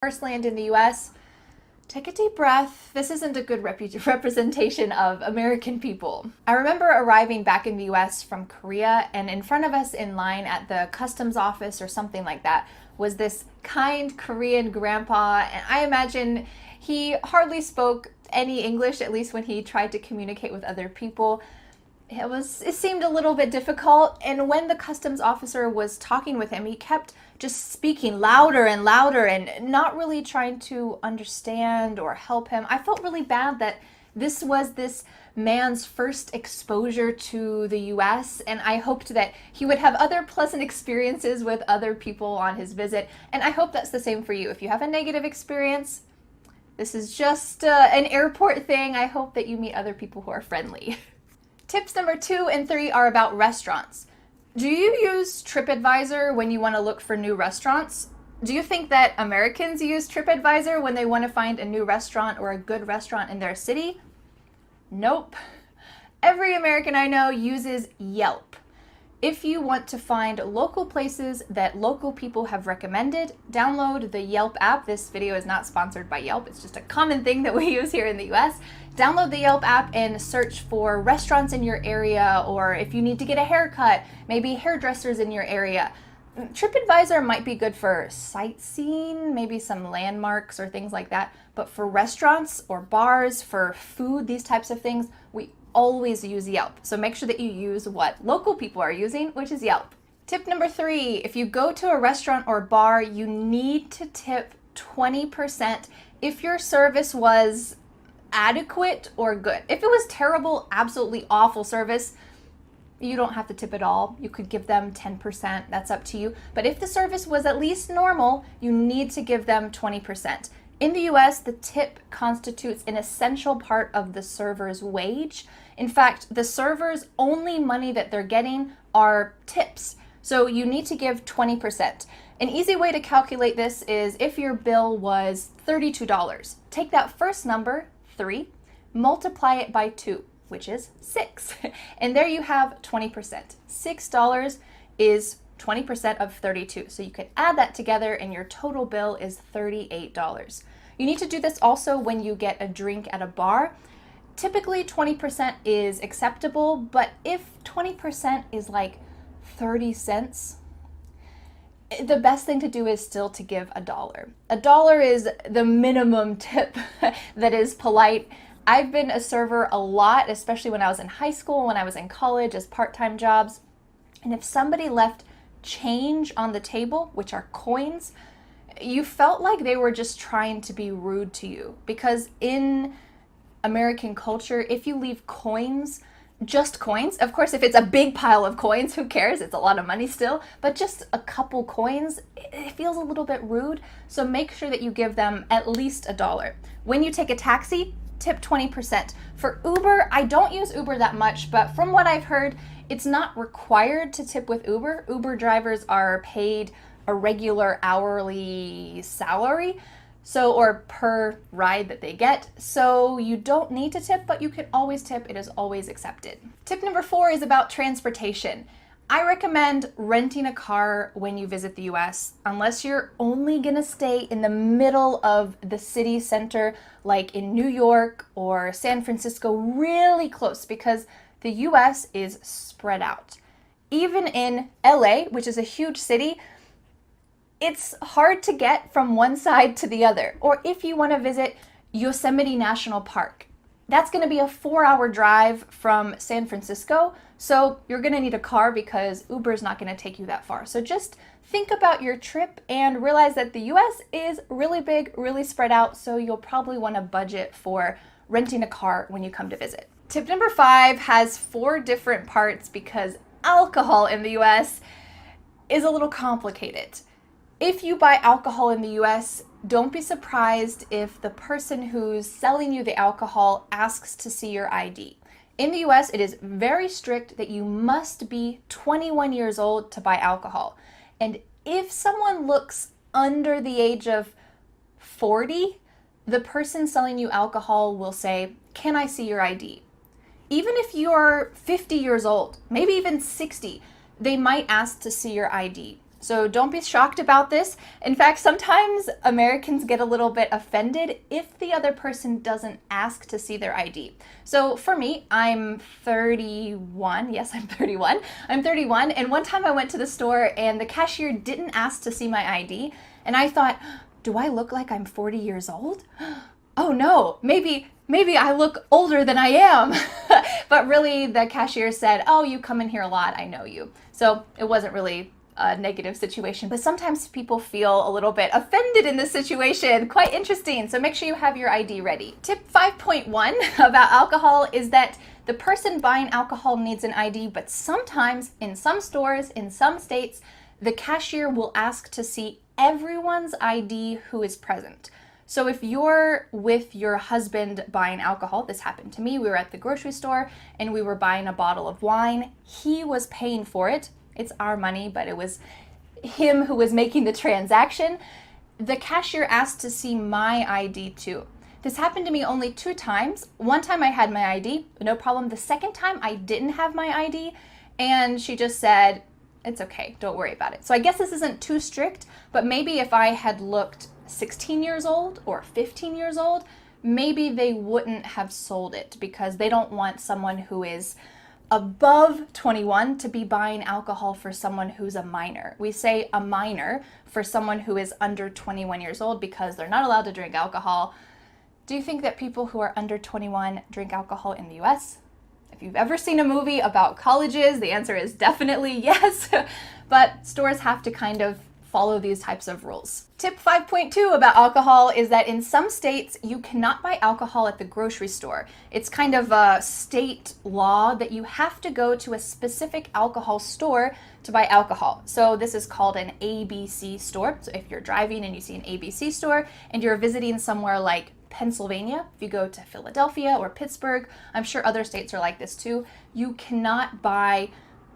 First land in the US, take a deep breath. This isn't a good representation of American people. I remember arriving back in the US from Korea, and in front of us in line at the customs office or something like that was this kind Korean grandpa, and I imagine he hardly spoke any English, at least when he tried to communicate with other people. It seemed a little bit difficult, and when the customs officer was talking with him, he kept just speaking louder and louder and not really trying to understand or help him. I felt really bad that this was this man's first exposure to the US, and I hoped that he would have other pleasant experiences with other people on his visit, and I hope that's the same for you. If you have a negative experience, this is just an airport thing. I hope that you meet other people who are friendly. Tips number 2 and 3 are about restaurants. Do you use TripAdvisor when you want to look for new restaurants? Do you think that Americans use TripAdvisor when they want to find a new restaurant or a good restaurant in their city? Nope. Every American I know uses Yelp. If you want to find local places that local people have recommended, download the Yelp app. This video is not sponsored by Yelp. It's just a common thing that we use here in the US. Download the Yelp app and search for restaurants in your area, or if you need to get a haircut, maybe hairdressers in your area. TripAdvisor might be good for sightseeing, maybe some landmarks or things like that, but for restaurants or bars, for food, these types of things, we always use Yelp. So make sure that you use what local people are using, which is Yelp. Tip number 3, if you go to a restaurant or bar, you need to tip 20% if your service was adequate or good. If it was terrible, absolutely awful service, you don't have to tip at all. You could give them 10%, that's up to you. But if the service was at least normal, you need to give them 20%. In the US, the tip constitutes an essential part of the server's wage. In fact, the server's only money that they're getting are tips. So you need to give 20%. An easy way to calculate this is if your bill was $32, take that first number, 3, multiply it by 2, which is 6. And there you have 20%. $6 is 20% of 32. So you can add that together and your total bill is $38. You need to do this also when you get a drink at a bar. Typically 20% is acceptable, but if 20% is like 30 cents, the best thing to do is still to give $1. $1 is the minimum tip that is polite. I've been a server a lot, especially when I was in high school, when I was in college as part-time jobs. And if somebody left change on the table, which are coins, you felt like they were just trying to be rude to you. Because in American culture, if you leave coins, just coins, of course, if it's a big pile of coins, who cares? It's a lot of money still, but just a couple coins, it feels a little bit rude. So make sure that you give them at least $1. When you take a taxi, tip 20%. For Uber, I don't use Uber that much, but from what I've heard, it's not required to tip with Uber. Uber drivers are paid a regular hourly salary, or per ride that they get. So you don't need to tip, but you can always tip. It is always accepted. Tip number 4 is about transportation. I recommend renting a car when you visit the US, unless you're only gonna stay in the middle of the city center, like in New York or San Francisco, really close, because the US is spread out. Even in LA, which is a huge city, it's hard to get from one side to the other. Or if you want to visit Yosemite National Park, that's going to be a 4-hour drive from San Francisco. So you're going to need a car because Uber is not going to take you that far. So just think about your trip and realize that the US is really big, really spread out. So you'll probably want to budget for renting a car when you come to visit. Tip number 5 has 4 different parts because alcohol in the US is a little complicated. If you buy alcohol in the US, don't be surprised if the person who's selling you the alcohol asks to see your ID. In the US, it is very strict that you must be 21 years old to buy alcohol. And if someone looks under the age of 40, the person selling you alcohol will say, "Can I see your ID?" Even if you're 50 years old, maybe even 60, they might ask to see your ID. So don't be shocked about this. In fact, sometimes Americans get a little bit offended if the other person doesn't ask to see their ID. So for me, I'm 31. Yes, I'm 31. I'm 31. And one time I went to the store and the cashier didn't ask to see my ID. And I thought, do I look like I'm 40 years old? Oh no, maybe I look older than I am. But really the cashier said, oh, you come in here a lot, I know you. So it wasn't really a negative situation, but sometimes people feel a little bit offended in this situation. Quite interesting. So make sure you have your ID ready. Tip 5.1 about alcohol is that the person buying alcohol needs an ID, but sometimes in some stores, in some states, the cashier will ask to see everyone's ID who is present. So if you're with your husband buying alcohol, this happened to me, we were at the grocery store and we were buying a bottle of wine. He was paying for it. It's our money, but it was him who was making the transaction. The cashier asked to see my ID too. This happened to me only 2 times. One time I had my ID, no problem. The second time I didn't have my ID and she just said, it's okay, don't worry about it. So I guess this isn't too strict, but maybe if I had looked 16 years old or 15 years old, maybe they wouldn't have sold it because they don't want someone who is above 21 to be buying alcohol for someone who's a minor. We say a minor for someone who is under 21 years old because they're not allowed to drink alcohol. Do you think that people who are under 21 drink alcohol in the US? If you've ever seen a movie about colleges, the answer is definitely yes. But stores have to kind of follow these types of rules. Tip 5.2 about alcohol is that in some states, you cannot buy alcohol at the grocery store. It's kind of a state law that you have to go to a specific alcohol store to buy alcohol. So this is called an ABC store. So if you're driving and you see an ABC store and you're visiting somewhere like Pennsylvania, if you go to Philadelphia or Pittsburgh, I'm sure other states are like this too, you cannot buy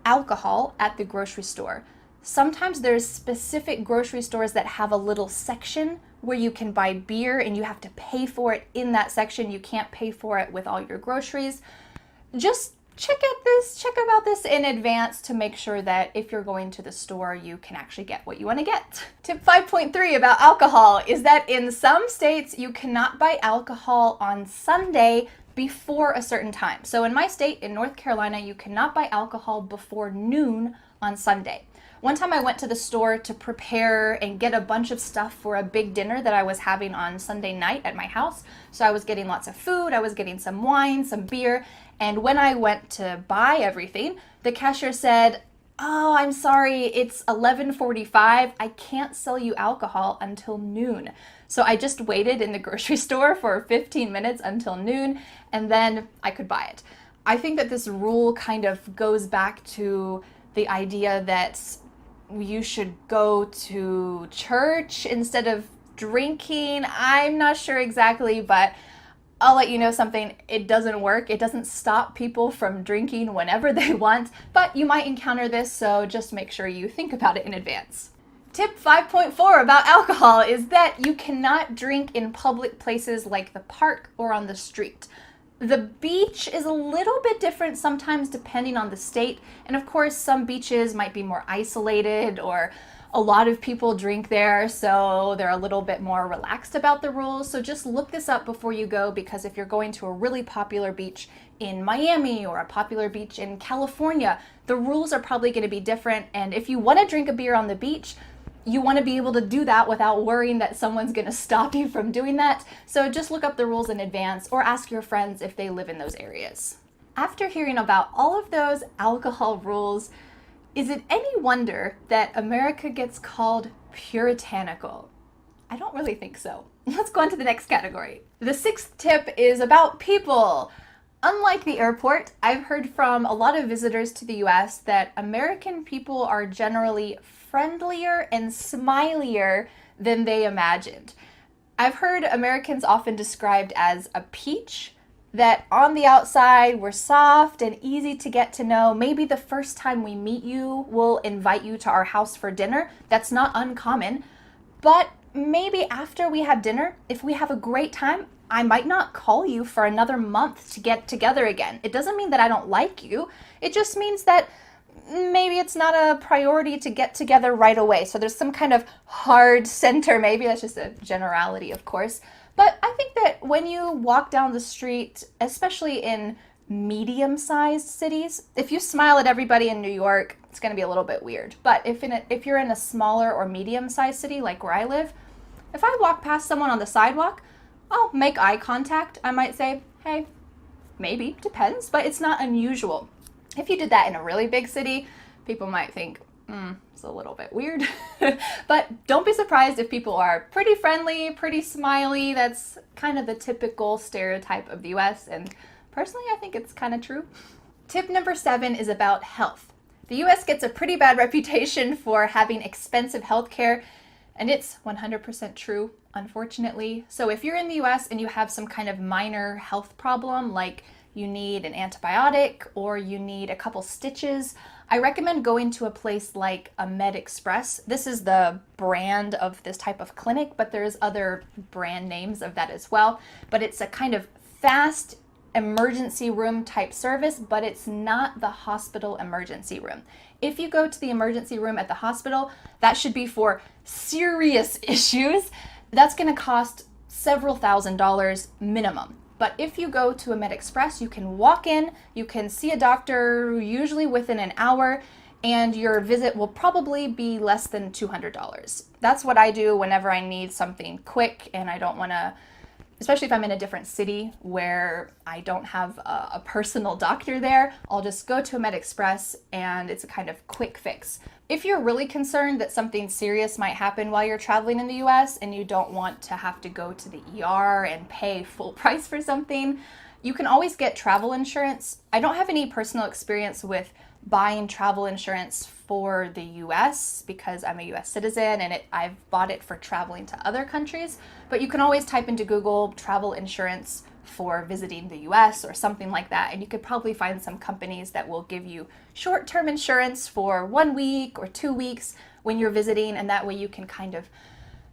alcohol at the grocery store. Sometimes there's specific grocery stores that have a little section where you can buy beer and you have to pay for it in that section. You can't pay for it with all your groceries. Just check about this in advance to make sure that if you're going to the store, you can actually get what you want to get. Tip 5.3 about alcohol is that in some states, you cannot buy alcohol on Sunday before a certain time. So in my state, in North Carolina, you cannot buy alcohol before noon on Sunday. One time I went to the store to prepare and get a bunch of stuff for a big dinner that I was having on Sunday night at my house. So I was getting lots of food, I was getting some wine, some beer, and when I went to buy everything, the cashier said, oh, I'm sorry, it's 11:45. I can't sell you alcohol until noon. So I just waited in the grocery store for 15 minutes until noon, and then I could buy it. I think that this rule kind of goes back to the idea that you should go to church instead of drinking. I'm not sure exactly, but I'll let you know something. It doesn't work. It doesn't stop people from drinking whenever they want, but you might encounter this, so just make sure you think about it in advance. Tip 5.4 about alcohol is that you cannot drink in public places like the park or on the street. The beach is a little bit different sometimes depending on the state. And of course, some beaches might be more isolated or a lot of people drink there, so they're a little bit more relaxed about the rules. So just look this up before you go, because if you're going to a really popular beach in Miami or a popular beach in California, the rules are probably going to be different. And if you want to drink a beer on the beach, you want to be able to do that without worrying that someone's going to stop you from doing that. So just look up the rules in advance or ask your friends if they live in those areas. After hearing about all of those alcohol rules, is it any wonder that America gets called puritanical? I don't really think so. Let's go on to the next category. The 6th tip is about people. Unlike the airport, I've heard from a lot of visitors to the US that American people are generally friendlier and smilier than they imagined. I've heard Americans often described as a peach, that on the outside we're soft and easy to get to know. Maybe the first time we meet you, we'll invite you to our house for dinner. That's not uncommon. But maybe after we have dinner, if we have a great time, I might not call you for another month to get together again. It doesn't mean that I don't like you. It just means that maybe it's not a priority to get together right away. So there's some kind of hard center, maybe that's just a generality, of course. But I think that when you walk down the street, especially in medium-sized cities, if you smile at everybody in New York, it's going to be a little bit weird. But if you're in a smaller or medium-sized city like where I live, if I walk past someone on the sidewalk, I'll make eye contact. I might say, hey, maybe, depends, but it's not unusual. If you did that in a really big city, people might think, it's a little bit weird. But don't be surprised if people are pretty friendly, pretty smiley. That's kind of the typical stereotype of the US, and personally, I think it's kind of true. Tip number 7 is about health. The US gets a pretty bad reputation for having expensive healthcare, and it's 100% true, unfortunately. So if you're in the US and you have some kind of minor health problem, like you need an antibiotic or you need a couple stitches, I recommend going to a place like a Med Express. This is the brand of this type of clinic, but there's other brand names of that as well. But it's a kind of fast emergency room type service, but it's not the hospital emergency room. If you go to the emergency room at the hospital, that should be for serious issues. That's going to cost several $1,000s minimum. But if you go to a Med Express, you can walk in, you can see a doctor usually within an hour, and your visit will probably be less than $200. That's what I do whenever I need something quick and I don't want to, especially if I'm in a different city where I don't have a personal doctor there, I'll just go to a Med Express and it's a kind of quick fix. If you're really concerned that something serious might happen while you're traveling in the US and you don't want to have to go to the ER and pay full price for something, you can always get travel insurance. I don't have any personal experience with buying travel insurance for the US because I'm a US citizen and I've bought it for traveling to other countries, but you can always type into Google travel insurance for visiting the US or something like that, and you could probably find some companies that will give you short-term insurance for 1 week or 2 weeks when you're visiting, and that way you can kind of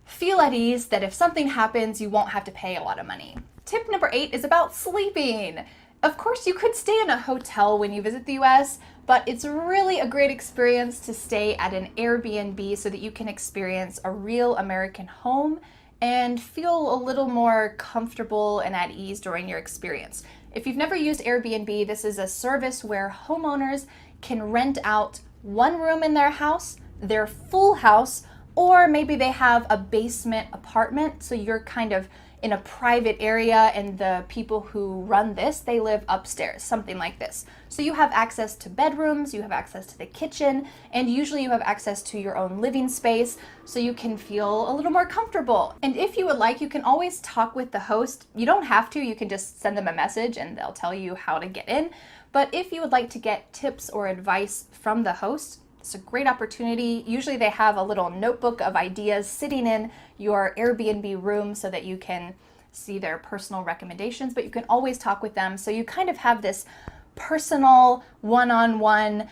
feel at ease that if something happens, you won't have to pay a lot of money. Tip number 8 is about sleeping. Of course, you could stay in a hotel when you visit the US, but it's really a great experience to stay at an Airbnb so that you can experience a real American home and feel a little more comfortable and at ease during your experience. If you've never used Airbnb, this is a service where homeowners can rent out one room in their house, their full house, or maybe they have a basement apartment, so you're kind of in a private area and the people who run this, they live upstairs, something like this. So you have access to bedrooms, you have access to the kitchen, and usually you have access to your own living space so you can feel a little more comfortable. And if you would like, you can always talk with the host. You don't have to, you can just send them a message and they'll tell you how to get in. But if you would like to get tips or advice from the host, it's a great opportunity. Usually they have a little notebook of ideas sitting in your Airbnb room so that you can see their personal recommendations, but you can always talk with them. So you kind of have this personal one-on-one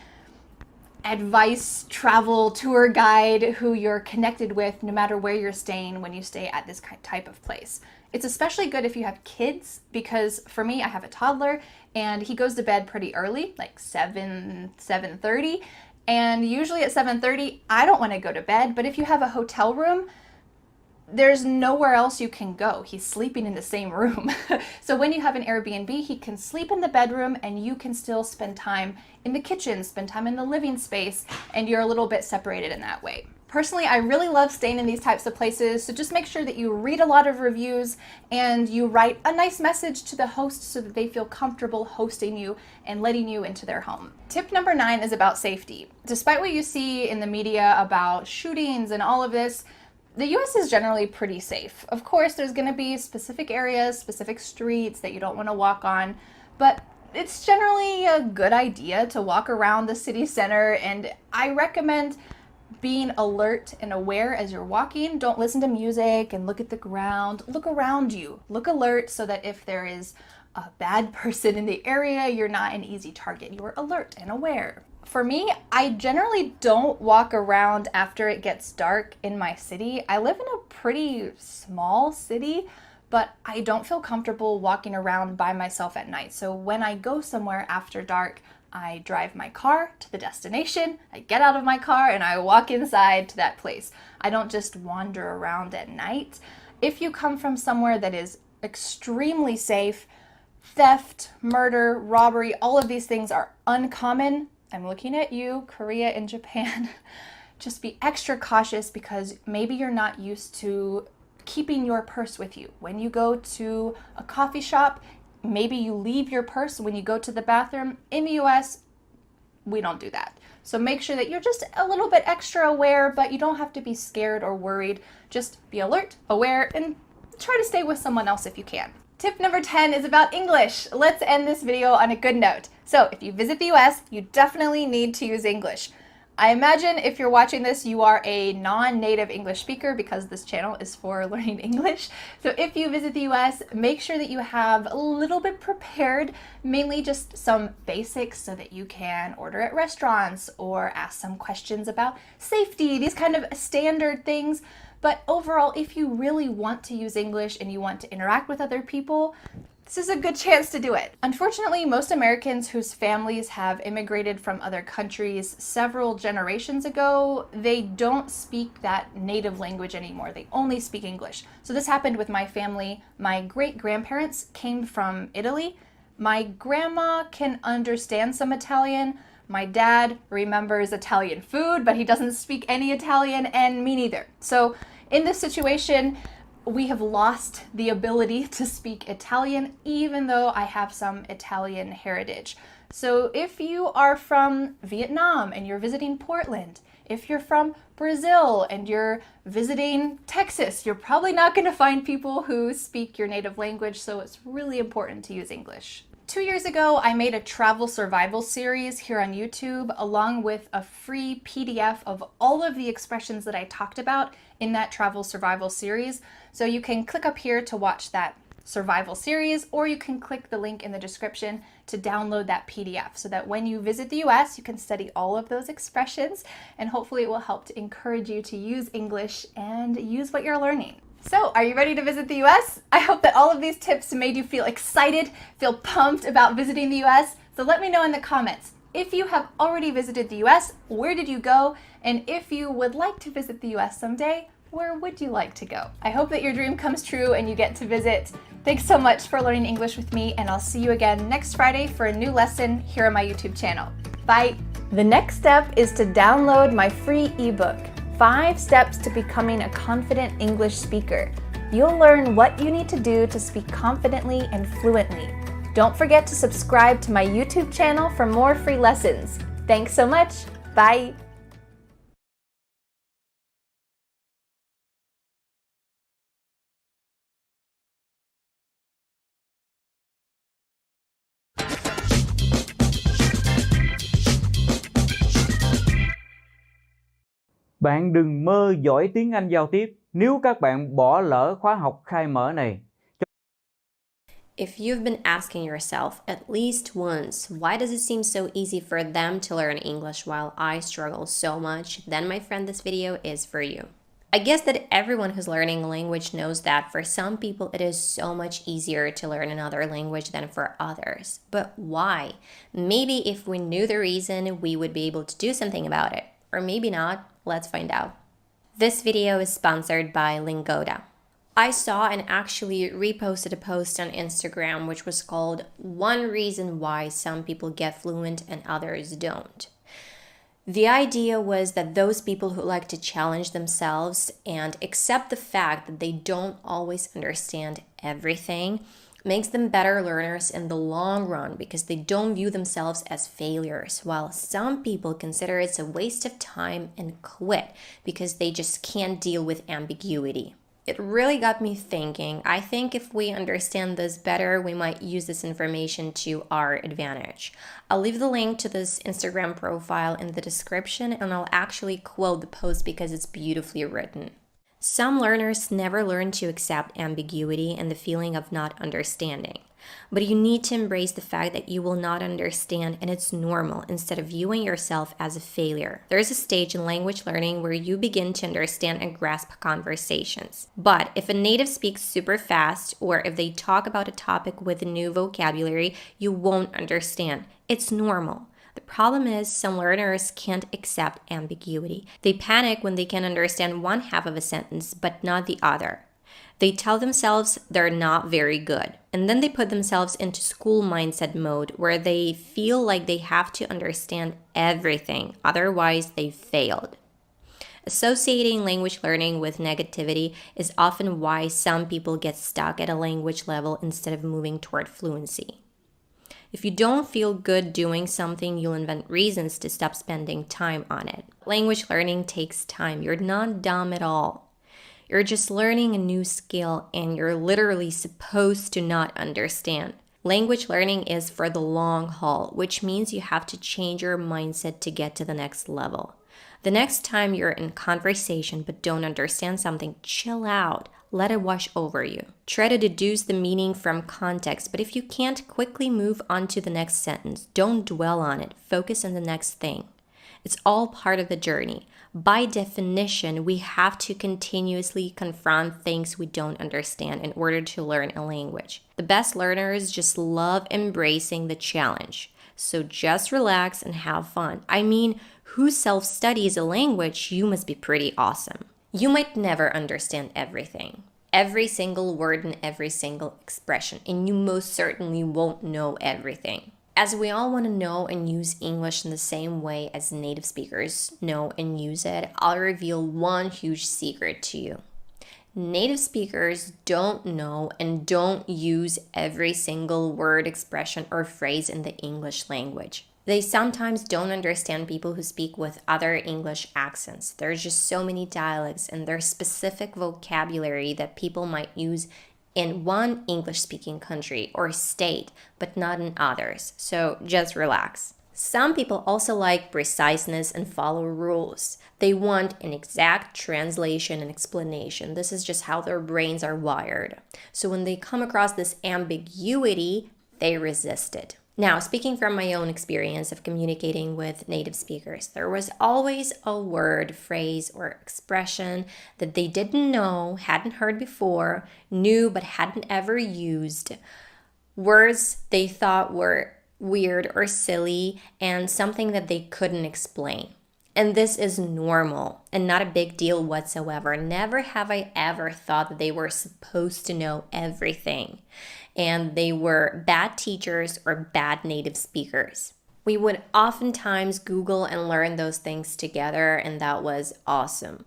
advice travel tour guide who you're connected with no matter where you're staying when you stay at this type of place. It's especially good if you have kids, because for me, I have a toddler and he goes to bed pretty early, like 7:30. And usually at 7:30, I don't want to go to bed, but if you have a hotel room, there's nowhere else you can go. He's sleeping in the same room. So when you have an Airbnb, he can sleep in the bedroom and you can still spend time in the kitchen, spend time in the living space, and you're a little bit separated in that way. Personally, I really love staying in these types of places, so just make sure that you read a lot of reviews and you write a nice message to the host so that they feel comfortable hosting you and letting you into their home. Tip number 9 is about safety. Despite what you see in the media about shootings and all of this, the US is generally pretty safe. Of course, there's going to be specific areas, specific streets that you don't want to walk on, but it's generally a good idea to walk around the city center, and I recommend being alert and aware as you're walking. Don't listen to music and look at the ground. Look around you. Look alert so that if there is a bad person in the area, you're not an easy target. You're alert and aware. For me, I generally don't walk around after it gets dark in my city. I live in a pretty small city, but I don't feel comfortable walking around by myself at night. So when I go somewhere after dark, I drive my car to the destination, I get out of my car, and I walk inside to that place. I don't just wander around at night. If you come from somewhere that is extremely safe, theft, murder, robbery, all of these things are uncommon. I'm looking at you, Korea and Japan. Just be extra cautious because maybe you're not used to keeping your purse with you. When you go to a coffee shop, maybe you leave your purse when you go to the bathroom. In the US, we don't do that. So make sure that you're just a little bit extra aware, but you don't have to be scared or worried. Just be alert, aware, and try to stay with someone else if you can. Tip number 10 is about English. Let's end this video on a good note. So if you visit the US, you definitely need to use English. I imagine if you're watching this, you are a non-native English speaker because this channel is for learning English. So if you visit the US, make sure that you have a little bit prepared, mainly just some basics so that you can order at restaurants or ask some questions about safety, these kind of standard things. But overall, if you really want to use English and you want to interact with other people, this is a good chance to do it. Unfortunately, most Americans whose families have immigrated from other countries several generations ago, they don't speak that native language anymore. They only speak English. So this happened with my family. My great-grandparents came from Italy. My grandma can understand some Italian. My dad remembers Italian food, but he doesn't speak any Italian, and me neither. So in this situation, we have lost the ability to speak Italian, even though I have some Italian heritage. So if you are from Vietnam and you're visiting Portland, if you're from Brazil and you're visiting Texas, you're probably not going to find people who speak your native language, so it's really important to use English. 2 years ago, I made a travel survival series here on YouTube, along with a free PDF of all of the expressions that I talked about in that travel survival series. So you can click up here to watch that survival series, or you can click the link in the description to download that PDF so that when you visit the US, you can study all of those expressions, and hopefully it will help to encourage you to use English and use what you're learning. So, are you ready to visit the US? I hope that all of these tips made you feel excited, feel pumped about visiting the US. So let me know in the comments. If you have already visited the US, where did you go? And if you would like to visit the US someday, where would you like to go? I hope that your dream comes true and you get to visit. Thanks so much for learning English with me, and I'll see you again next Friday for a new lesson here on my YouTube channel. Bye! The next step is to download my free ebook, 5 Steps to Becoming a Confident English Speaker. You'll learn what you need to do to speak confidently and fluently. Don't forget to subscribe to my YouTube channel for more free lessons. Thanks so much. Bye. Bạn đừng mơ giỏi tiếng Anh giao tiếp nếu các bạn bỏ lỡ khóa học khai mở này. If you've been asking yourself at least once, why does it seem so easy for them to learn English while I struggle so much, then my friend, this video is for you. I guess that everyone who's learning a language knows that for some people it is so much easier to learn another language than for others. But why? Maybe if we knew the reason, we would be able to do something about it. Or maybe not. Let's find out. This video is sponsored by Lingoda. I saw and actually reposted a post on Instagram which was called "One Reason Why Some People Get Fluent and Others Don't." The idea was that those people who like to challenge themselves and accept the fact that they don't always understand everything makes them better learners in the long run because they don't view themselves as failures, while some people consider it's a waste of time and quit because they just can't deal with ambiguity. It really got me thinking. I think if we understand this better, we might use this information to our advantage. I'll leave the link to this Instagram profile in the description, and I'll actually quote the post because it's beautifully written. Some learners never learn to accept ambiguity and the feeling of not understanding. But you need to embrace the fact that you will not understand, and it's normal, instead of viewing yourself as a failure. There is a stage in language learning where you begin to understand and grasp conversations. But if a native speaks super fast, or if they talk about a topic with a new vocabulary, you won't understand. It's normal. problem is some learners can't accept ambiguity. They panic when they can understand one half of a sentence but not the other. They tell themselves they're not very good, and then they put themselves into school mindset mode where they feel like they have to understand everything, otherwise they failed. Associating language learning with negativity is often why some people get stuck at a language level instead of moving toward fluency. If you don't feel good doing something, you'll invent reasons to stop spending time on it. Language learning takes time. You're not dumb at all. You're just learning a new skill and you're literally supposed to not understand. Language learning is for the long haul, which means you have to change your mindset to get to the next level. The next time you're in conversation but don't understand something, chill out. Let it wash over you. Try to deduce the meaning from context, but if you can't, quickly move on to the next sentence. Don't dwell on it. Focus on the next thing. It's all part of the journey. By definition, we have to continuously confront things we don't understand in order to learn a language. The best learners just love embracing the challenge. So just relax and have fun. I mean, who self-studies a language? You must be pretty awesome. You might never understand everything, every single word and every single expression, and you most certainly won't know everything. As we all want to know and use English in the same way as native speakers know and use it, I'll reveal one huge secret to you. Native speakers don't know and don't use every single word, expression, or phrase in the English language. They sometimes don't understand people who speak with other English accents. There's just so many dialects and there's specific vocabulary that people might use in one English-speaking country or state, but not in others. So just relax. Some people also like preciseness and follow rules. They want an exact translation and explanation. This is just how their brains are wired. So when they come across this ambiguity, they resist it. Now, speaking from my own experience of communicating with native speakers, there was always a word, phrase, or expression that they didn't know, hadn't heard before, knew but hadn't ever used. Words they thought were weird or silly and something that they couldn't explain. And this is normal and not a big deal whatsoever. Never have I ever thought that they were supposed to know everything and they were bad teachers or bad native speakers. We would oftentimes Google and learn those things together, and that was awesome.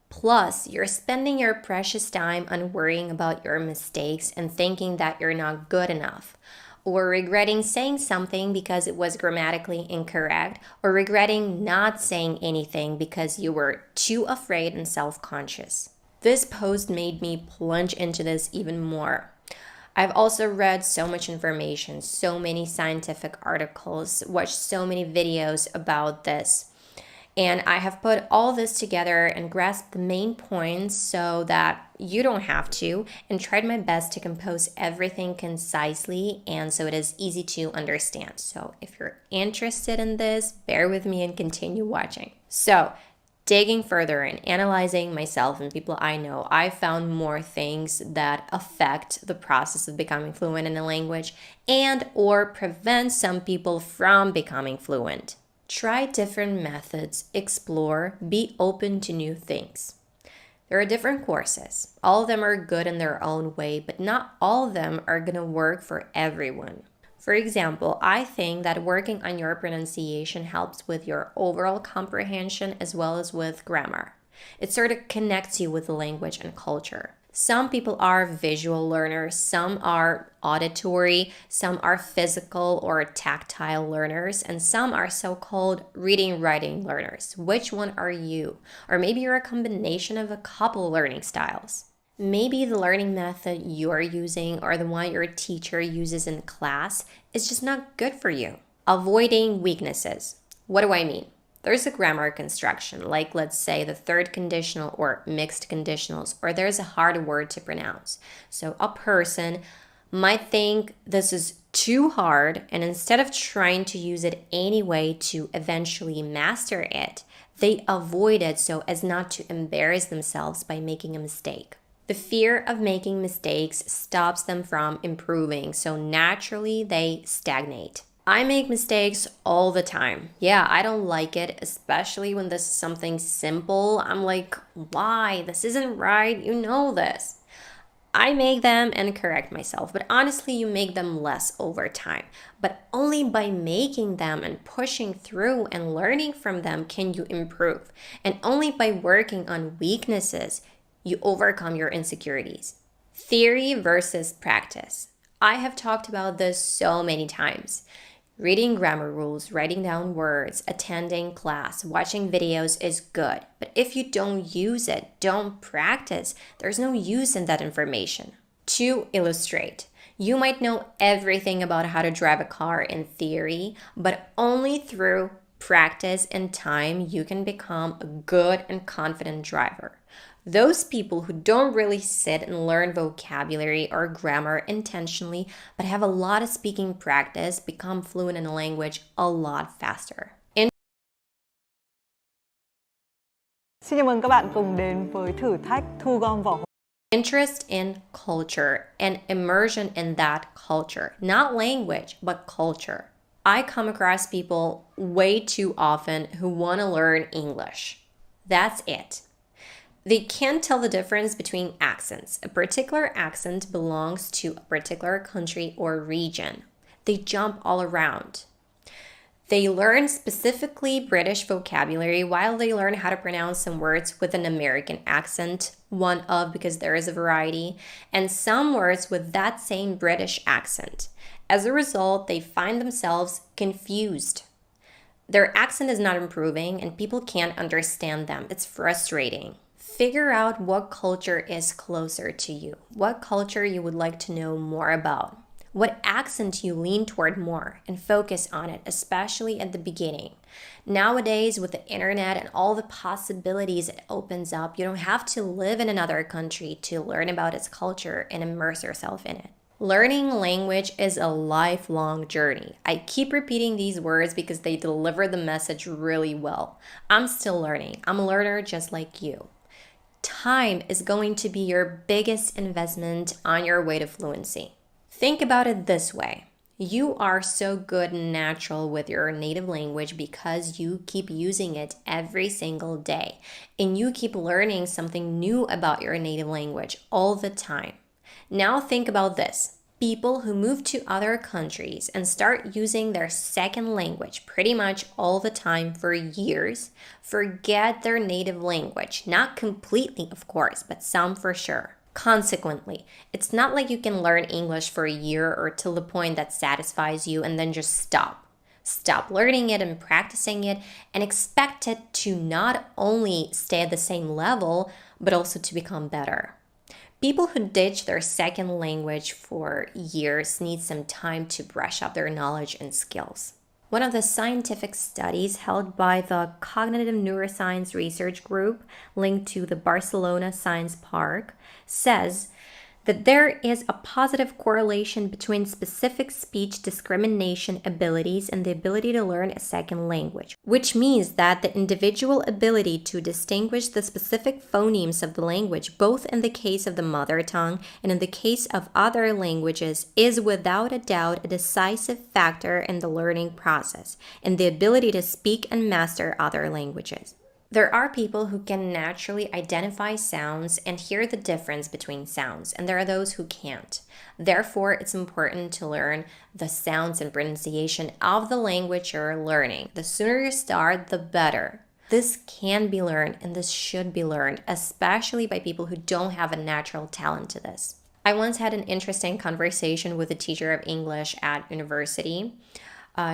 Plus, you're spending your precious time on worrying about your mistakes and thinking that you're not good enough, or regretting saying something because it was grammatically incorrect, or regretting not saying anything because you were too afraid and self-conscious. This post made me plunge into this even more. I've also read so much information, so many scientific articles, watched so many videos about this. And I have put all this together and grasped the main points so that you don't have to, and tried my best to compose everything concisely and so it is easy to understand. So if you're interested in this, bear with me and continue watching. So digging further and analyzing myself and people I know, I found more things that affect the process of becoming fluent in a language and or prevent some people from becoming fluent. Try different methods, explore, be open to new things. There are different courses. All of them are good in their own way, but not all of them are going to work for everyone. For example, I think that working on your pronunciation helps with your overall comprehension as well as with grammar. It sort of connects you with the language and culture. Some people are visual learners, some are auditory, some are physical or tactile learners, and some are so-called reading-writing learners. Which one are you? Or maybe you're a combination of a couple learning styles. Maybe the learning method you're using or the one your teacher uses in class is just not good for you. Avoiding weaknesses. What do I mean? There's a grammar construction, like let's say the third conditional or mixed conditionals, or there's a hard word to pronounce. So a person might think this is too hard, and instead of trying to use it anyway to eventually master it, they avoid it so as not to embarrass themselves by making a mistake. The fear of making mistakes stops them from improving, so naturally they stagnate. I make mistakes all the time. Yeah, I don't like it, especially when this is something simple. I'm like, why? This isn't right. You know this. I make them and correct myself, but honestly, you make them less over time. But only by making them and pushing through and learning from them can you improve. And only by working on weaknesses, you overcome your insecurities. Theory versus practice. I have talked about this so many times. Reading grammar rules, writing down words, attending class, watching videos is good. But if you don't use it, don't practice, there's no use in that information. To illustrate, you might know everything about how to drive a car in theory, but only through practice and time you can become a good and confident driver. Those people who don't really sit and learn vocabulary or grammar intentionally, but have a lot of speaking practice, become fluent in a language a lot faster. Xin chào mừng các bạn cùng đến với thử thách thu gom vỏ hộp. Interest in culture and immersion in that culture, not language, but culture. I come across people way too often who want to learn English. That's it. They can't tell the difference between accents. A particular accent belongs to a particular country or region. They jump all around. They learn specifically British vocabulary while they learn how to pronounce some words with an American accent, one of because there is a variety, and some words with that same British accent. As a result, they find themselves confused. Their accent is not improving and people can't understand them. It's frustrating. Figure out what culture is closer to you, what culture you would like to know more about, what accent you lean toward more, and focus on it, especially at the beginning. Nowadays, with the internet and all the possibilities it opens up, you don't have to live in another country to learn about its culture and immerse yourself in it. Learning language is a lifelong journey. I keep repeating these words because they deliver the message really well. I'm still learning. I'm a learner just like you. Time is going to be your biggest investment on your way to fluency. Think about it this way. You are so good and natural with your native language because you keep using it every single day and you keep learning something new about your native language all the time. Now think about this. People who move to other countries and start using their second language pretty much all the time for years forget their native language. Not completely, of course, but some for sure. Consequently, it's not like you can learn English for a year or till the point that satisfies you and then just stop. Stop learning it and practicing it and expect it to not only stay at the same level, but also to become better. People who ditch their second language for years need some time to brush up their knowledge and skills. One of the scientific studies held by the Cognitive Neuroscience Research Group linked to the Barcelona Science Park says that there is a positive correlation between specific speech discrimination abilities and the ability to learn a second language, which means that the individual ability to distinguish the specific phonemes of the language, both in the case of the mother tongue and in the case of other languages, is without a doubt a decisive factor in the learning process and the ability to speak and master other languages. There are people who can naturally identify sounds and hear the difference between sounds, and there are those who can't. Therefore, it's important to learn the sounds and pronunciation of the language you're learning. The sooner you start, the better. This can be learned and this should be learned, especially by people who don't have a natural talent to this. I once had an interesting conversation with a teacher of English at university.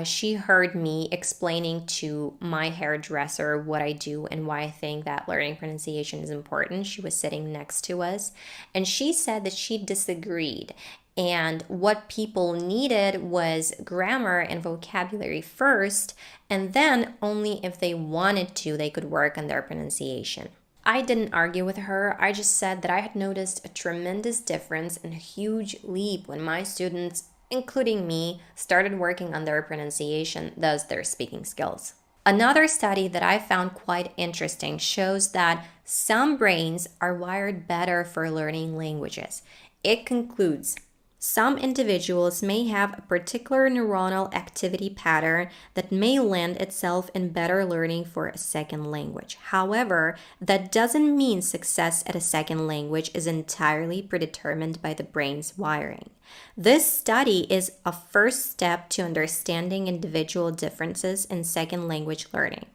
She heard me explaining to my hairdresser what I do and why I think that learning pronunciation is important. She was sitting next to us, and she said that she disagreed. And what people needed was grammar and vocabulary first, and then only if they wanted to, they could work on their pronunciation. I didn't argue with her. I just said that I had noticed a tremendous difference and a huge leap when my students, including me, started working on their pronunciation, thus their speaking skills. Another study that I found quite interesting shows that some brains are wired better for learning languages. It concludes Some individuals may have a particular neuronal activity pattern that may lend itself in better learning for a second language. However, that doesn't mean success at a second language is entirely predetermined by the brain's wiring. This study is a first step to understanding individual differences in second language learning.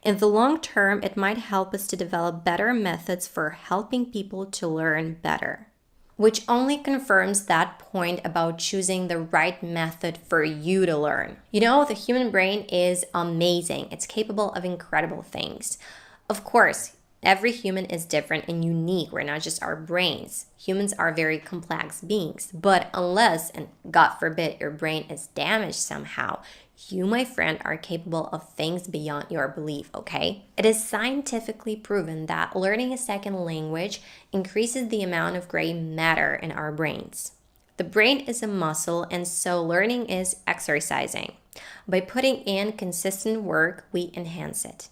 In the long term, it might help us to develop better methods for helping people to learn better, which only confirms that point about choosing the right method for you to learn. You know, the human brain is amazing. It's capable of incredible things. Of course, every human is different and unique. We're not just our brains. Humans are very complex beings. But unless, and God forbid, your brain is damaged somehow, you, my friend, are capable of things beyond your belief, okay? It is scientifically proven that learning a second language increases the amount of gray matter in our brains. The brain is a muscle, and so learning is exercising. By putting in consistent work, we enhance it.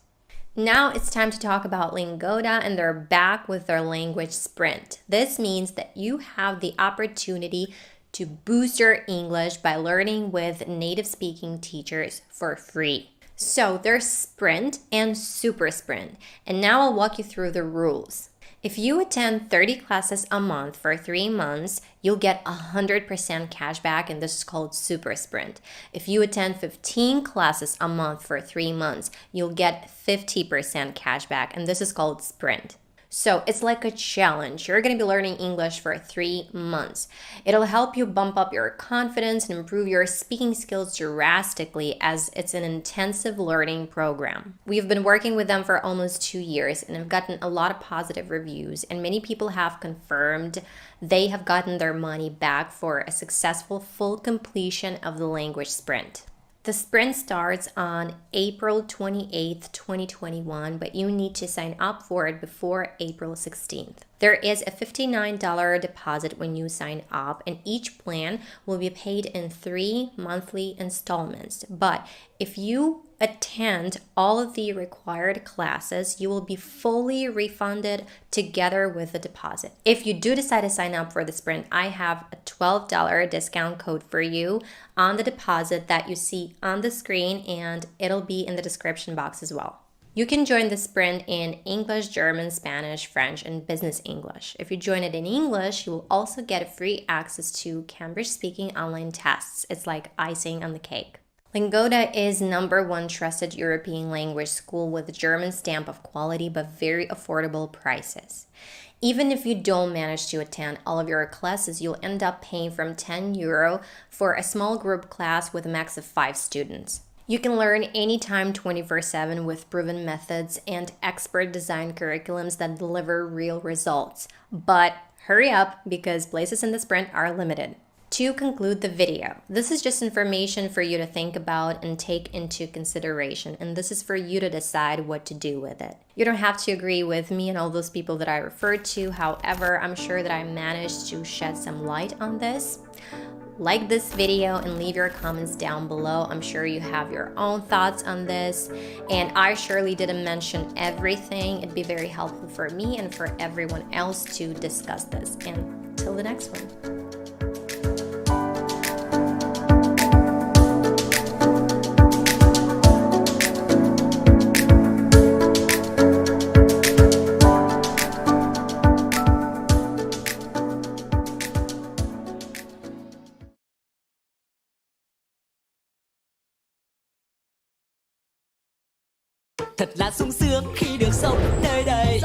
Now it's time to talk about Lingoda, and they're back with their language sprint. This means that you have the opportunity to boost your English by learning with native speaking teachers for free. So there's sprint and super sprint, and now I'll walk you through the rules. If you attend 30 classes a month for 3 months, you'll get 100% cash back, and this is called super sprint. If you attend 15 classes a month for 3 months, you'll get 50% cash back, and this is called sprint. So it's like a challenge. You're going to be learning English for 3 months. It'll help you bump up your confidence and improve your speaking skills drastically, as it's an intensive learning program. We've been working with them for almost 2 years and have gotten a lot of positive reviews, and many people have confirmed they have gotten their money back for a successful full completion of the language sprint. The sprint starts on April 28th, 2021, but you need to sign up for it before April 16th. There is a $59 deposit when you sign up, and each plan will be paid in 3 monthly installments. But if you attend all of the required classes, you will be fully refunded together with the deposit. If you do decide to sign up for the sprint, I have a $12 discount code for you on the deposit that you see on the screen, and it'll be in the description box as well. You can join the sprint in English, German, Spanish, French, and Business English. If you join it in English, you will also get free access to Cambridge speaking online tests. It's like icing on the cake. Lingoda is #1 trusted European language school with a German stamp of quality but very affordable prices. Even if you don't manage to attend all of your classes, you'll end up paying from €10 for a small group class with a max of 5 students. You can learn anytime 24/7 with proven methods and expert design curriculums that deliver real results. But hurry up, because places in the sprint are limited. To conclude the video, this is just information for you to think about and take into consideration, and this is for you to decide what to do with it. You don't have to agree with me and all those people that I referred to. However, I'm sure that I managed to shed some light on this. Like this video and leave your comments down below. I'm sure you have your own thoughts on this, and I surely didn't mention everything. It'd be very helpful for me and for everyone else to discuss this. And till the next one. Thật là sung sướng khi được sống nơi đây.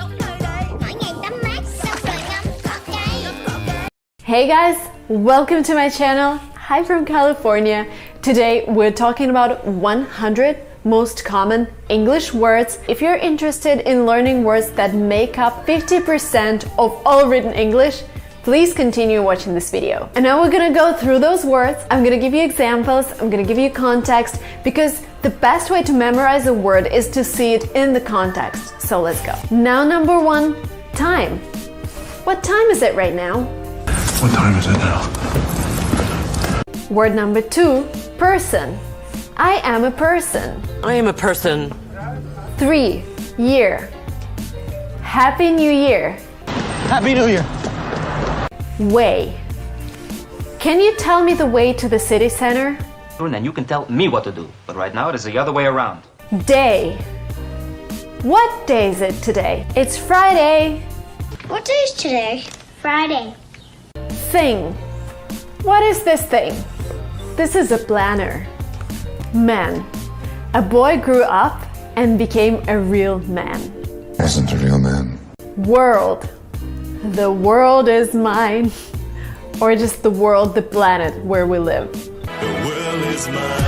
Mỗi ngày tắm mát, xong rồi ngâm cỏ cây. Hey guys, welcome to my channel. Hi from California. Today we're talking about 100 most common English words. If you're interested in learning words that make up 50% of all written English, please continue watching this video. And now we're gonna go through those words. I'm gonna give you examples, I'm gonna give you context, because the best way to memorize a word is to see it in the context. So let's go. Now number 1, time. What time is it right now? What time is it now? Word number 2, person. I am a person. I am a person. 3, year. Happy New Year. Happy New Year. Way. Can you tell me the way to the city center? And you can tell me what to do. But right now it is the other way around. Day. What day is it today? It's Friday. What day is today? Friday. Thing. What is this thing? This is a planner. Man. A boy grew up and became a real man. Wasn't a real man. World. The world is mine. Or just the world, the planet where we live. The world is mine.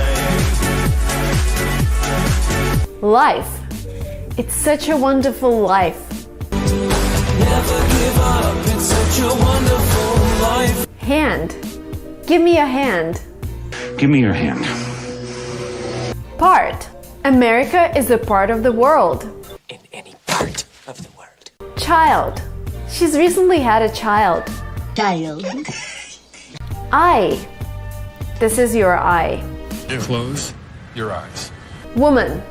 Life. It's such a wonderful life. Never give up, it's such a wonderful life. Hand. Give me a hand. Give me your hand. Part. America is a part of the world. In any part of the world. Child. She's recently had a child. Child. Eye. This is your eye. You close your eyes. Woman.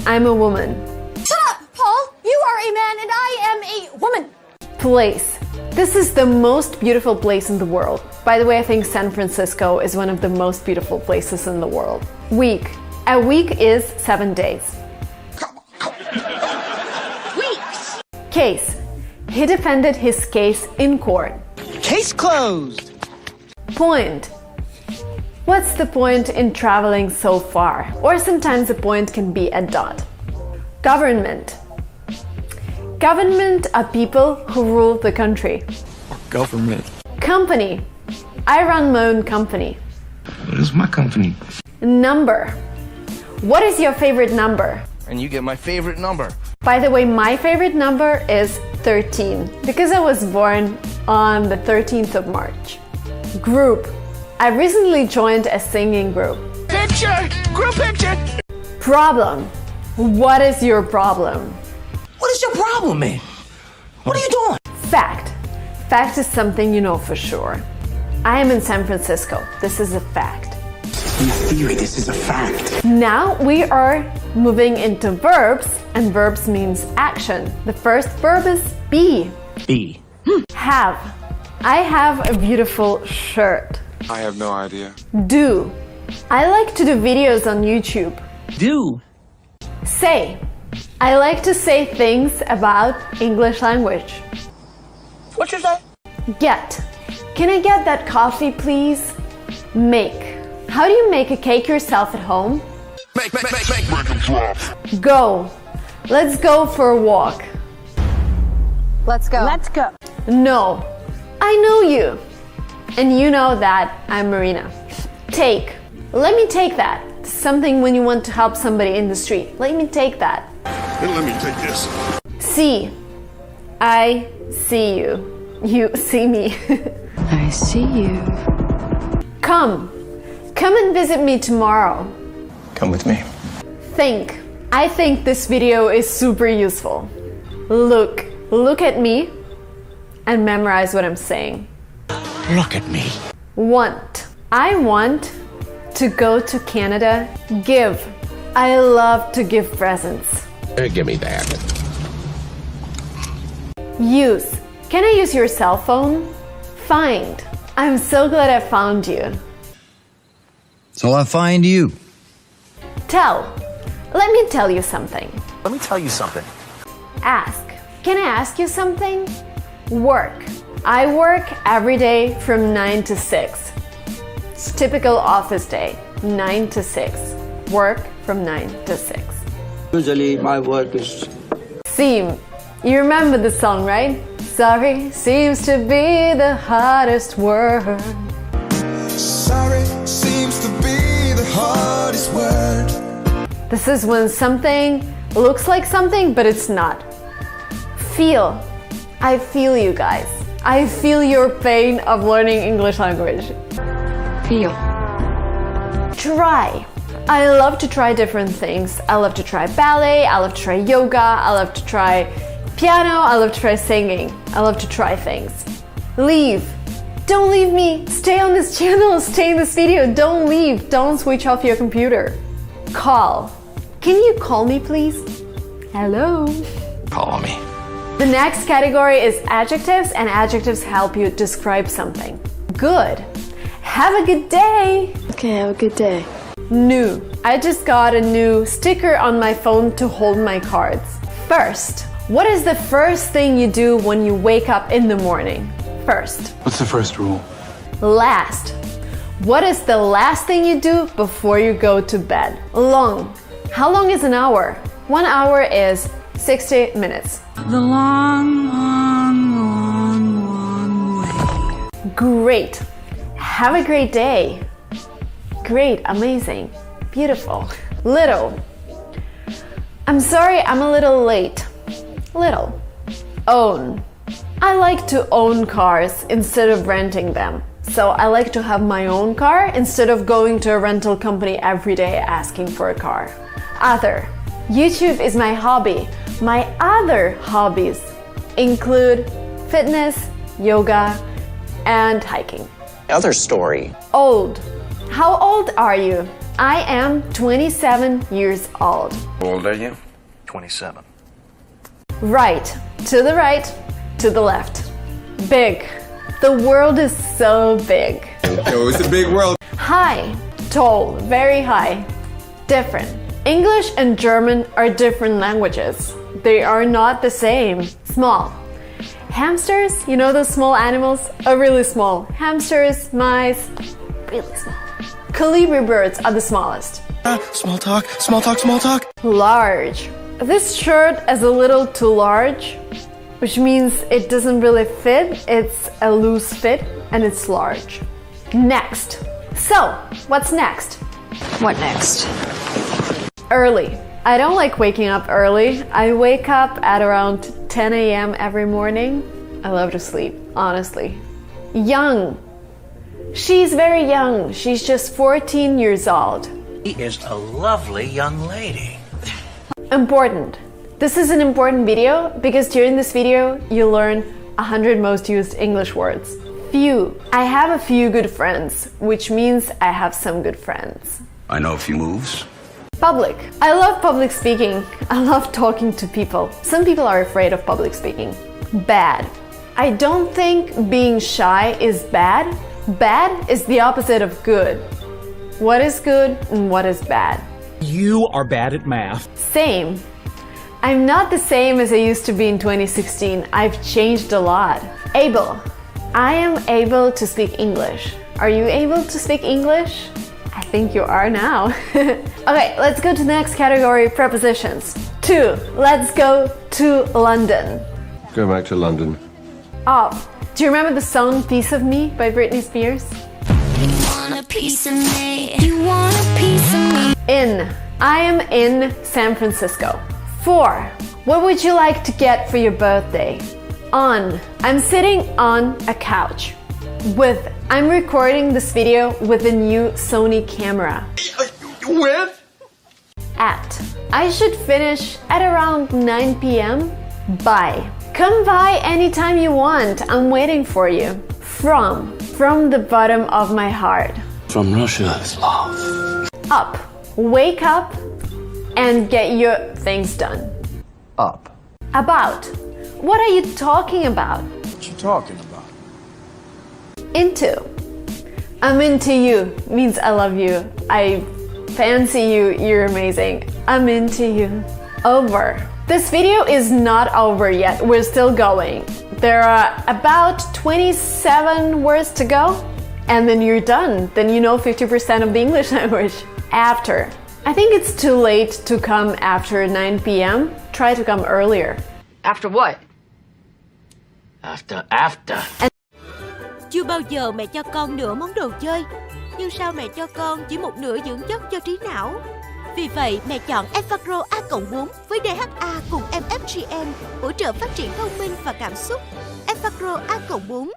I'm a woman. Shut up, Paul! You are a man and I am a woman! Place. This is the most beautiful place in the world. By the way, I think San Francisco is one of the most beautiful places in the world. Week. A week is 7 days. Weeks! Case. He defended his case in court. Case closed. Point. What's the point in traveling so far? Or sometimes a point can be a dot. Government. Government are people who rule the country. Government. Company. I run my own company. What is my company? Number. What is your favorite number? And you get my favorite number. By the way, my favorite number is 13 because I was born on the 13th of March. Group. I recently joined a singing group. Picture! Group picture! Problem. What is your problem? What is your problem, man? What are you doing? Fact. Fact is something you know for sure. I am in San Francisco. This is a fact. In theory, this is a fact. Now we are moving into verbs, and verbs means action. The first verb is be. B. Have. I have a beautiful shirt. I have no idea. Do. I like to do videos on YouTube. Do. Say. I like to say things about English language. What you say? Get. Can I get that coffee, please? Make. How do you make a cake yourself at home? Make them drop. Go. Let's go for a walk. Let's go. Let's go. No. I know you. And you know that I'm Marina. Take. Let me take that. Something when you want to help somebody in the street. Let me take that. Let me take this. See. I see you. You see me. I see you. Come. Come and visit me tomorrow. Come with me. Think. I think this video is super useful. Look. Look at me and memorize what I'm saying. Look at me. Want. I want to go to Canada. Give. I love to give presents. Give me that. Use. Can I use your cell phone? Find. I'm so glad I found you. So I find you. Tell. Let me tell you something. Let me tell you something. Ask. Can I ask you something? Work. I work every day from 9 to 6. It's typical office day, 9 to 6. Work from 9 to 6. Usually my work is... Seem. You remember the song, right? Sorry seems to be the hardest word. Sorry seems to be the hardest word. This is when something looks like something, but it's not. Feel. I feel you guys. I feel your pain of learning English language. Feel. Try. I love to try different things. I love to try ballet, I love to try yoga, I love to try piano, I love to try singing. I love to try things. Leave. Don't leave me. Stay on this channel, stay in this video. Don't leave. Don't switch off your computer. Call. Can you call me, please? Hello. Call me. The next category is adjectives, and adjectives help you describe something. Good. Have a good day. Okay, have a good day. New. I just got a new sticker on my phone to hold my cards. First. What is the first thing you do when you wake up in the morning? First. What's the first rule? Last. What is the last thing you do before you go to bed? Long. How long is an hour? 1 hour is 60 minutes. The long, long, long, long way. Great. Have a great day. Great, amazing, beautiful. Little. I'm sorry, I'm a little late. Little. Own. I like to own cars instead of renting them. So I like to have my own car instead of going to a rental company every day asking for a car. Other. YouTube is my hobby. My other hobbies include fitness, yoga, and hiking. Other story. Old. How old are you? I am 27 years old. How old are you? 27. Right. To the right, to the left. Big. The world is so big. Yo, it's a big world. High. Tall. Very high. Different. English and German are different languages. They are not the same. Small. Hamsters, you know those small animals, are really small. Hamsters, mice, really small. Colibri birds are the smallest. Small talk, small talk, small talk. Large. This shirt is a little too large, which means it doesn't really fit. It's a loose fit and it's large. Next. So, what's next? What next? Early. I don't like waking up early. I wake up at around 10 a.m. every morning. I love to sleep, honestly. Young. She's very young. She's just 14 years old. She is a lovely young lady. Important. This is an important video because during this video you learn 100 most used English words. Few. I have a few good friends, which means I have some good friends. I know a few moves. Public. I love public speaking. I love talking to people. Some people are afraid of public speaking. Bad. I don't think being shy is bad. Bad is the opposite of good. What is good and what is bad? You are bad at math. Same. I'm not the same as I used to be in 2016. I've changed a lot. Able. I am able to speak English. Are you able to speak English? I think you are now. Okay, let's go to the next category, prepositions. To. Let's go to London. Go back to London. Of. Do you remember the song Piece of Me by Britney Spears? You want a piece of me. You want a piece of me. In. I am in San Francisco. For. What would you like to get for your birthday? On. I'm sitting on a couch. With. I'm recording this video with a new Sony camera. With? At. I should finish at around 9 p.m. By. Come by anytime you want. I'm waiting for you. From. From the bottom of my heart. From Russia's love. Up. Wake up and get your things done. Up. About. What are you talking about? What you talking about? Into. I'm into you means I love you. I fancy you. You're amazing. I'm into you. Over. This video is not over yet. We're still going. There are about 27 words to go and then you're done. Then you know 50% of the English language. After. I think it's too late to come after 9 p.m. Try to come earlier. After what? After. Chưa bao giờ mẹ cho con nửa món đồ chơi, nhưng sao mẹ cho con chỉ một nửa dưỡng chất cho trí não? Vì vậy, mẹ chọn Alphagro A+4 với DHA cùng MFGM hỗ trợ phát triển thông minh và cảm xúc. Alphagro A+4.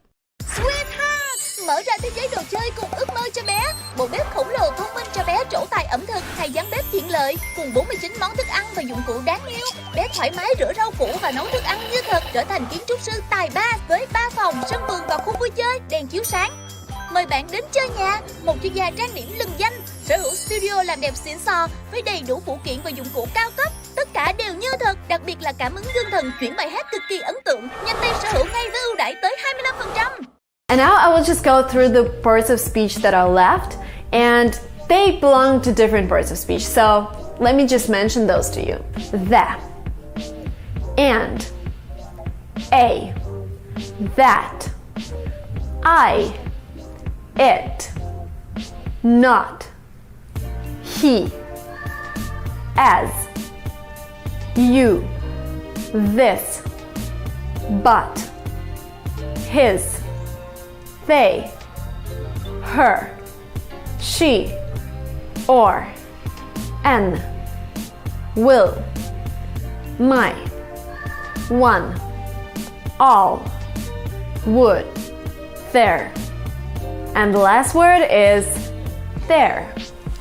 Sweetheart, mở ra thế giới đồ chơi cùng ước mơ cho bé. Bộ bếp khổng lồ thông minh cho bé trổ tài ẩm thực hay gián bếp tiện lợi cùng 49 món thức ăn và dụng cụ đáng yêu. Bé thoải mái rửa rau củ và nấu thức ăn như thật, trở thành kiến trúc sư tài ba với 3 phòng, sân vườn và khu vui chơi, đèn chiếu sáng. Mời bạn đến chơi nhà, một chuyên gia trang điểm lừng danh, sở hữu studio làm đẹp xịn sò với đầy đủ phụ kiện và dụng cụ cao cấp. Tất cả đều như thật, đặc biệt là cảm ứng gương thần chuyển bài hát cực kỳ ấn tượng. Nhanh tay sở hữu ngay với ưu đãi tới 25%. And now I will just go through the parts of speech that are left, and they belong to different parts of speech. So let me just mention those to you. The, and, a, that, I, it, not, he, as, you, this, but, his, they, her, she, or, an, will, my, one, all, would, there. And the last word is there.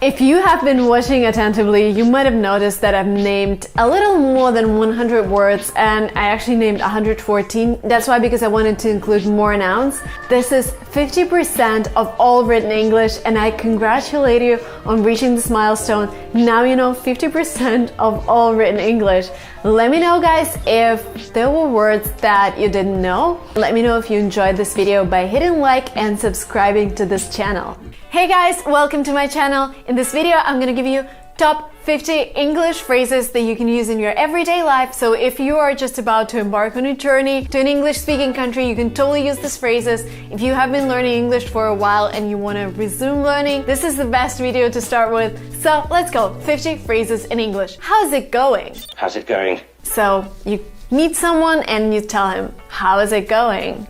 If you have been watching attentively, you might have noticed that I've named a little more than 100 words, and I actually named 114. That's why, because I wanted to include more nouns. This is 50% of all written English, and I congratulate you on reaching this milestone. Now you know 50% of all written English. Let me know, guys, if there were words that you didn't know. Let me know if you enjoyed this video by hitting like and subscribing to this channel. Hey guys, welcome to my channel. In this video, I'm gonna give you top 50 English phrases that you can use in your everyday life. So if you are just about to embark on a journey to an English-speaking country, you can totally use these phrases. If you have been learning English for a while and you want to resume learning, this is the best video to start with. So let's go, 50 phrases in English. How's it going? How's it going? So you meet someone and you tell him, how is it going?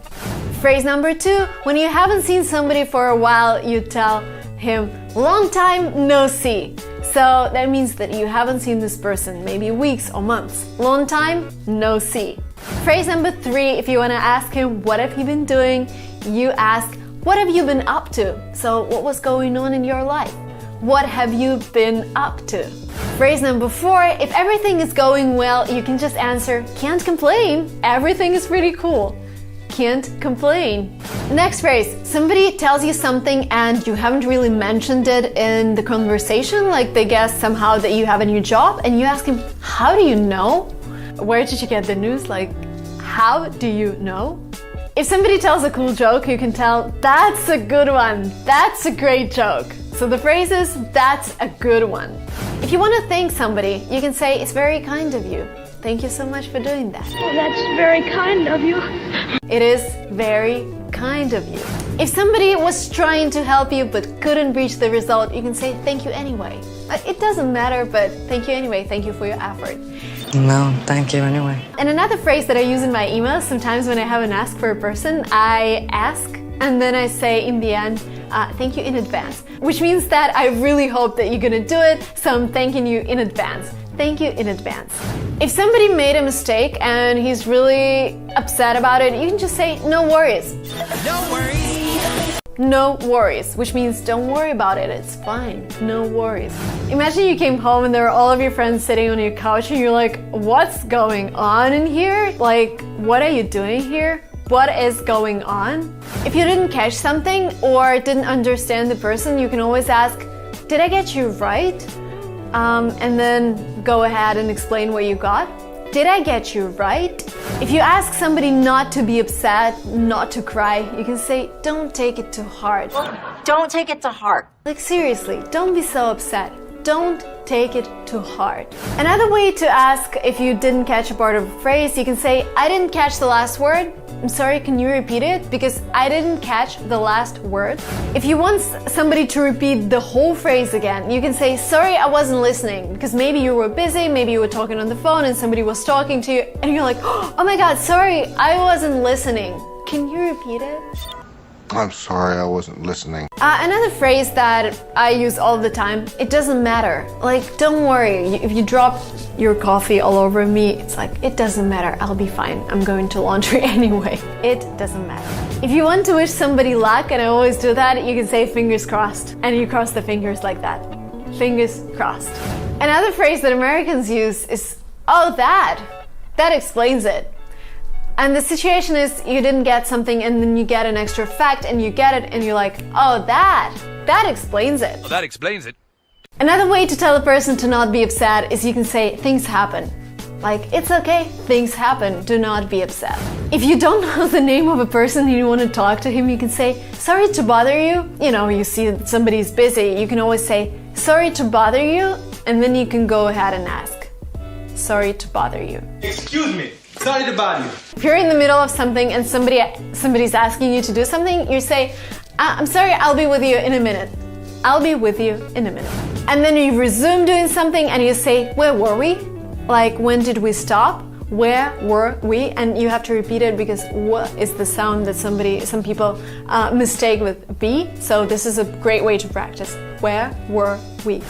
Phrase number 2, when you haven't seen somebody for a while, you tell him, long time no see. So that means that you haven't seen this person, maybe weeks or months. Long time no see. Phrase number 3, if you want to ask him, what have you been doing? You ask, what have you been up to? So what was going on in your life? What have you been up to? Phrase number 4, if everything is going well, you can just answer, can't complain. Everything is pretty cool. Can't complain. Next phrase, somebody tells you something and you haven't really mentioned it in the conversation, like they guess somehow that you have a new job, and you ask him, how do you know? Where did you get the news? Like, how do you know? If somebody tells a cool joke, you can tell, that's a good one. That's a great joke. So the phrase is, that's a good one. If you want to thank somebody, you can say, it's very kind of you. Thank you so much for doing that. Oh, that's very kind of you. It is very kind of you. If somebody was trying to help you but couldn't reach the result, you can say thank you anyway. It doesn't matter, but thank you anyway. Thank you for your effort. No, thank you anyway. And another phrase that I use in my emails, sometimes when I haven't asked for a person, I ask and then I say in the end, thank you in advance. Which means that I really hope that you're gonna do it, so I'm thanking you in advance. Thank you in advance. If somebody made a mistake and he's really upset about it, you can just say, no worries. No worries. No worries, which means don't worry about it, it's fine. No worries. Imagine you came home and there are all of your friends sitting on your couch and you're like, what's going on in here? Like, what are you doing here? What is going on? If you didn't catch something or didn't understand the person, you can always ask, did I get you right? And then go ahead and explain what you got. Did I get you right? If you ask somebody not to be upset, not to cry, you can say, don't take it too hard. Don't take it to heart. Like seriously, don't be so upset. Don't take it too hard. Another way to ask if you didn't catch a part of a phrase, you can say, I didn't catch the last word. I'm sorry, can you repeat it? Because I didn't catch the last word. If you want somebody to repeat the whole phrase again, you can say, sorry, I wasn't listening. Because maybe you were busy, maybe you were talking on the phone and somebody was talking to you and you're like, oh my God, sorry, I wasn't listening. Can you repeat it? I'm sorry, I wasn't listening. Another phrase that I use all the time, it doesn't matter. Like, don't worry, if you drop your coffee all over me, it's like, it doesn't matter, I'll be fine. I'm going to laundry anyway. It doesn't matter. If you want to wish somebody luck, and I always do that, you can say fingers crossed. And you cross the fingers like that. Fingers crossed. Another phrase that Americans use is, oh, that explains it. And the situation is you didn't get something and then you get an extra fact and you get it and you're like, oh, that explains it. Well, that explains it. Another way to tell a person to not be upset is you can say, things happen. Like, it's okay, things happen, do not be upset. If you don't know the name of a person and you want to talk to him, you can say, sorry to bother you. You know, you see somebody's busy, you can always say, sorry to bother you, and then you can go ahead and ask, sorry to bother you. Excuse me, sorry to bother you. If you're in the middle of something and somebody's asking you to do something, you say, I'm sorry, I'll be with you in a minute. I'll be with you in a minute. And then you resume doing something and you say, where were we? Like, when did we stop? Where were we? And you have to repeat it because what is the sound that some people mistake with B. So this is a great way to practice. Where were we?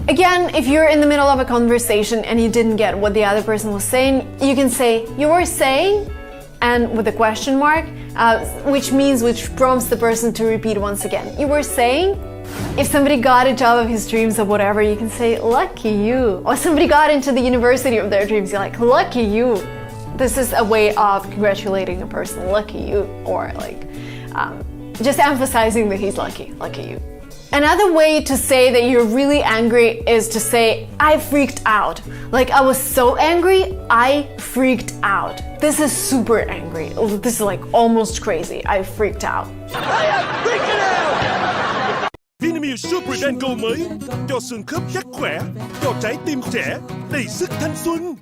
Again, if you're in the middle of a conversation and you didn't get what the other person was saying, you can say, you were saying, and with a question mark, which prompts the person to repeat once again. You were saying. If somebody got a job of his dreams or whatever, you can say, lucky you. Or somebody got into the university of their dreams, you're like, lucky you. This is a way of congratulating a person, lucky you. Or like, just emphasizing that he's lucky you. Another way to say that you're really angry is to say, I freaked out. Like, I was so angry, I freaked out. This is super angry. This is like almost crazy. I freaked out. I am freaking out! Vietnamese Super Dango mới cho xương khớp chắc khỏe, cho trái tim trẻ đầy sức thanh xuân.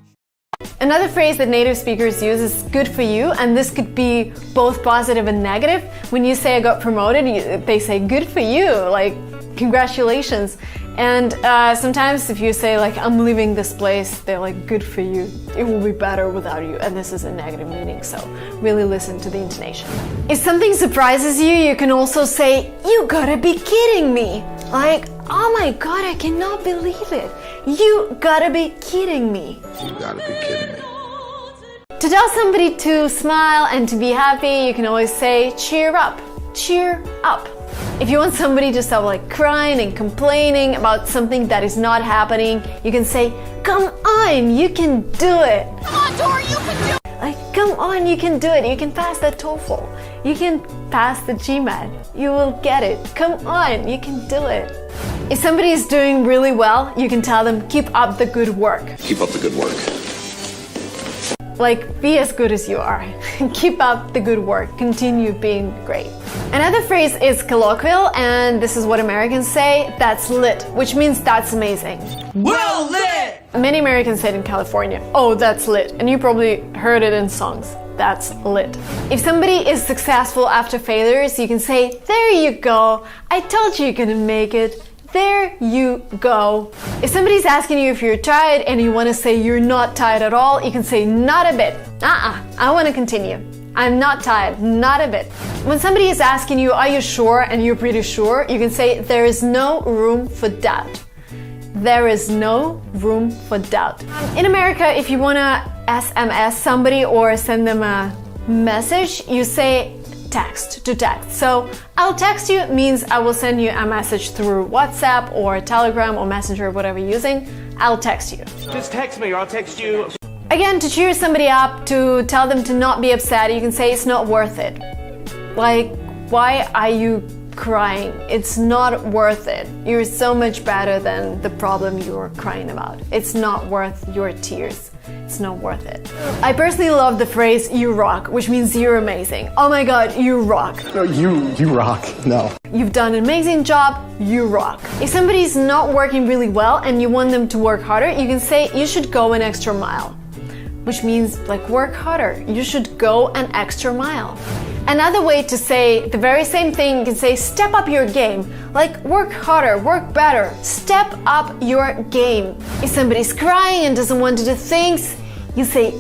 Another phrase that native speakers use is good for you, and this could be both positive and negative. When you say I got promoted, they say good for you, like congratulations. And sometimes if you say like I'm leaving this place, they're like good for you. It will be better without you, and this is a negative meaning, so really listen to the intonation. If something surprises you, you can also say you gotta be kidding me. Like, oh my god, I cannot believe it. You gotta be kidding me. You gotta be kidding me. To tell somebody to smile and to be happy, you can always say cheer up. Cheer up. If you want somebody to stop like crying and complaining about something that is not happening, you can say, come on, you can do it. Come on, Tori, you can do it. Like, come on, you can do it. You can pass the TOEFL. You can pass the GMAT. You will get it. Come on, you can do it. If somebody is doing really well, you can tell them, keep up the good work. Keep up the good work. Like, be as good as you are. Keep up the good work. Continue being great. Another phrase is colloquial, and this is what Americans say, that's lit, which means that's amazing. Well lit! Many Americans say it in California, oh, that's lit, and you probably heard it in songs. That's lit. If somebody is successful after failures, you can say, there you go, I told you you're gonna make it. There you go. If somebody's asking you if you're tired and you want to say you're not tired at all, you can say not a bit. I want to continue. I'm not tired, not a bit. When somebody is asking you, are you sure, and you're pretty sure, you can say there is no room for doubt. There is no room for doubt. In America, if you want to SMS somebody or send them a message, you say text to text. So I'll text you means I will send you a message through WhatsApp or Telegram or Messenger, whatever you're using. I'll text you. Just text me or I'll text you. Again, to cheer somebody up, to tell them to not be upset, you can say it's not worth it. Like, why are you crying? It's not worth it. You're so much better than the problem you're crying about. It's not worth your tears. It's not worth it. I personally love the phrase you rock, which means you're amazing. Oh my god, you rock. No, you rock. No. You've done an amazing job, you rock. If somebody's not working really well and you want them to work harder, you can say you should go an extra mile, which means like work harder. You should go an extra mile. Another way to say the very same thing, you can say step up your game. Like work harder, work better, step up your game. If somebody's crying and doesn't want to do things, you say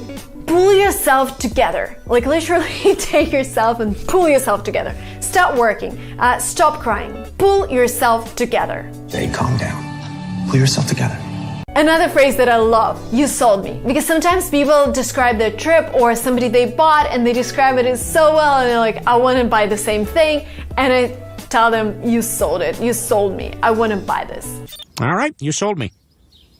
pull yourself together. Like literally take yourself and pull yourself together. Stop working, stop crying, pull yourself together. Hey, calm down. Pull yourself together. Another phrase that I love, you sold me. Because sometimes people describe their trip or somebody they bought and they describe it as so well and they're like, I want to buy the same thing. And I tell them, you sold it, you sold me, I want to buy this. All right, you sold me.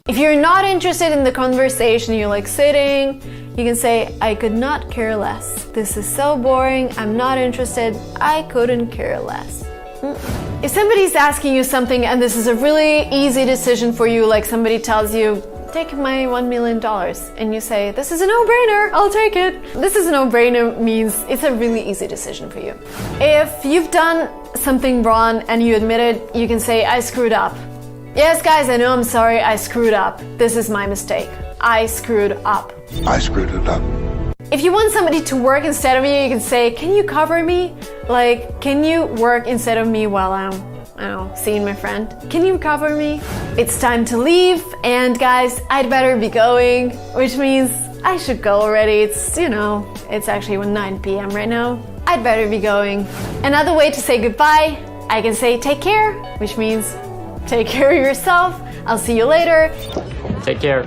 If you're not interested in the conversation, you're like sitting, you can say, I could not care less. This is so boring, I'm not interested, I couldn't care less. If somebody's asking you something and this is a really easy decision for you, like somebody tells you, take my $1 million, and you say, this is a no-brainer, I'll take it. This is a no-brainer means it's a really easy decision for you. If you've done something wrong and you admit it, you can say, I screwed up. Yes, guys, I know, I'm sorry, I screwed up. This is my mistake. I screwed up. I screwed it up. If you want somebody to work instead of you, you can say, can you cover me? Like, can you work instead of me while I'm, I don't know, seeing my friend? Can you cover me? It's time to leave, and guys, I'd better be going, which means I should go already. It's, you know, it's actually 9 p.m. right now. I'd better be going. Another way to say goodbye, I can say take care, which means take care of yourself. I'll see you later. Take care.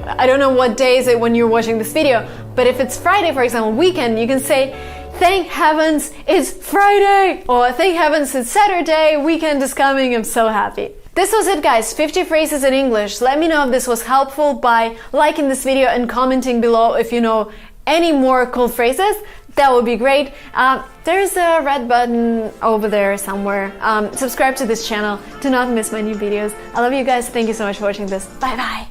I don't know what day is it when you're watching this video, but if it's Friday, for example, weekend, you can say, thank heavens it's Friday, or thank heavens it's Saturday, weekend is coming, I'm so happy. This was it, guys, 50 phrases in English. Let me know if this was helpful by liking this video and commenting below if you know any more cool phrases. That would be great. There's a red button over there somewhere. Subscribe to this channel to not miss my new videos. I love you guys. Thank you so much for watching this. Bye bye.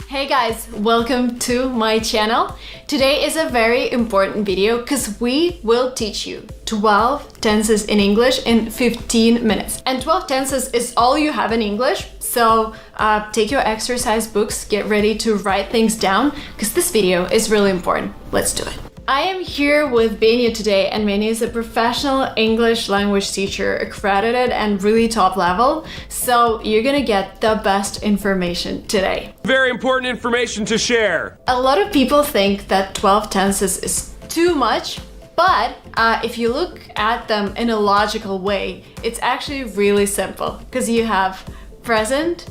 Hey guys, welcome to my channel. Today is a very important video because we will teach you 12 tenses in English in 15 minutes. And 12 tenses is all you have in English. So take your exercise books, get ready to write things down because this video is really important. Let's do it. I am here with Benia today, and Benia is a professional English language teacher, accredited and really top level. So you're gonna get the best information today. Very important information to share. A lot of people think that 12 tenses is too much, but if you look at them in a logical way, it's actually really simple because you have present,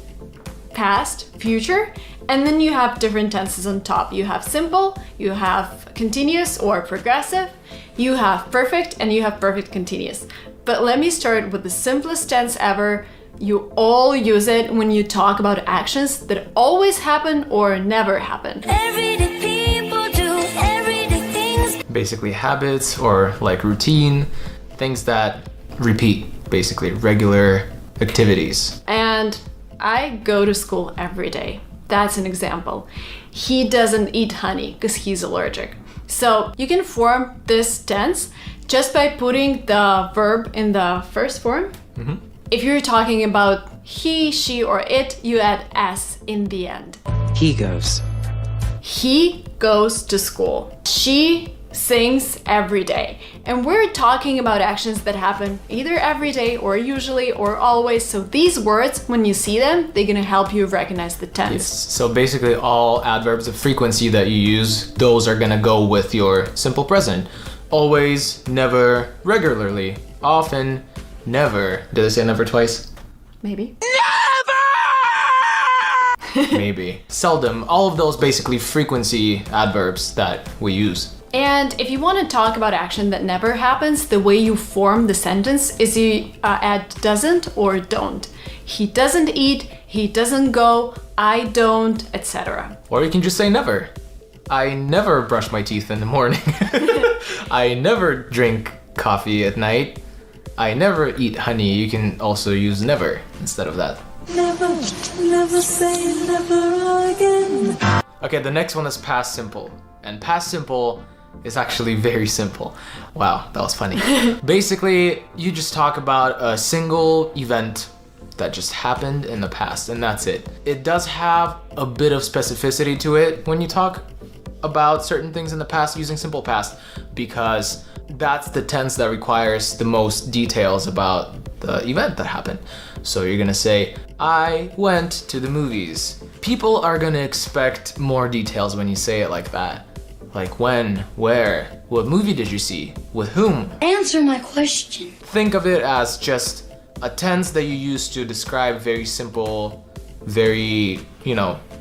past, future, and then you have different tenses on top. You have simple, you have continuous or progressive, you have perfect, and you have perfect continuous. But let me start with the simplest tense ever. You all use it when you talk about actions that always happen or never happen. Everyday people do everyday things. Basically habits or like routine, things that repeat, basically regular activities. And I go to school every day. That's an example. He doesn't eat honey because he's allergic. So you can form this tense just by putting the verb in the first form. If you're talking about he, she, or it, you add s in the end. He goes. He goes to school. She sings every day. And we're talking about actions that happen either every day or usually or always. So these words, when you see them, they're gonna help you recognize the tense. Yes. So basically all adverbs of frequency that you use, those are gonna go with your simple present. Always, never, regularly, often, never. Did I say never twice? Maybe. Maybe. Seldom. All of those basically frequency adverbs that we use. And if you want to talk about action that never happens, the way you form the sentence is you add doesn't or don't. He doesn't eat, he doesn't go, I don't, etc. Or you can just say never. I never brush my teeth in the morning. I never drink coffee at night. I never eat honey. You can also use never instead of that. Never, never say never again. Okay, the next one is past simple. And past simple is actually very simple. Wow, that was funny. Basically, you just talk about a single event that just happened in the past, and that's it. It does have a bit of specificity to it when you talk about certain things in the past using simple past, because that's the tense that requires the most details about the event that happened. So you're gonna say, I went to the movies. People are gonna expect more details when you say it like that. Like when, where, what movie did you see, with whom? Answer my question. Think of it as just a tense that you use to describe very simple, very,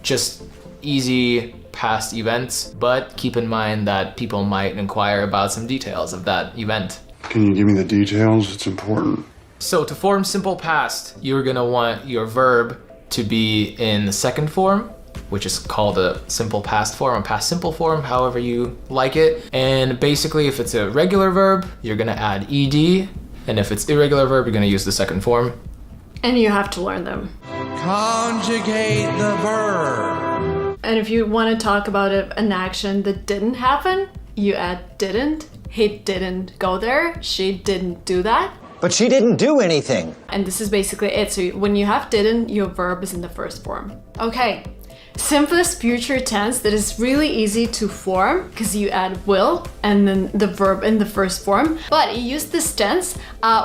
just easy past events, but keep in mind that people might inquire about some details of that event. Can you give me the details? It's important. So to form simple past, you're gonna want your verb to be in the second form, which is called a simple past form, or past simple form, however you like it. And basically, if it's a regular verb, you're gonna add ed, and if it's irregular verb, you're gonna use the second form. And you have to learn them. Conjugate the verb. And if you want to talk about an action that didn't happen, you add didn't. He didn't go there. She didn't do that. But she didn't do anything. And this is basically it. So when you have didn't, your verb is in the first form. Okay. Simplest future tense that is really easy to form because you add will and then the verb in the first form. But you use this tense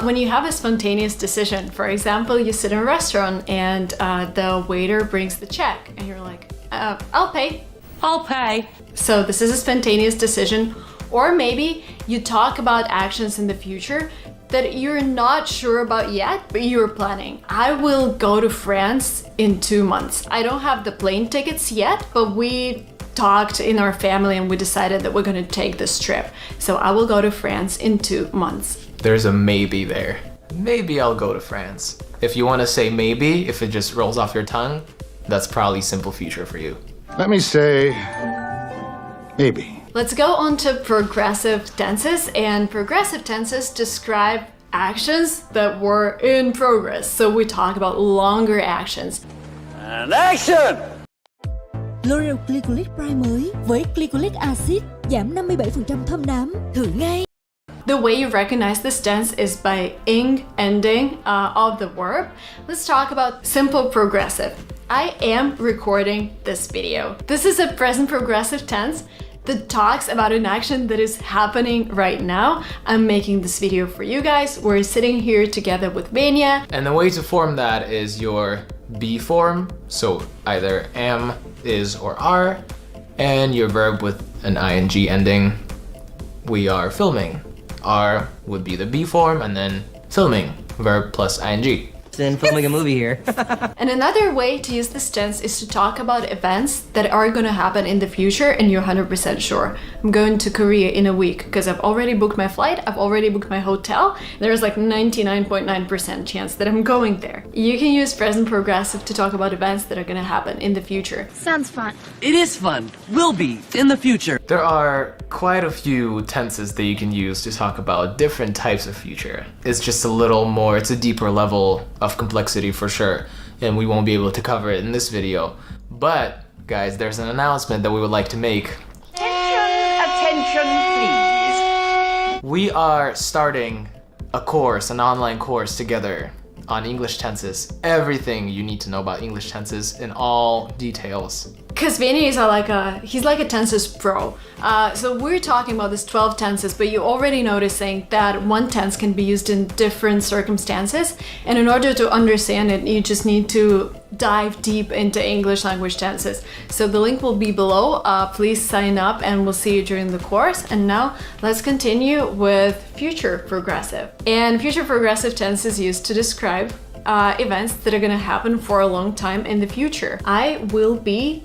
when you have a spontaneous decision. For example, you sit in a restaurant and the waiter brings the check and you're like, I'll pay. I'll pay. So this is a spontaneous decision. Or maybe you talk about actions in the future that you're not sure about yet, but you're planning. I will go to France in 2 months. I don't have the plane tickets yet, but we talked in our family and we decided that we're gonna take this trip. So I will go to France in 2 months. There's a maybe there. Maybe I'll go to France. If you want to say maybe, if it just rolls off your tongue, that's probably simple future for you. Let me say, maybe. Let's go on to progressive tenses, and progressive tenses describe actions that were in progress. So we talk about longer actions. And action! L'Oreal Glycolic Prime mới với Glycolic Acid giảm 57% thâm nám. Thử ngay! The way you recognize this tense is by ing ending of the verb. Let's talk about simple progressive. I am recording this video. This is a present progressive tense that talks about an action that is happening right now. I'm making this video for you guys. We're sitting here together with Venia. And the way to form that is your be form, so either am, is, or are, and your verb with an ing ending. We are filming. Are would be the be form, and then filming, verb plus ing. In filming a movie here. And another way to use this tense is to talk about events that are going to happen in the future and you're 100% sure. I'm going to Korea in a week because I've already booked my flight, I've already booked my hotel. There's like 99.9% chance that I'm going there. You can use present progressive to talk about events that are going to happen in the future. Sounds fun. It is fun. Will be in the future. There are quite a few tenses that you can use to talk about different types of future. It's just a little more, it's a deeper level of complexity for sure, and we won't be able to cover it in this video. But guys, there's an announcement that we would like to make. Attention, please. We are starting a course, an online course together on English tenses. Everything you need to know about English tenses in all details. Because Vinny is he's like a tenses pro. So we're talking about this 12 tenses, but you're already noticing that one tense can be used in different circumstances. And in order to understand it, you just need to dive deep into English language tenses. So the link will be below. Please sign up and we'll see you during the course. And now let's continue with future progressive. And future progressive tense is used to describe events that are gonna happen for a long time in the future. I will be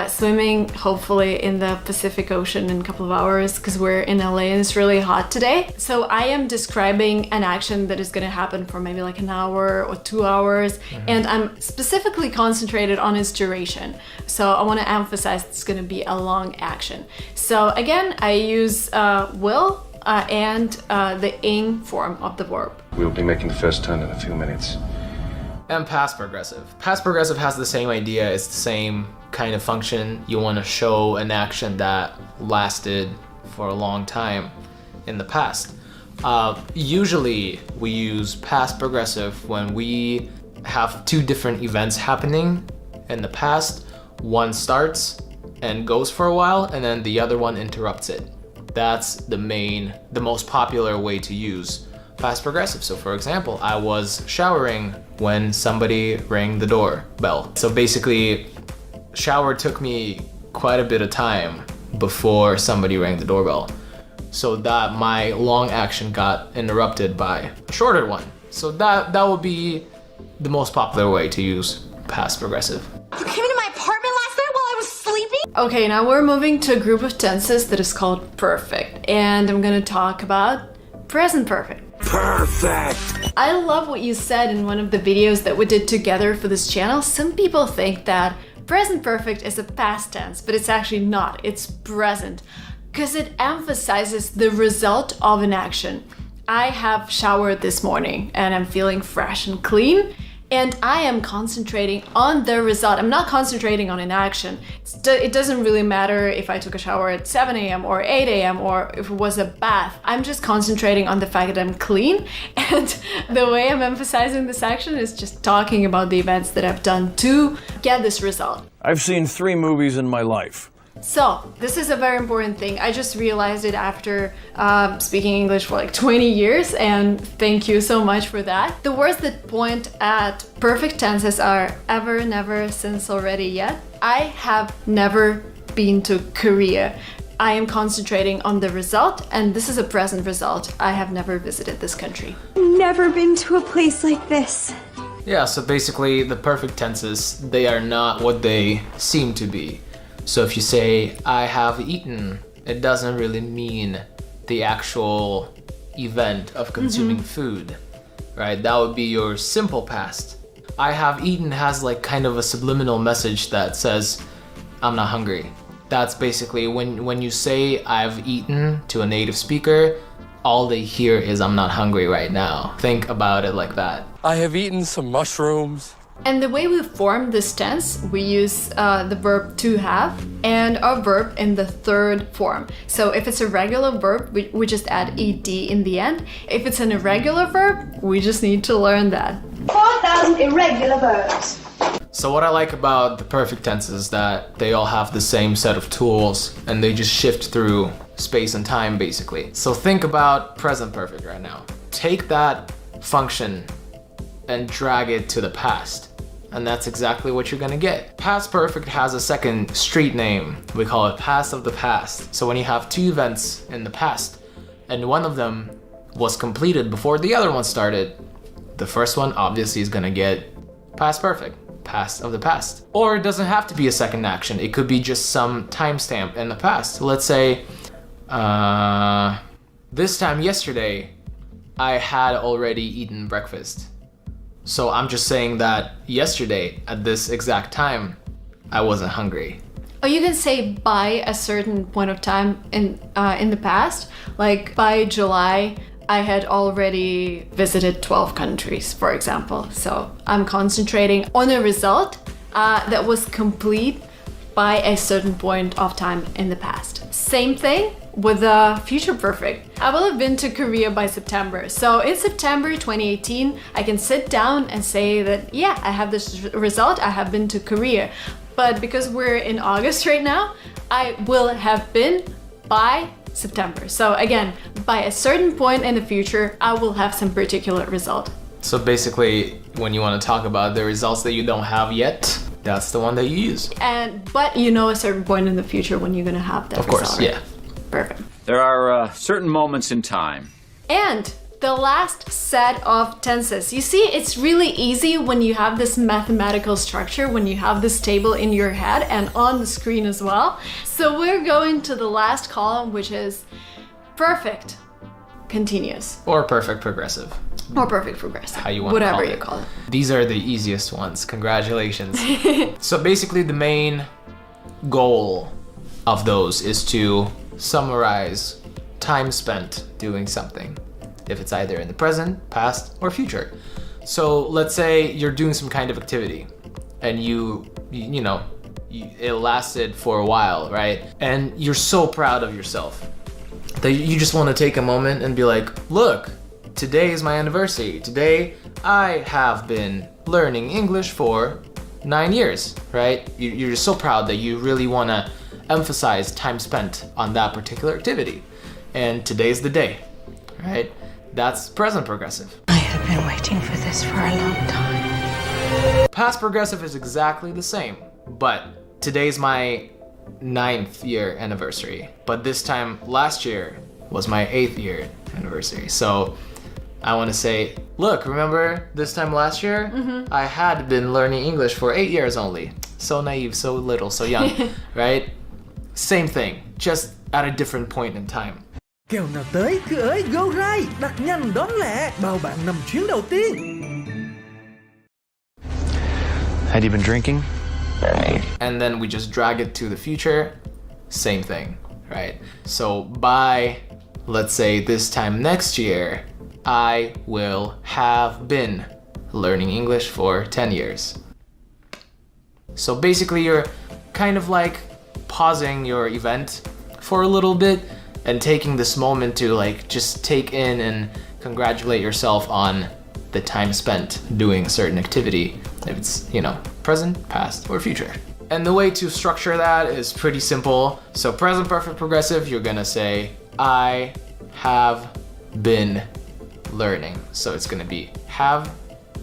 swimming hopefully in the Pacific Ocean in a couple of hours because we're in LA and it's really hot today. So I am describing an action that is going to happen for maybe like an hour or 2 hours, and I'm specifically concentrated on its duration. So I want to emphasize it's going to be a long action. So again, I use will and the ing form of the verb. We'll be making the first turn in a few minutes. And past progressive. Past progressive has the same idea, it's the same kind of function. You want to show an action that lasted for a long time in the past. Usually we use past progressive when we have two different events happening in the past. One starts and goes for a while, and then the other one interrupts it. That's the most popular way to use past progressive. So for example, I was showering when somebody rang the doorbell. So basically, shower took me quite a bit of time before somebody rang the doorbell. So that my long action got interrupted by a shorter one. So that would be the most popular way to use past progressive. You came into my apartment last night while I was sleeping? Okay, now we're moving to a group of tenses that is called perfect. And I'm gonna talk about present perfect. Perfect! I love what you said in one of the videos that we did together for this channel. Some people think that present perfect is a past tense, but it's actually not. It's present because it emphasizes the result of an action. I have showered this morning and I'm feeling fresh and clean. and I am concentrating on the result. I'm not concentrating on an action. It doesn't really matter if I took a shower at 7 a.m. or 8 a.m. or if it was a bath. I'm just concentrating on the fact that I'm clean, and the way I'm emphasizing this action is just talking about the events that I've done to get this result. I've seen 3 movies in my life. So, this is a very important thing. I just realized it after speaking English for like 20 years, and thank you so much for that. The words that point at perfect tenses are ever, never, since, already, yet. I have never been to Korea. I am concentrating on the result, and this is a present result. I have never visited this country. Never been to a place like this. Yeah, so basically the perfect tenses, they are not what they seem to be. So if you say, I have eaten, it doesn't really mean the actual event of consuming food, right? That would be your simple past. I have eaten has like kind of a subliminal message that says, I'm not hungry. That's basically when you say I've eaten to a native speaker, all they hear is I'm not hungry right now. Think about it like that. I have eaten some mushrooms. And the way we form this tense, we use the verb to have and a verb in the third form. So if it's a regular verb, we just add ed in the end. If it's an irregular verb, we just need to learn that. 4,000 irregular verbs. So what I like about the perfect tenses is that they all have the same set of tools and they just shift through space and time basically. So think about present perfect right now. Take that function and drag it to the past. And that's exactly what you're gonna get. Past perfect has a second street name. We call it past of the past. So when you have 2 events in the past and one of them was completed before the other one started, the first one obviously is gonna get past perfect, past of the past. Or it doesn't have to be a second action. It could be just some timestamp in the past. Let's say, this time yesterday, I had already eaten breakfast. So I'm just saying that yesterday at this exact time, I wasn't hungry. Or you can say by a certain point of time in the past, like by July, I had already visited 12 countries, for example. So I'm concentrating on a result that was complete by a certain point of time in the past. Same thing with the future perfect. I will have been to Korea by September. So in September 2018, I can sit down and say that, yeah, I have this result, I have been to Korea. But because we're in August right now, I will have been by September. So again, by a certain point in the future, I will have some particular result. So basically, when you want to talk about the results that you don't have yet, that's the one that you use. But you know a certain point in the future when you're gonna have that result. Of course, yeah. Perfect. There are certain moments in time. And the last set of tenses. You see, it's really easy when you have this mathematical structure, when you have this table in your head and on the screen as well. So we're going to the last column, which is perfect continuous. Or perfect progressive. Or perfect progressive. How you want whatever to you call it. These are the easiest ones. Congratulations. So basically the main goal of those is to summarize time spent doing something, if it's either in the present, past, or future. So let's say you're doing some kind of activity and it lasted for a while, right? And you're so proud of yourself that you just want to take a moment and be like, look, today is my anniversary. Today I have been learning English for 9 years, right? You're just so proud that you really want to emphasize time spent on that particular activity. And today's the day, right? That's present progressive. I have been waiting for this for a long time. Past progressive is exactly the same, but today's my 9th year anniversary. But this time last year was my 8th year anniversary. So I want to say, look, remember this time last year? I had been learning English for 8 years only. So naive, so little, so young, right? Same thing, just at a different point in time. Kèo nào tới cứ ới go right, đặt nhanh đón lẹ, bao bạn nằm chuyến đầu tiên. Had you been drinking? And then we just drag it to the future, same thing, right? So by, let's say this time next year, I will have been learning English for 10 years. So basically you're kind of like pausing your event for a little bit and taking this moment to like just take in and congratulate yourself on the time spent doing a certain activity, if it's, you know, present, past, or future. And the way to structure that is pretty simple. So present perfect progressive, you're gonna say, I have been learning. So it's gonna be have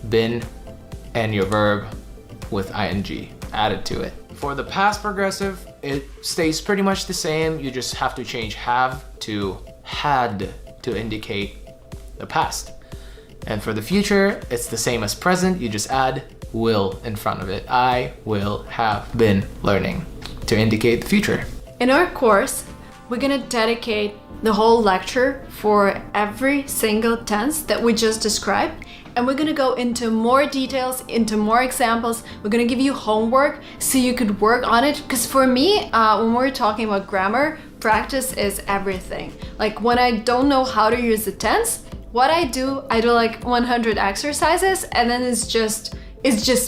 been and your verb with ing added to it. For the past progressive, it stays pretty much the same. You just have to change have to had to indicate the past. And for the future, it's the same as present. You just add will in front of it. I will have been learning to indicate the future. In our course, we're gonna dedicate the whole lecture for every single tense that we just described. And we're gonna go into more details, into more examples. We're gonna give you homework so you could work on it. Because for me, when we're talking about grammar, practice is everything. Like when I don't know how to use the tense, what I do like 100 exercises and then it's just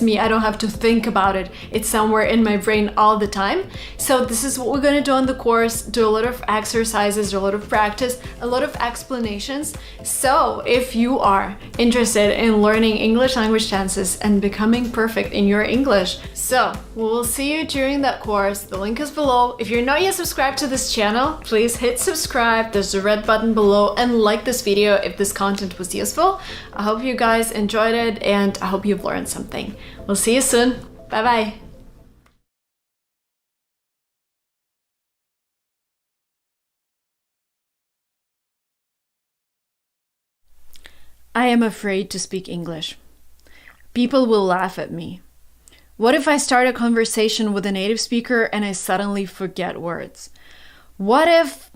me. I don't have to think about it. It's somewhere in my brain all the time. So this is what we're gonna do on the course, do a lot of exercises, a lot of practice, a lot of explanations. So if you are interested in learning English language tenses and becoming perfect in your English, so we'll see you during that course. The link is below. If you're not yet subscribed to this channel, please hit subscribe. There's a red button below and like this video if this content was useful. I hope you guys enjoyed it and I hope you've learned something. We'll see you soon. Bye bye. I am afraid to speak English. People will laugh at me. What if I start a conversation with a native speaker and I suddenly forget words? What if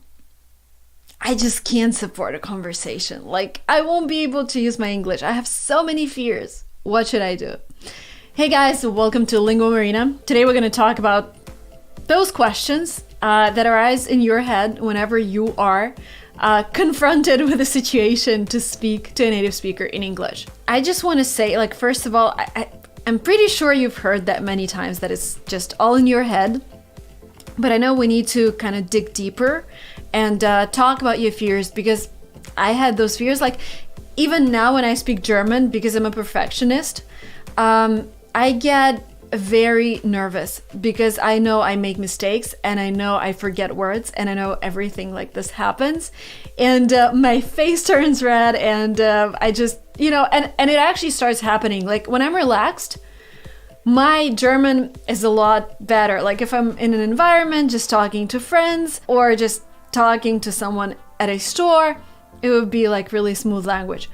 I just can't support a conversation? Like, I won't be able to use my English. I have so many fears. What should I do? Hey guys, welcome to Lingua Marina. Today we're going to talk about those questions that arise in your head whenever you are confronted with a situation to speak to a native speaker in English. I just want to say, like, first of all, I'm pretty sure you've heard that many times that it's just all in your head. But I know we need to kind of dig deeper and talk about your fears, because I had those fears. Like, even now when I speak German, because I'm a perfectionist, I get very nervous because I know I make mistakes and I know I forget words and I know everything like this happens. And my face turns red and I just, you know, and it actually starts happening. Like when I'm relaxed, my German is a lot better. Like if I'm in an environment, just talking to friends or just talking to someone at a store, it would be like really smooth language.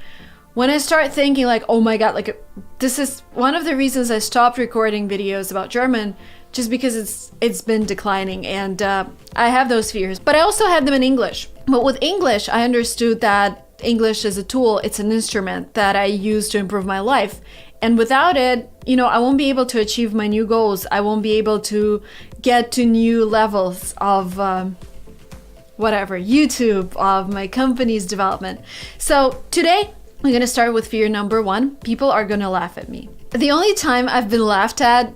When I start thinking like, oh my God, like this is one of the reasons I stopped recording videos about German, just because it's been declining and I have those fears. But I also had them in English. But with English, I understood that English is a tool, it's an instrument that I use to improve my life. And without it, you know, I won't be able to achieve my new goals. I won't be able to get to new levels of whatever, YouTube, of my company's development. So today, we're gonna start with fear number one. People are gonna laugh at me. The only time I've been laughed at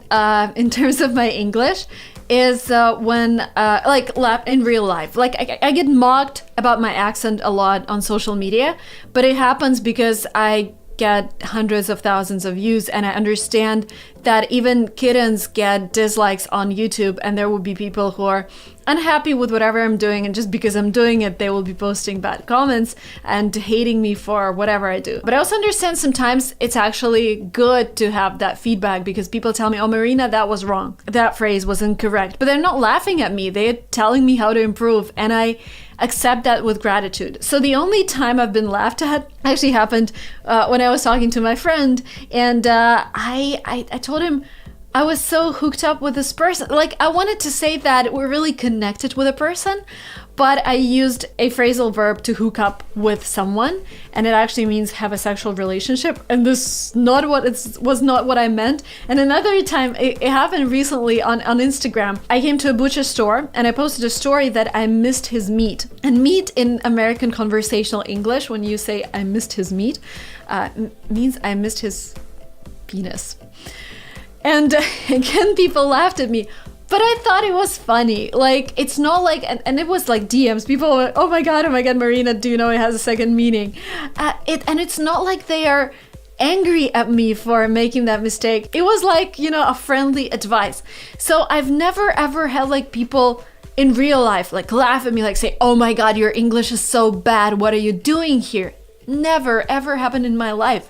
in terms of my English is when, like, laugh in real life. Like, I get mocked about my accent a lot on social media, but it happens because I get hundreds of thousands of views, and I understand that even kittens get dislikes on YouTube, and there will be people who are unhappy with whatever I'm doing, and just because I'm doing it, they will be posting bad comments and hating me for whatever I do. But I also understand sometimes it's actually good to have that feedback, because people tell me, oh Marina, that was wrong, that phrase was incorrect, but they're not laughing at me, they're telling me how to improve, and I accept that with gratitude. So the only time I've been laughed at actually happened when I was talking to my friend, and I told him I was so hooked up with this person. Like, I wanted to say that we're really connected with a person, but I used a phrasal verb to hook up with someone, and it actually means have a sexual relationship, and this was not what I meant. And another time, it happened recently on Instagram. I came to a butcher store, and I posted a story that I missed his meat. And meat in American conversational English, when you say I missed his meat, means I missed his penis. And again, people laughed at me. But I thought it was funny. Like, it's not like, and it was like DMs. People were, oh my god, Marina, do you know it has a second meaning? And it's not like they are angry at me for making that mistake. It was like, you know, a friendly advice. So I've never ever had like people in real life like laugh at me, like say, oh my god, your English is so bad. What are you doing here? Never ever happened in my life.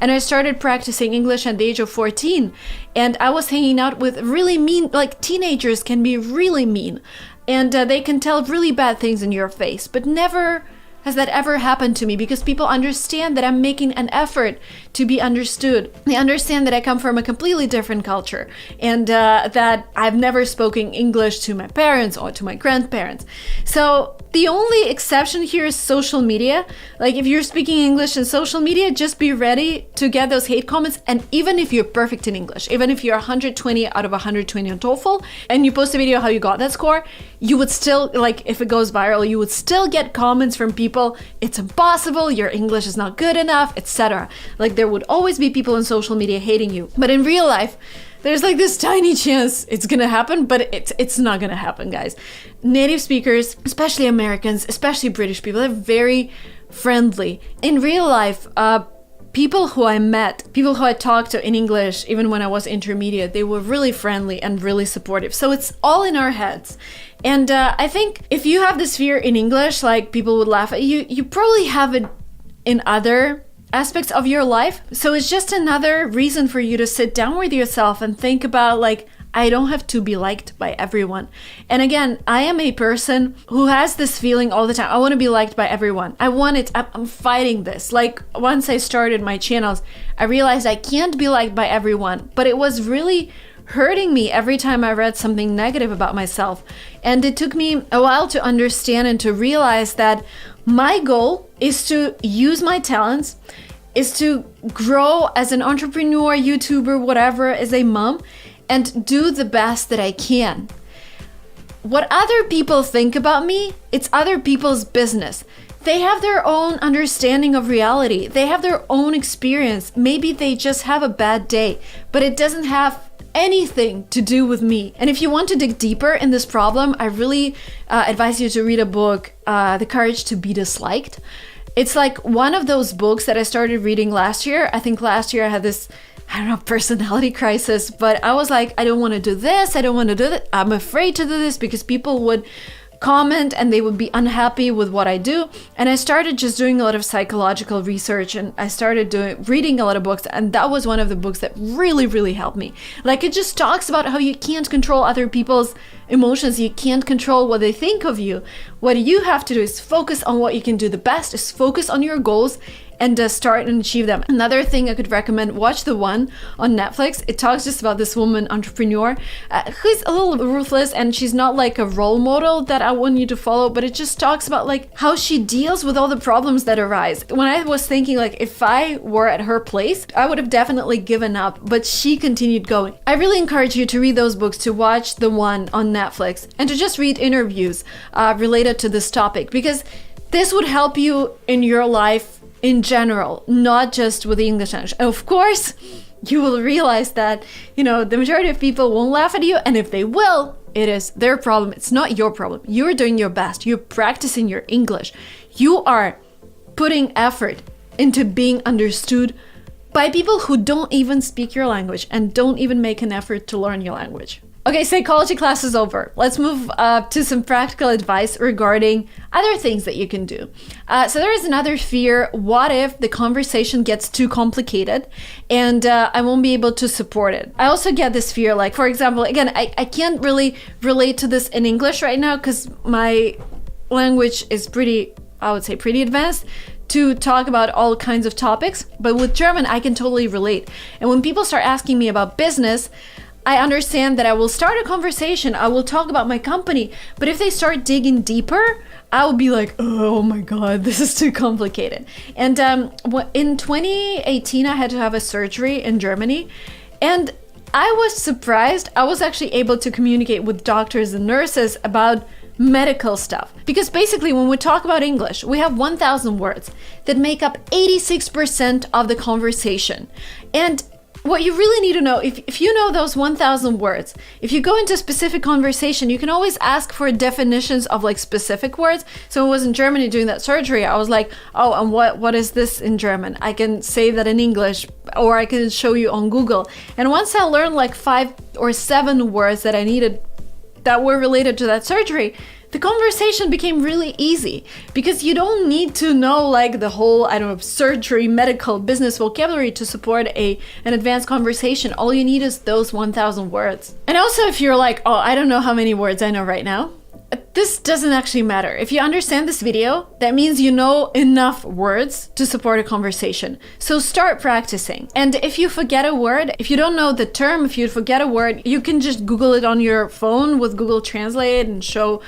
And I started practicing English at the age of 14, and I was hanging out with really mean, like teenagers can be really mean, and they can tell really bad things in your face, but never has that ever happened to me because people understand that I'm making an effort to be understood. They understand that I come from a completely different culture and that I've never spoken English to my parents or to my grandparents. So the only exception here is social media. Like if you're speaking English in social media, just be ready to get those hate comments. And even if you're perfect in English, even if you're 120 out of 120 on TOEFL and you post a video how you got that score, you would still, like if it goes viral, you would still get comments from people, it's impossible, your English is not good enough, etc. Like there would always be people on social media hating you. But in real life, there's like this tiny chance it's gonna happen, but it's not gonna happen, guys. Native speakers, especially Americans, especially British people, they're very friendly. In real life, people who I met, people who I talked to in English, even when I was intermediate, they were really friendly and really supportive. So it's all in our heads. And I think if you have this fear in English, like people would laugh at you, you probably have it in other aspects of your life. So it's just another reason for you to sit down with yourself and think about like, I don't have to be liked by everyone. And again, I am a person who has this feeling all the time. I want to be liked by everyone. I want it. I'm fighting this. Like once I started my channels, I realized I can't be liked by everyone, but it was really hurting me every time I read something negative about myself. And it took me a while to understand and to realize that my goal is to use my talents, is to grow as an entrepreneur, YouTuber, whatever, as a mom, and do the best that I can. What other people think about me, it's other people's business. They have their own understanding of reality. They have their own experience. Maybe they just have a bad day, but it doesn't have anything to do with me. And if you want to dig deeper in this problem, I really advise you to read a book, The Courage to Be Disliked. It's like one of those books that I started reading last year. I think last year I had this, I don't know, personality crisis, but I was like, I don't want to do this. I don't want to do that. I'm afraid to do this because people would comment and they would be unhappy with what I do. And I started just doing a lot of psychological research and I started reading a lot of books, and that was one of the books that really, really helped me. Like it just talks about how you can't control other people's emotions, you can't control what they think of you. What you have to do is focus on what you can do the best, is focus on your goals and start and achieve them. Another thing I could recommend, watch The One on Netflix. It talks just about this woman entrepreneur who's a little ruthless, and she's not like a role model that I want you to follow, but it just talks about like how she deals with all the problems that arise. When I was thinking like if I were at her place, I would have definitely given up, but she continued going. I really encourage you to read those books, to watch The One on Netflix, and to just read interviews related to this topic, because this would help you in your life in general, not just with the English language. Of course, you will realize that, you know, the majority of people won't laugh at you, and if they will, it is their problem. It's not your problem. You're doing your best. You're practicing your English. You are putting effort into being understood by people who don't even speak your language and don't even make an effort to learn your language. Okay, psychology class is over. Let's move to some practical advice regarding other things that you can do. So there is another fear. What if the conversation gets too complicated and I won't be able to support it? I also get this fear, like, for example, again, I can't really relate to this in English right now because my language is pretty, I would say, pretty advanced to talk about all kinds of topics. But with German, I can totally relate. And when people start asking me about business, I understand that I will start a conversation, I will talk about my company, but if they start digging deeper, I will be like, oh my god, this is too complicated. And in 2018, I had to have a surgery in Germany, and I was surprised. I was actually able to communicate with doctors and nurses about medical stuff. Because basically, when we talk about English, we have 1,000 words that make up 86% of the conversation. And what you really need to know, if you know those 1,000 words, if you go into a specific conversation, you can always ask for definitions of like specific words. So when I was in Germany doing that surgery, I was like, oh, and what is this in German? I can say that in English, or I can show you on Google. And once I learned like 5 or 7 words that I needed that were related to that surgery, the conversation became really easy, because you don't need to know like the whole, I don't know, surgery, medical, business vocabulary to support an advanced conversation. All you need is those 1,000 words. And also, if you're like, oh, I don't know how many words I know right now, this doesn't actually matter. If you understand this video, that means you know enough words to support a conversation. So start practicing. And if you forget a word, if you don't know the term, if you forget a word, you can just Google it on your phone with Google Translate and show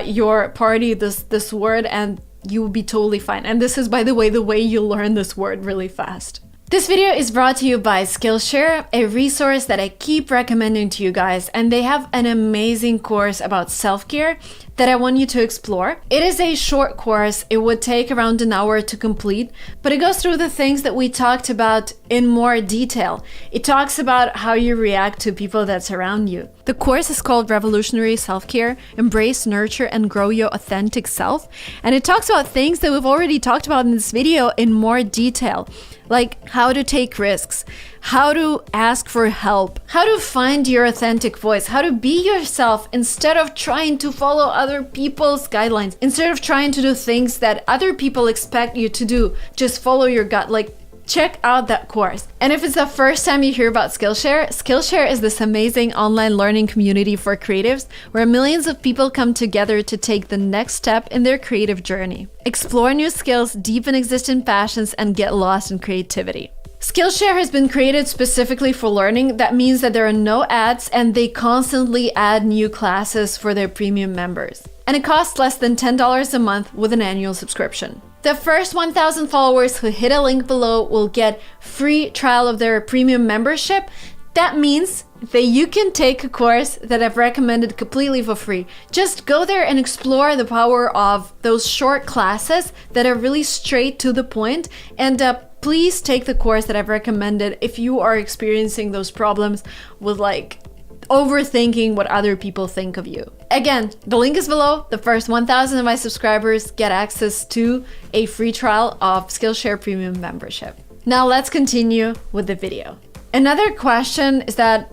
your party this word, and you will be totally fine. And this is, by the way you learn this word really fast. This video is brought to you by Skillshare, a resource that I keep recommending to you guys, and they have an amazing course about self-care that I want you to explore. It is a short course. It would take around an hour to complete, but it goes through the things that we talked about in more detail. It talks about how you react to people that surround you. The course is called Revolutionary Self-Care, Embrace, Nurture, and Grow Your Authentic Self. And it talks about things that we've already talked about in this video in more detail, like how to take risks, how to ask for help, how to find your authentic voice, how to be yourself instead of trying to follow other people's guidelines, instead of trying to do things that other people expect you to do. Just follow your gut. Like, check out that course. And if it's the first time you hear about Skillshare, Skillshare is this amazing online learning community for creatives where millions of people come together to take the next step in their creative journey. Explore new skills, deepen existing passions, and get lost in creativity. Skillshare has been created specifically for learning. That means that there are no ads, and they constantly add new classes for their premium members. And it costs less than $10 a month with an annual subscription. The first 1,000 followers who hit a link below will get free trial of their premium membership. That means that you can take a course that I've recommended completely for free. Just go there and explore the power of those short classes that are really straight to the point. And please take the course that I've recommended if you are experiencing those problems with like overthinking what other people think of you. Again, the link is below. The first 1,000 of my subscribers get access to a free trial of Skillshare Premium membership. Now let's continue with the video. Another question is that,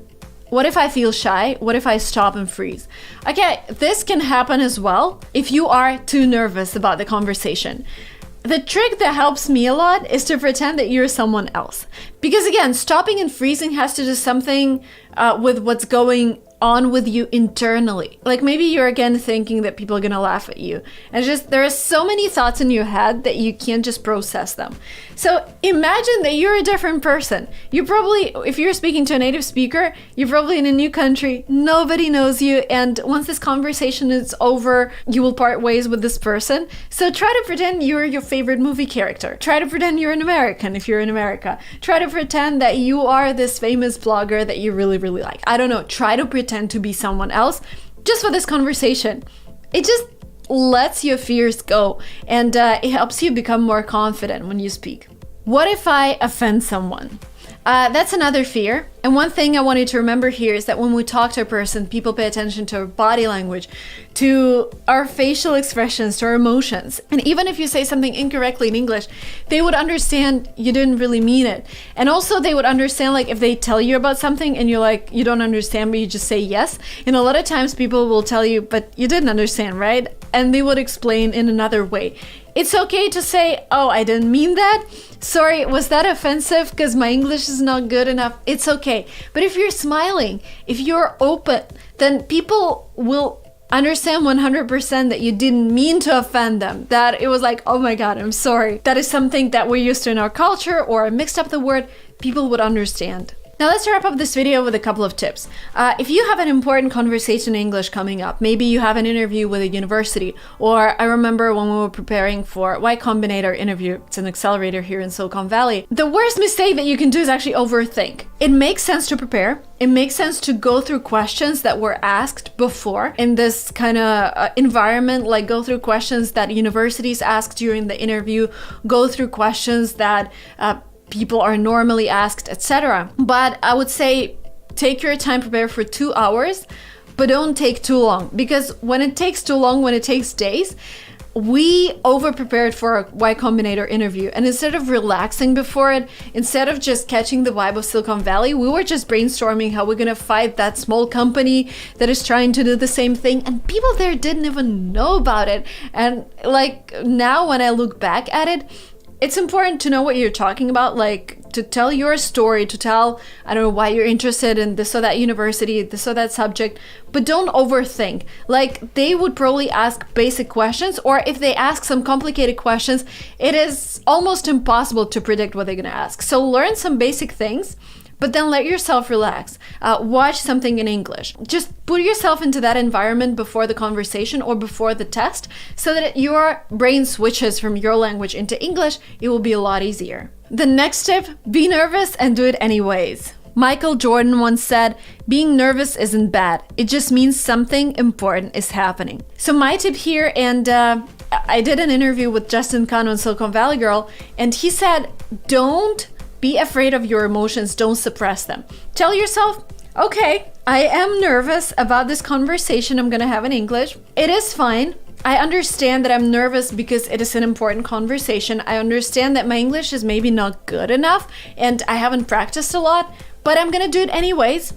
what if I feel shy? What if I stop and freeze? Okay, this can happen as well if you are too nervous about the conversation. The trick that helps me a lot is to pretend that you're someone else. Because again, stopping and freezing has to do something with what's going on with you internally. Like maybe you're again thinking that people are gonna laugh at you. And just there are so many thoughts in your head that you can't just process them. So imagine that you're a different person. You probably, if you're speaking to a native speaker, you're probably in a new country, nobody knows you, and once this conversation is over, you will part ways with this person. So try to pretend you're your favorite movie character. Try to pretend you're an American if you're in America. Try to pretend that you are this famous blogger that you really, really like. I don't know, try to pretend to be someone else just for this conversation. It just lets your fears go, and it helps you become more confident when you speak. What if I offend someone? That's another fear. And one thing I want you to remember here is that when we talk to a person, people pay attention to our body language, to our facial expressions, to our emotions. And even if you say something incorrectly in English, they would understand you didn't really mean it. And also they would understand, like if they tell you about something and you're like, you don't understand, but you just say yes. And a lot of times people will tell you, but you didn't understand, right? And they would explain in another way. It's okay to say, oh, I didn't mean that. Sorry, was that offensive because my English is not good enough? It's okay. But if you're smiling, if you're open, then people will understand 100% that you didn't mean to offend them. That it was like, oh my God, I'm sorry. That is something that we're used to in our culture, or I mixed up the word, people would understand. Now let's wrap up this video with a couple of tips. If you have an important conversation in English coming up, maybe you have an interview with a university, or I remember when we were preparing for Y Combinator interview, it's an accelerator here in Silicon Valley, the worst mistake that you can do is actually overthink. It makes sense to prepare. It makes sense to go through questions that were asked before in this kind of environment, like go through questions that universities ask during the interview, go through questions that people are normally asked, etc. But I would say take your time, prepare for 2 hours, but don't take too long, because when it takes too long, when it takes days, we over prepared for a Y Combinator interview, and instead of relaxing before it, instead of just catching the vibe of Silicon Valley, we were just brainstorming how we're gonna fight that small company that is trying to do the same thing, and people there didn't even know about it. And like now when I look back at it, it's important to know what you're talking about, like to tell your story, to tell, I don't know, why you're interested in this or that university, this or that subject, but don't overthink. Like, they would probably ask basic questions, or if they ask some complicated questions, it is almost impossible to predict what they're gonna ask. So learn some basic things, but then let yourself relax. Watch something in English. Just put yourself into that environment before the conversation or before the test, so that your brain switches from your language into English. It will be a lot easier. The next tip, be nervous and do it anyways. Michael Jordan once said, being nervous isn't bad. It just means something important is happening. So my tip here, and I did an interview with Justin Khan on Silicon Valley Girl, and he said, don't be afraid of your emotions, don't suppress them. Tell yourself, okay, I am nervous about this conversation I'm gonna have in English. It is fine. I understand that I'm nervous because it is an important conversation. I understand that my English is maybe not good enough and I haven't practiced a lot, but I'm gonna do it anyways.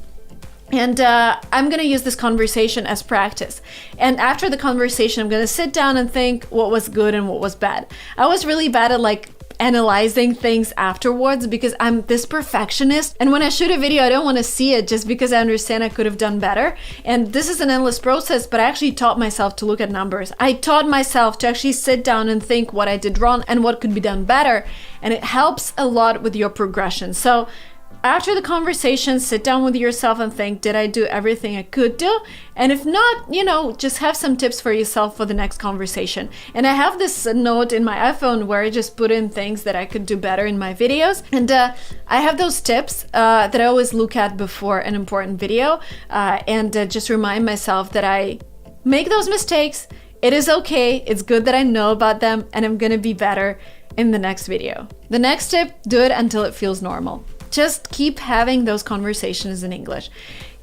And I'm gonna use this conversation as practice. And after the conversation, I'm gonna sit down and think what was good and what was bad. I was really bad at like analyzing things afterwards because I'm this perfectionist, and when I shoot a video I don't want to see it just because I understand I could have done better. And this is an endless process, but I actually taught myself to look at numbers. I taught myself to actually sit down and think what I did wrong and what could be done better, and it helps a lot with your progression. So after the conversation, sit down with yourself and think, did I do everything I could do? And if not, you know, just have some tips for yourself for the next conversation. And I have this note in my iPhone where I just put in things that I could do better in my videos. And I have those tips that I always look at before an important video, and just remind myself that I make those mistakes. It is okay. It's good that I know about them, and I'm gonna be better in the next video. The next tip, do it until it feels normal. Just keep having those conversations in English.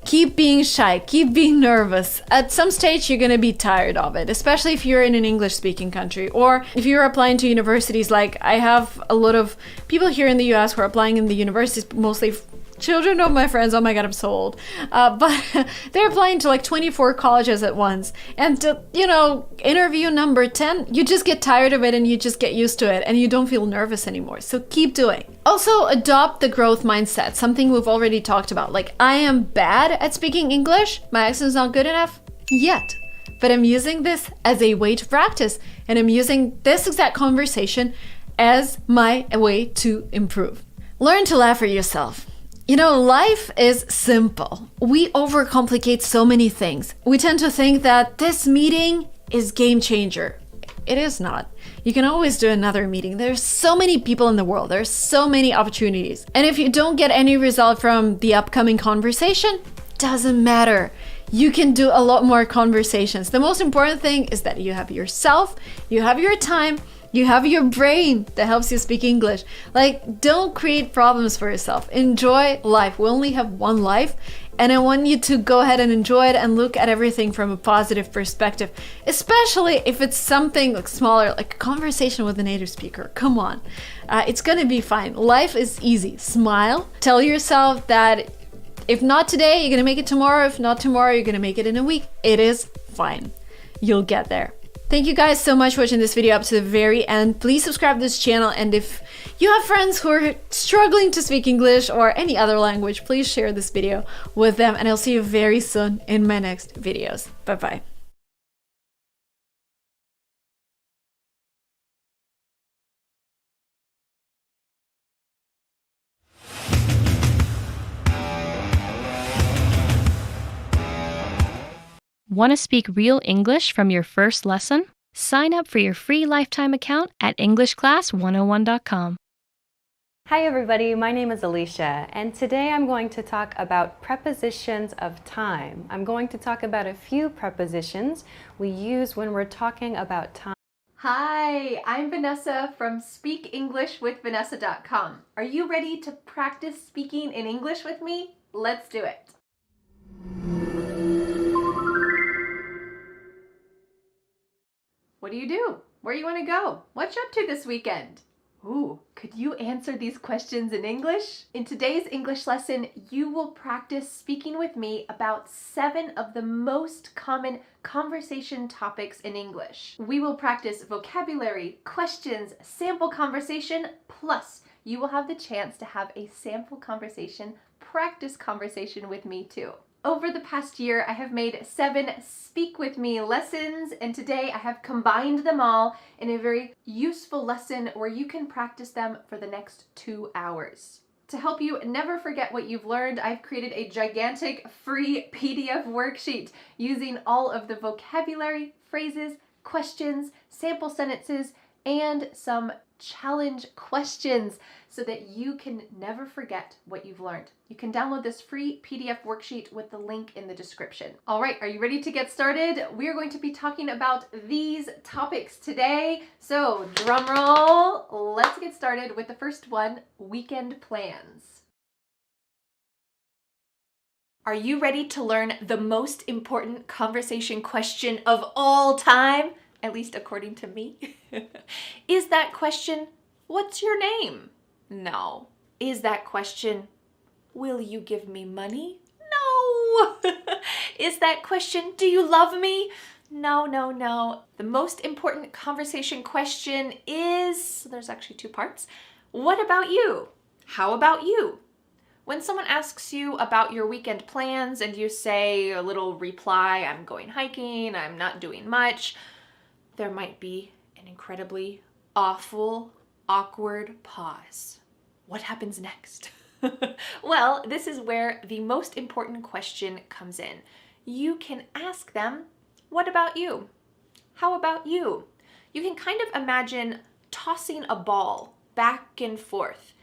Keep being shy, keep being nervous. At some stage, you're gonna be tired of it, especially if you're in an English-speaking country, or if you're applying to universities. Like, I have a lot of people here in the US who are applying in the universities, mostly children of my friends. Oh my god, I'm so old. But they're applying to like 24 colleges at once. And you know, interview number 10, you just get tired of it and you just get used to it and you don't feel nervous anymore. So keep doing. Also, adopt the growth mindset, something we've already talked about. Like, I am bad at speaking English. My accent's not good enough yet. But I'm using this as a way to practice. And I'm using this exact conversation as my way to improve. Learn to laugh at yourself. You know, life is simple. We overcomplicate so many things. We tend to think that this meeting is game changer. It is not. You can always do another meeting. There's so many people in the world. There's so many opportunities. And if you don't get any result from the upcoming conversation, doesn't matter. You can do a lot more conversations. The most important thing is that you have yourself, you have your time, you have your brain that helps you speak English. Like, don't create problems for yourself. Enjoy life. We only have one life, and I want you to go ahead and enjoy it and look at everything from a positive perspective, especially if it's something like smaller, like a conversation with a native speaker. Come on. It's gonna be fine. Life is easy. Smile. Tell yourself that if not today, you're gonna make it tomorrow. If not tomorrow, you're gonna make it in a week. It is fine. You'll get there. Thank you guys so much for watching this video up to the very end. Please subscribe to this channel, and if you have friends who are struggling to speak English or any other language, please share this video with them, and I'll see you very soon in my next videos. Bye-bye. Want to speak real English from your first lesson? Sign up for your free lifetime account at EnglishClass101.com. Hi everybody, my name is Alicia, and today I'm going to talk about prepositions of time. I'm going to talk about a few prepositions we use when we're talking about time. Hi, I'm Vanessa from SpeakEnglishWithVanessa.com. Are you ready to practice speaking in English with me? Let's do it. What do you do? Where you want to go? What you up to this weekend? Ooh, could you answer these questions in English? In today's English lesson, you will practice speaking with me about 7 of the most common conversation topics in English. We will practice vocabulary, questions, sample conversation, plus you will have the chance to have a sample conversation, practice conversation with me too. Over the past year, I have made 7 Speak With Me lessons, and today I have combined them all in a very useful lesson where you can practice them for the next 2 hours. To help you never forget what you've learned, I've created a gigantic free PDF worksheet using all of the vocabulary, phrases, questions, sample sentences, and some challenge questions so that you can never forget what you've learned. You can download this free PDF worksheet with the link in the description. All right, are you ready to get started? We're going to be talking about these topics today. So drum roll, let's get started with the first one, weekend plans. Are you ready to learn the most important conversation question of all time? At least according to me. Is that question, what's your name? No. Is that question, will you give me money? No. Is that question, do you love me? No, no, no. The most important conversation question is, there's actually 2 parts. What about you? How about you? When someone asks you about your weekend plans and you say a little reply, I'm going hiking, I'm not doing much, there might be an incredibly awful, awkward pause. What happens next? Well, this is where the most important question comes in. You can ask them, what about you? How about you? You can kind of imagine tossing a ball back and forth.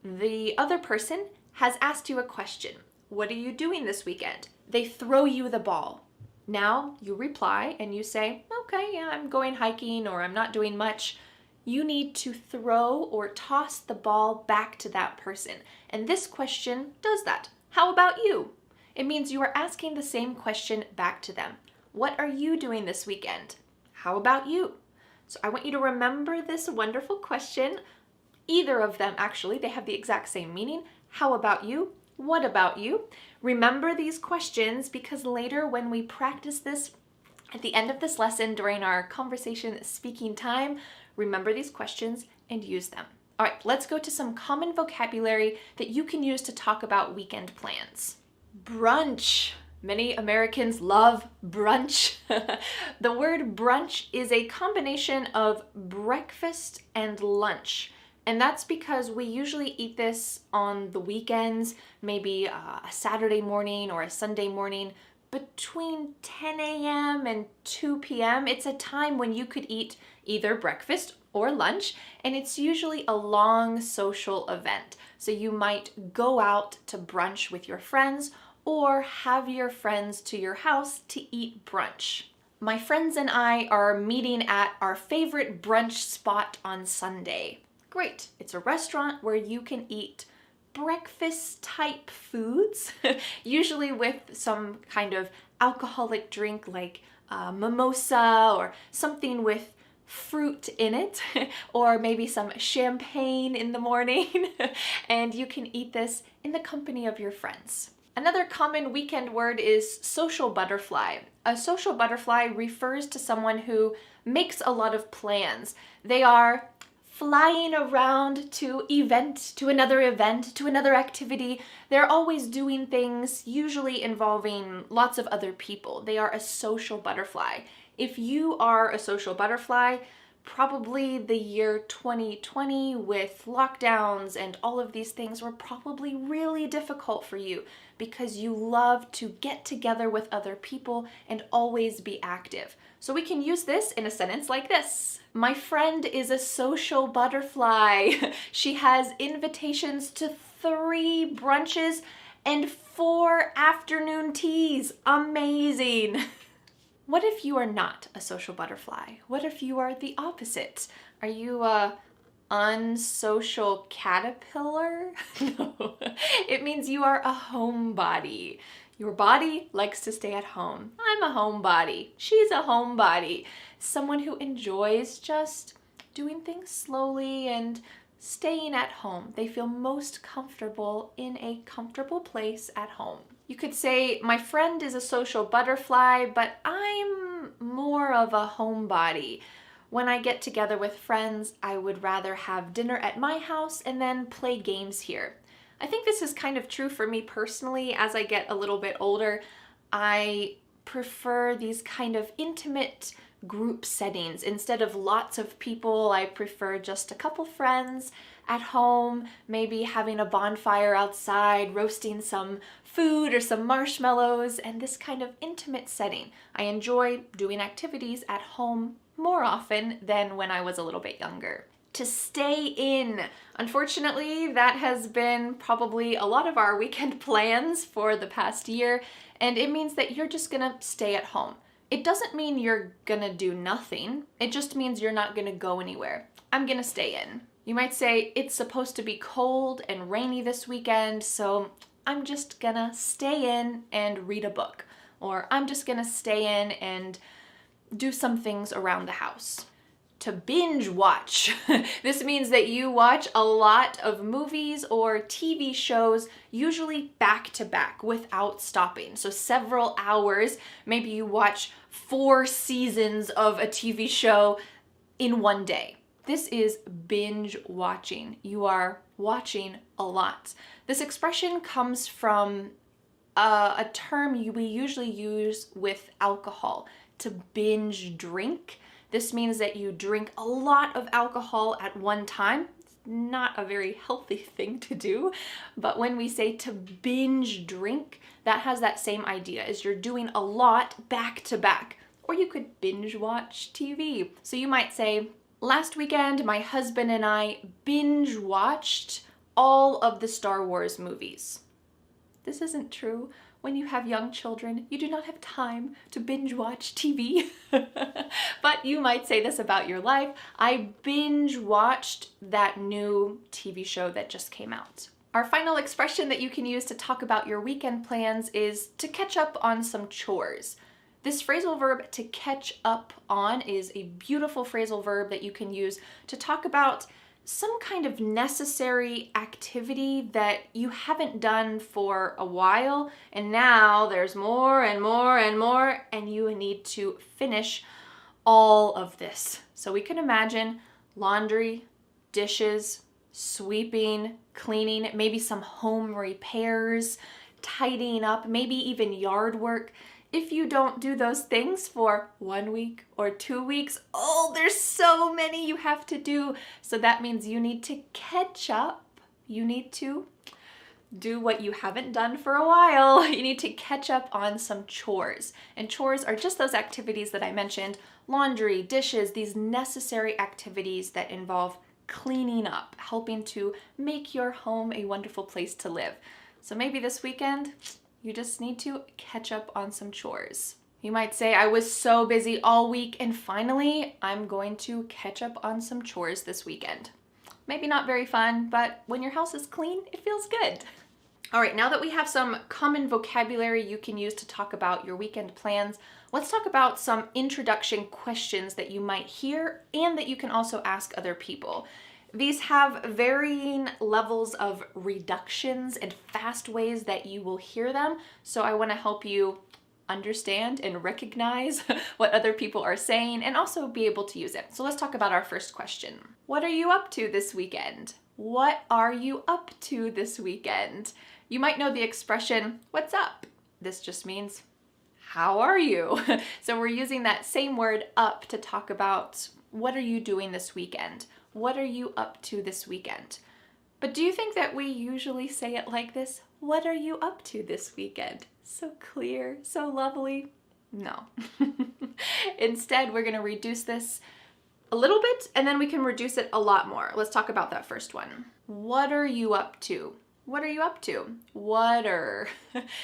The other person has asked you a question. What are you doing this weekend? They throw you the ball. Now you reply and you say, okay, yeah, I'm going hiking or I'm not doing much. You need to throw or toss the ball back to that person. And this question does that. How about you? It means you are asking the same question back to them. What are you doing this weekend? How about you? So I want you to remember this wonderful question. Either of them, actually, they have the exact same meaning. How about you? What about you? Remember these questions because later when we practice this at the end of this lesson during our conversation speaking time, remember these questions and use them. All right, let's go to some common vocabulary that you can use to talk about weekend plans. Brunch. Many Americans love brunch. The word brunch is a combination of breakfast and lunch. And that's because we usually eat this on the weekends, maybe a Saturday morning or a Sunday morning, between 10 a.m. and 2 p.m. It's a time when you could eat either breakfast or lunch, and it's usually a long social event. So you might go out to brunch with your friends or have your friends to your house to eat brunch. My friends and I are meeting at our favorite brunch spot on Sunday. Great. It's a restaurant where you can eat breakfast type foods, usually with some kind of alcoholic drink like mimosa or something with fruit in it, or maybe some champagne in the morning. And you can eat this in the company of your friends. Another common weekend word is social butterfly. A social butterfly refers to someone who makes a lot of plans. They are flying around to another event, to another activity. They're always doing things, usually involving lots of other people. They are a social butterfly. If you are a social butterfly, probably the year 2020 with lockdowns and all of these things were probably really difficult for you because you love to get together with other people and always be active. So we can use this in a sentence like this. My friend is a social butterfly. She has invitations to 3 brunches and 4 afternoon teas. Amazing. What if you are not a social butterfly? What if you are the opposite? Are you a unsocial caterpillar? No, it means you are a homebody. Your body likes to stay at home. I'm a homebody. She's a homebody. Someone who enjoys just doing things slowly and staying at home. They feel most comfortable in a comfortable place at home. You could say, my friend is a social butterfly, but I'm more of a homebody. When I get together with friends, I would rather have dinner at my house and then play games here. I think this is kind of true for me personally. As I get a little bit older, I prefer these kind of intimate group settings. Instead of lots of people, I prefer just a couple friends at home, maybe having a bonfire outside, roasting some food or some marshmallows, and this kind of intimate setting. I enjoy doing activities at home more often than when I was a little bit younger. To stay in. Unfortunately, that has been probably a lot of our weekend plans for the past year, and it means that you're just gonna stay at home. It doesn't mean you're gonna do nothing. It just means you're not gonna go anywhere. I'm gonna stay in. You might say, it's supposed to be cold and rainy this weekend, so I'm just gonna stay in and read a book. Or I'm just gonna stay in and do some things around the house. To binge watch. This means that you watch a lot of movies or TV shows, usually back to back without stopping. So several hours, maybe you watch 4 seasons of a TV show in one day. This is binge watching. You are watching a lot. This expression comes from a term we usually use with alcohol, to binge drink. This means that you drink a lot of alcohol at one time. It's not a very healthy thing to do, but when we say to binge drink, that has that same idea, is you're doing a lot back to back. Or you could binge watch TV. So you might say, last weekend, my husband and I binge watched all of the Star Wars movies. This isn't true. When you have young children, you do not have time to binge watch TV. But you might say this about your life. I binge watched that new TV show that just came out. Our final expression that you can use to talk about your weekend plans is to catch up on some chores. This phrasal verb, to catch up on, is a beautiful phrasal verb that you can use to talk about some kind of necessary activity that you haven't done for a while, and now there's more and more and more, and you need to finish all of this. So we can imagine laundry, dishes, sweeping, cleaning, maybe some home repairs, tidying up, maybe even yard work. If you don't do those things for 1 week or 2 weeks, oh, there's so many you have to do. So that means you need to catch up. You need to do what you haven't done for a while. You need to catch up on some chores. And chores are just those activities that I mentioned: laundry, dishes, these necessary activities that involve cleaning up, helping to make your home a wonderful place to live. So maybe this weekend, you just need to catch up on some chores. You might say, I was so busy all week and finally I'm going to catch up on some chores this weekend. Maybe not very fun, but when your house is clean, it feels good. All right, now that we have some common vocabulary you can use to talk about your weekend plans, let's talk about some introduction questions that you might hear and that you can also ask other people. These have varying levels of reductions and fast ways that you will hear them, so I want to help you understand and recognize what other people are saying and also be able to use it. So let's talk about our first question. What are you up to this weekend? What are you up to this weekend? You might know the expression, what's up? This just means, how are you? So we're using that same word up to talk about what are you doing this weekend? What are you up to this weekend? But do you think that we usually say it like this? What are you up to this weekend? So clear, so lovely. No. Instead, we're going to reduce this a little bit and then we can reduce it a lot more. Let's talk about that first one. What are you up to? What are you up to? What-er.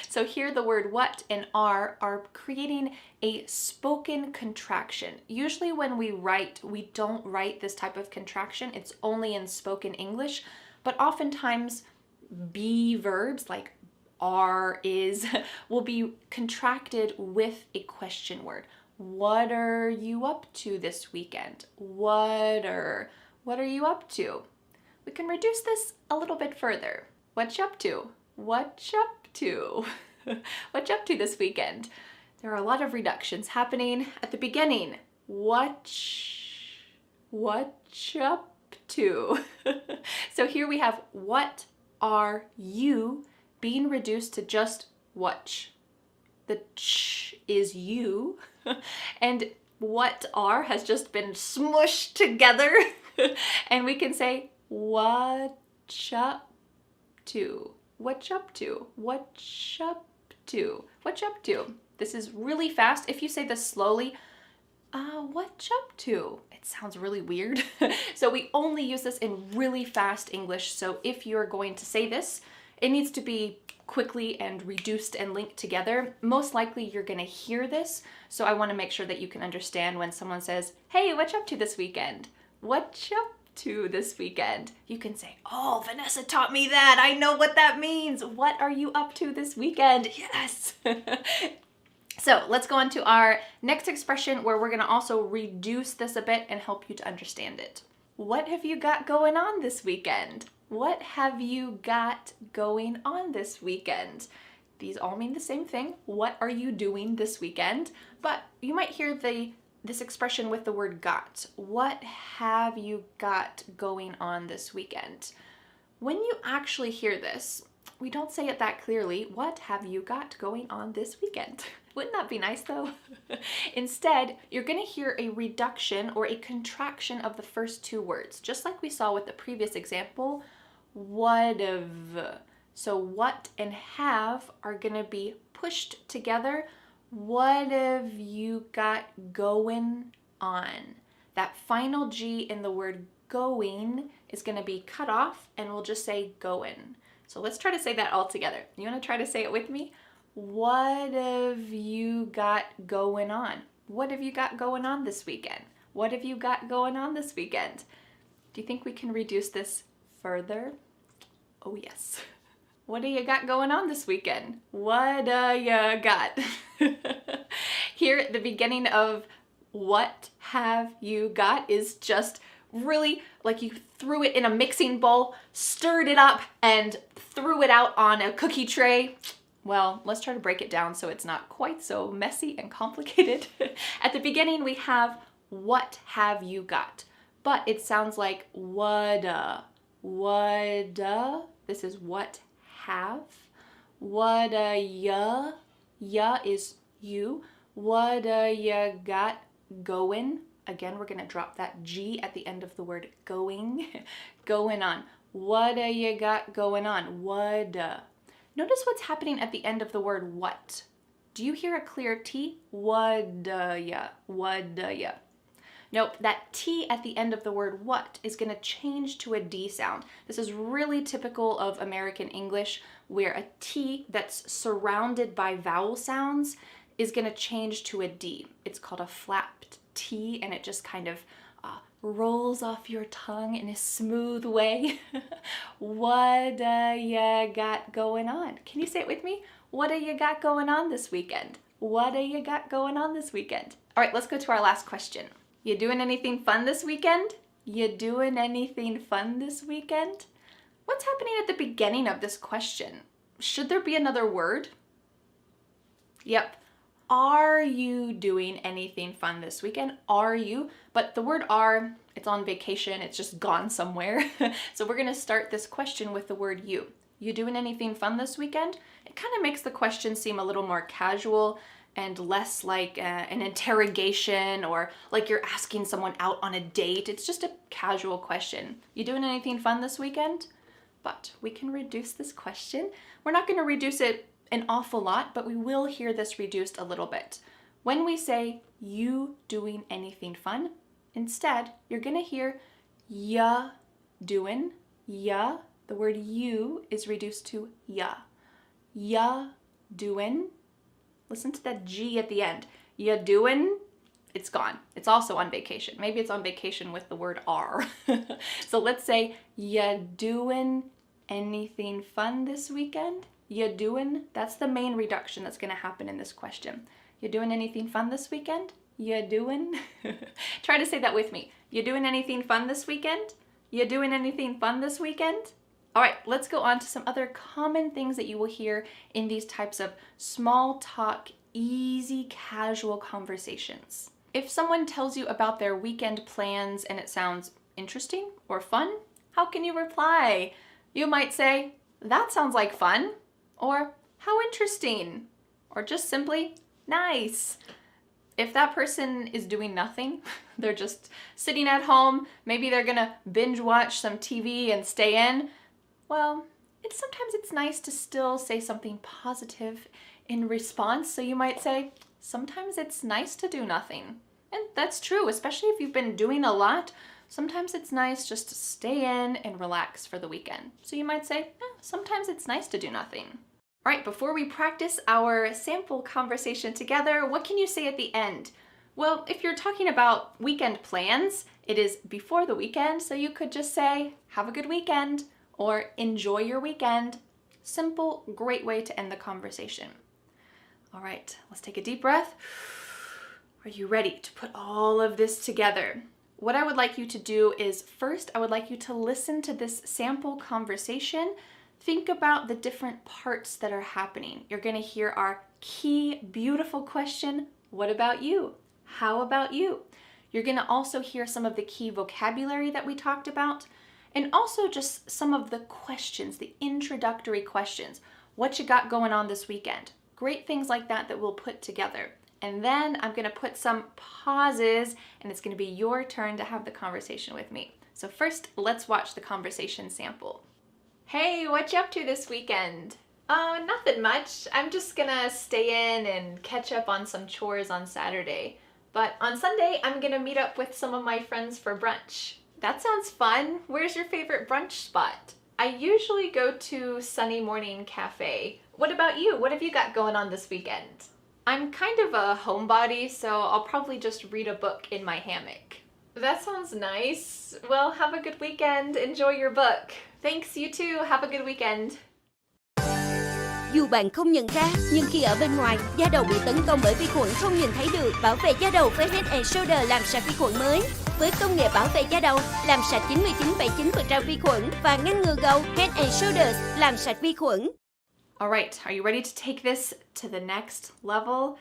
So here the word what and are creating a spoken contraction. Usually when we write, we don't write this type of contraction. It's only in spoken English, but oftentimes be verbs like are, is, will be contracted with a question word. What are you up to this weekend? What are you up to? We can reduce this a little bit further. What you up to? What you up to? What you up to this weekend? There are a lot of reductions happening at the beginning. What you up to? So here we have what are you being reduced to just what. The ch is you, and what are has just been smushed together, and we can say what up to. What you up to? What you up to? What you up to? This is really fast. If you say this slowly, what you up to? It sounds really weird. So we only use this in really fast English. So if you're going to say this, it needs to be quickly and reduced and linked together. Most likely you're gonna hear this, so I wanna make sure that you can understand when someone says, hey, what you up to this weekend? What you up to this weekend? You can say, oh, Vanessa taught me that. I know what that means. What are you up to this weekend? Yes. So let's go on to our next expression where we're gonna also reduce this a bit and help you to understand it. What have you got going on this weekend? What have you got going on this weekend? These all mean the same thing. What are you doing this weekend? But you might hear this expression with the word got. What have you got going on this weekend? When you actually hear this, we don't say it that clearly. What have you got going on this weekend? Wouldn't that be nice though? Instead, you're gonna hear a reduction or a contraction of the first two words, just like we saw with the previous example. What've. So what and have are gonna be pushed together. What have you got going on? That final G in the word going is gonna be cut off and we'll just say goin'. So let's try to say that all together. You wanna try to say it with me? What have you got going on? What have you got going on this weekend? What have you got going on this weekend? Do you think we can reduce this further? Oh yes. What do you got going on this weekend? What you got? Here at the beginning of what have you got is just really like you threw it in a mixing bowl, stirred it up, and threw it out on a cookie tray. Well, let's try to break it down so it's not quite so messy and complicated. At the beginning, we have what have you got? But it sounds like whata. This is what have. Whata ya. Ya is you. Whata ya got going. Again, we're gonna drop that G at the end of the word going. Going on. Whata ya got going on? Whata. Notice what's happening at the end of the word what. Do you hear a clear T? Whata ya. Whata ya. Nope, that T at the end of the word what is going to change to a D sound. This is really typical of American English, where a T that's surrounded by vowel sounds is going to change to a D. It's called a flapped T, and it just kind of rolls off your tongue in a smooth way. What you got going on? Can you say it with me? What do you got going on this weekend? What do you got going on this weekend? All right, let's go to our last question. You doing anything fun this weekend? You doing anything fun this weekend? What's happening at the beginning of this question? Should there be another word? Yep. Are you doing anything fun this weekend? Are you? But the word are, it's on vacation, it's just gone somewhere. So we're gonna start this question with the word you. You doing anything fun this weekend? It kind of makes the question seem a little more casual and less like an interrogation or like you're asking someone out on a date. It's just a casual question. You doing anything fun this weekend? But we can reduce this question. We're not gonna reduce it an awful lot, but we will hear this reduced a little bit. When we say you doing anything fun, instead, you're gonna hear ya doing, ya The word you is reduced to ya. Ya doin'. Listen to that G at the end. Ya doin', it's gone. It's also on vacation. Maybe it's on vacation with the word R. So let's say, ya doin' anything fun this weekend? Ya doin', that's the main reduction that's going to happen in this question. You doing anything fun this weekend? Ya doing? Try to say that with me. You doing anything fun this weekend? You doing anything fun this weekend? All right, let's go on to some other common things that you will hear in these types of small talk, easy, casual conversations. If someone tells you about their weekend plans and it sounds interesting or fun, how can you reply? You might say, that sounds like fun, or how interesting, or just simply, nice. If that person is doing nothing, they're just sitting at home, maybe they're gonna binge watch some TV and stay in, well, sometimes it's nice to still say something positive in response. So you might say, sometimes it's nice to do nothing. And that's true, especially if you've been doing a lot. Sometimes it's nice just to stay in and relax for the weekend. So you might say, sometimes it's nice to do nothing. All right, before we practice our sample conversation together, what can you say at the end? Well, if you're talking about weekend plans, it is before the weekend, so you could just say, have a good weekend, or enjoy your weekend. Simple, great way to end the conversation. All right, let's take a deep breath. Are you ready to put all of this together? What I would like you to do is first, I would like you to listen to this sample conversation. Think about the different parts that are happening. You're going to hear our key, beautiful question, what about you? How about you? You're going to also hear some of the key vocabulary that we talked about, and also just some of the questions, the introductory questions. What you got going on this weekend? Great things like that that we'll put together. And then I'm going to put some pauses, and it's going to be your turn to have the conversation with me. So first, let's watch the conversation sample. Hey, what you up to this weekend? Oh, nothing much. I'm just gonna stay in and catch up on some chores on Saturday. But on Sunday, I'm gonna meet up with some of my friends for brunch. That sounds fun. Where's your favorite brunch spot? I usually go to Sunny Morning Cafe. What about you? What have you got going on this weekend? I'm kind of a homebody, so I'll probably just read a book in my hammock. That sounds nice. Well, have a good weekend. Enjoy your book. Thanks, you too. Have a good weekend. Dù bạn không nhận ra, nhưng khi ở bên ngoài, da đầu bị tấn công bởi vi khuẩn không nhìn thấy được. Bảo vệ da đầu với Head & Shoulder làm sạch vi khuẩn mới. Với công nghệ bảo vệ da đầu, làm sạch 99,9% vi khuẩn và ngăn ngừa gầu. Head & Shoulders làm sạch vi khuẩn. All right, are you ready to take this to the next level?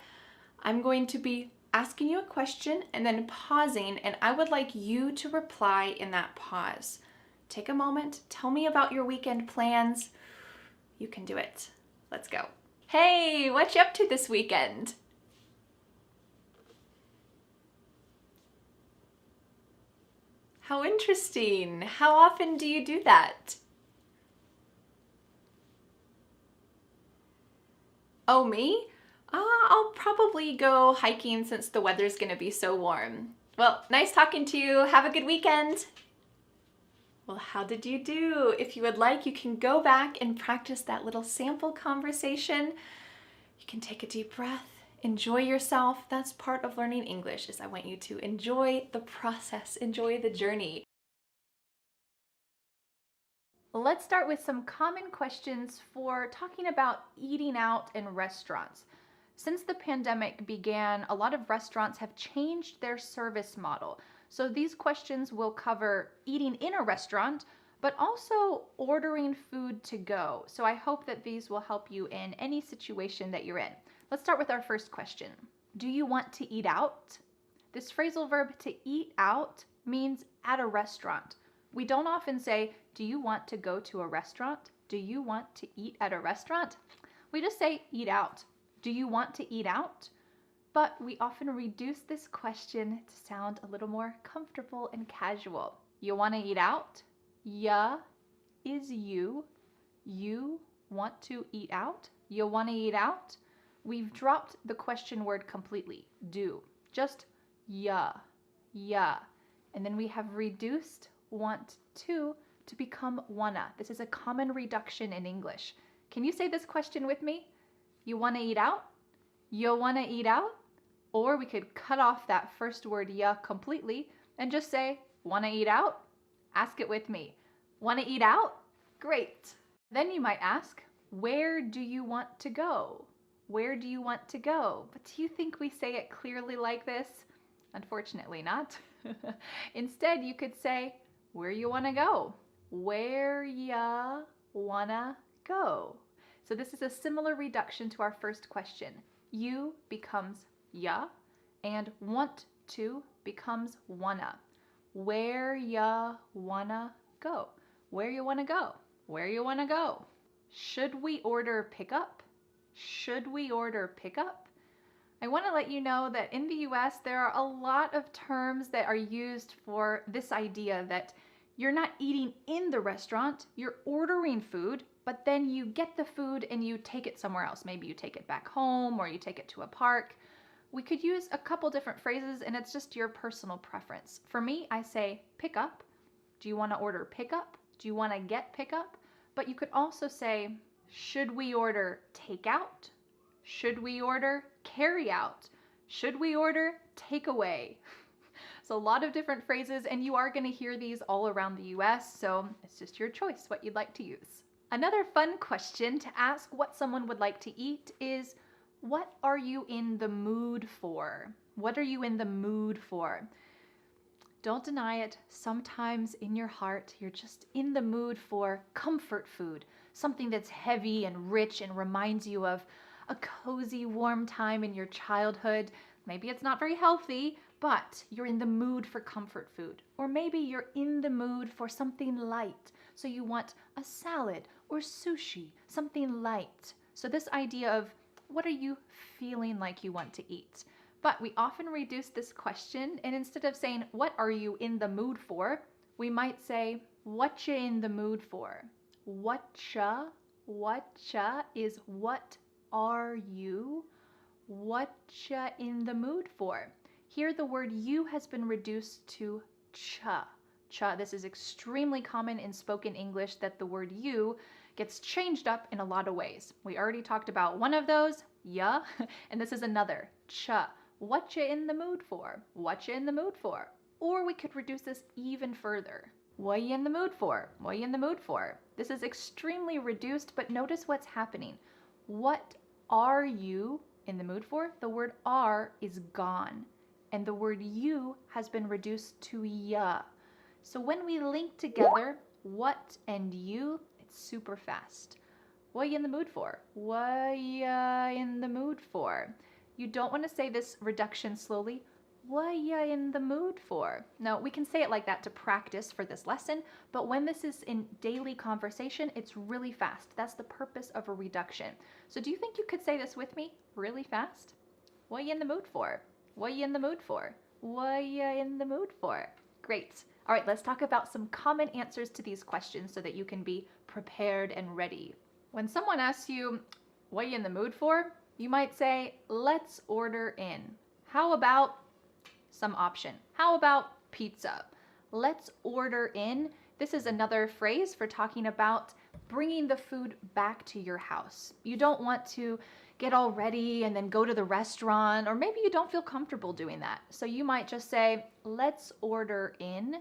I'm going to be asking you a question and then pausing, and I would like you to reply in that pause. Take a moment, tell me about your weekend plans. You can do it. Let's go. Hey, what you up to this weekend? How interesting. How often do you do that? Oh, me? I'll probably go hiking since the weather's gonna be so warm. Well, nice talking to you. Have a good weekend. Well, how did you do? If you would like, you can go back and practice that little sample conversation. You can take a deep breath, enjoy yourself. That's part of learning English, is I want you to enjoy the process, enjoy the journey. Let's start with some common questions for talking about eating out in restaurants. Since the pandemic began, a lot of restaurants have changed their service model. So these questions will cover eating in a restaurant, but also ordering food to go. So I hope that these will help you in any situation that you're in. Let's start with our first question. Do you want to eat out? This phrasal verb to eat out means at a restaurant. We don't often say, do you want to go to a restaurant? Do you want to eat at a restaurant? We just say eat out. Do you want to eat out? But we often reduce this question to sound a little more comfortable and casual. You want to eat out? Ya is you. You want to eat out? You want to eat out? We've dropped the question word completely. Do. Just ya. Ya. And then we have reduced want to to become wanna. This is a common reduction in English. Can you say this question with me? You wanna eat out? You wanna eat out? Or we could cut off that first word ya completely and just say, wanna eat out? Ask it with me. Wanna eat out? Great. Then you might ask, where do you want to go? Where do you want to go? But do you think we say it clearly like this? Unfortunately not. Instead, you could say, where you wanna go? Where ya wanna go? So this is a similar reduction to our first question. You becomes ya, and want to becomes wanna. Where ya wanna go? Where you wanna go? Where you wanna go? Should we order pickup? Should we order pickup? I want to let you know that in the US, there are a lot of terms that are used for this idea that you're not eating in the restaurant, you're ordering food, but then you get the food and you take it somewhere else. Maybe you take it back home or you take it to a park. We could use a couple different phrases and it's just your personal preference. For me, I say pick up. Do you want to order pickup? Do you want to get pickup? But you could also say, should we order takeout? Should we order carry out? Should we order takeaway? So a lot of different phrases, and you are going to hear these all around the US, so it's just your choice what you'd like to use. Another fun question to ask what someone would like to eat is, what are you in the mood for? What are you in the mood for? Don't deny it. Sometimes in your heart, you're just in the mood for comfort food, something that's heavy and rich and reminds you of a cozy, warm time in your childhood. Maybe it's not very healthy, but you're in the mood for comfort food. Or maybe you're in the mood for something light. So you want a salad or sushi, something light. So this idea of what are you feeling like you want to eat? But we often reduce this question, and instead of saying, what are you in the mood for? We might say, what you in the mood for? Whatcha is what are you? Whatcha in the mood for? Here the word you has been reduced to cha. Cha. This is extremely common in spoken English that the word you gets changed up in a lot of ways. We already talked about one of those, ya, and this is another, cha. What you in the mood for? What you in the mood for? Or we could reduce this even further. What you in the mood for? What you in the mood for? This is extremely reduced, but notice what's happening. What are you in the mood for? The word are is gone, and the word you has been reduced to ya. So when we link together what and you, it's super fast. What you in the mood for? What you in the mood for? You don't want to say this reduction slowly. What you in the mood for? Now, we can say it like that to practice for this lesson, but when this is in daily conversation, it's really fast. That's the purpose of a reduction. So do you think you could say this with me really fast? What you in the mood for? What you in the mood for? What you in the mood for? Great. All right, let's talk about some common answers to these questions so that you can be prepared and ready. When someone asks you, what you in the mood for? You might say, let's order in. How about some option? How about pizza? Let's order in. This is another phrase for talking about bringing the food back to your house. You don't want to get all ready and then go to the restaurant, or maybe you don't feel comfortable doing that. So you might just say, let's order in.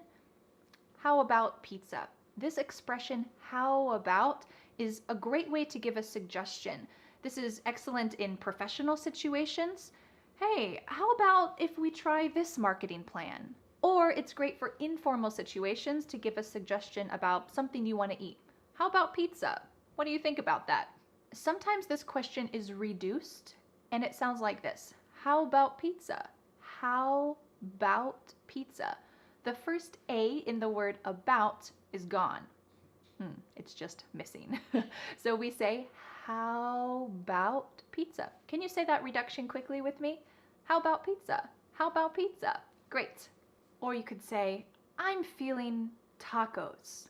How about pizza? This expression, how about, is a great way to give a suggestion. This is excellent in professional situations. Hey, how about if we try this marketing plan? Or it's great for informal situations to give a suggestion about something you want to eat. How about pizza? What do you think about that? Sometimes this question is reduced and it sounds like this. How about pizza? How about pizza? The first A in the word about is gone. It's just missing. So we say, how about pizza? Can you say that reduction quickly with me? How about pizza? How about pizza? Great. Or you could say, I'm feeling tacos.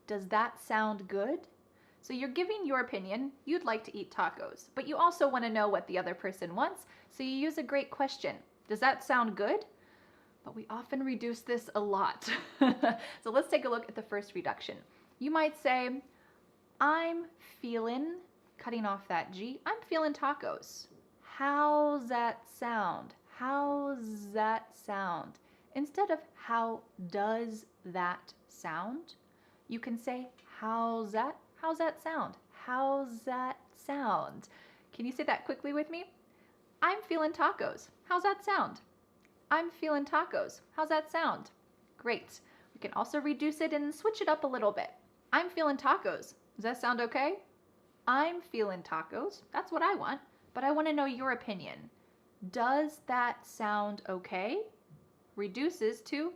Does that sound good? So you're giving your opinion. You'd like to eat tacos, but you also want to know what the other person wants. So you use a great question. Does that sound good? but we often reduce this a lot. So let's take a look at the first reduction. You might say, I'm feeling, cutting off that G, I'm feeling tacos. How's that sound? How's that sound? Instead of how does that sound, you can say, how's that sound? How's that sound? Can you say that quickly with me? I'm feeling tacos. How's that sound? I'm feeling tacos. How's that sound? Great. We can also reduce it and switch it up a little bit. I'm feeling tacos. Does that sound okay? I'm feeling tacos. That's what I want, but I want to know your opinion. Does that sound okay? Reduces to,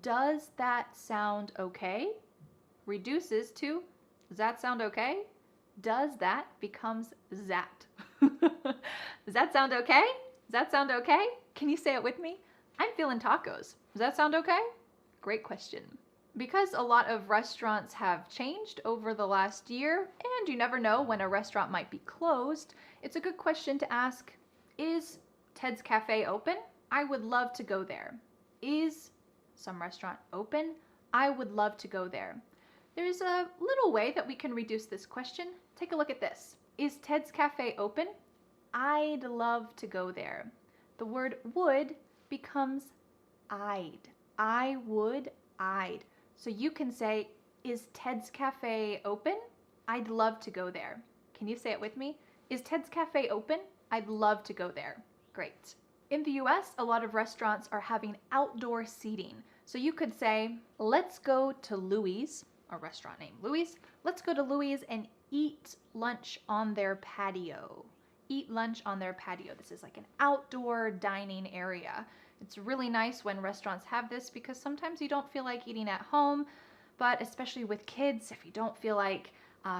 does that sound okay? Reduces to, does that sound okay? Does that becomes that. Does that sound okay? Does that sound okay? Can you say it with me? I'm feeling tacos. Does that sound okay? Great question. Because a lot of restaurants have changed over the last year, and you never know when a restaurant might be closed, it's a good question to ask, is Ted's Cafe open? I would love to go there. Is some restaurant open? I would love to go there. There's a little way that we can reduce this question. Take a look at this. Is Ted's Cafe open? I'd love to go there. The word would becomes I'd. I would, I'd. So you can say, is Ted's Cafe open? I'd love to go there. Can you say it with me? Is Ted's Cafe open? I'd love to go there. Great. In the US, a lot of restaurants are having outdoor seating. So you could say, let's go to Louis, a restaurant named Louis. Let's go to Louis and eat lunch on their patio. Eat lunch on their patio. This is like an outdoor dining area. It's really nice when restaurants have this because sometimes you don't feel like eating at home, but especially with kids, if you don't feel like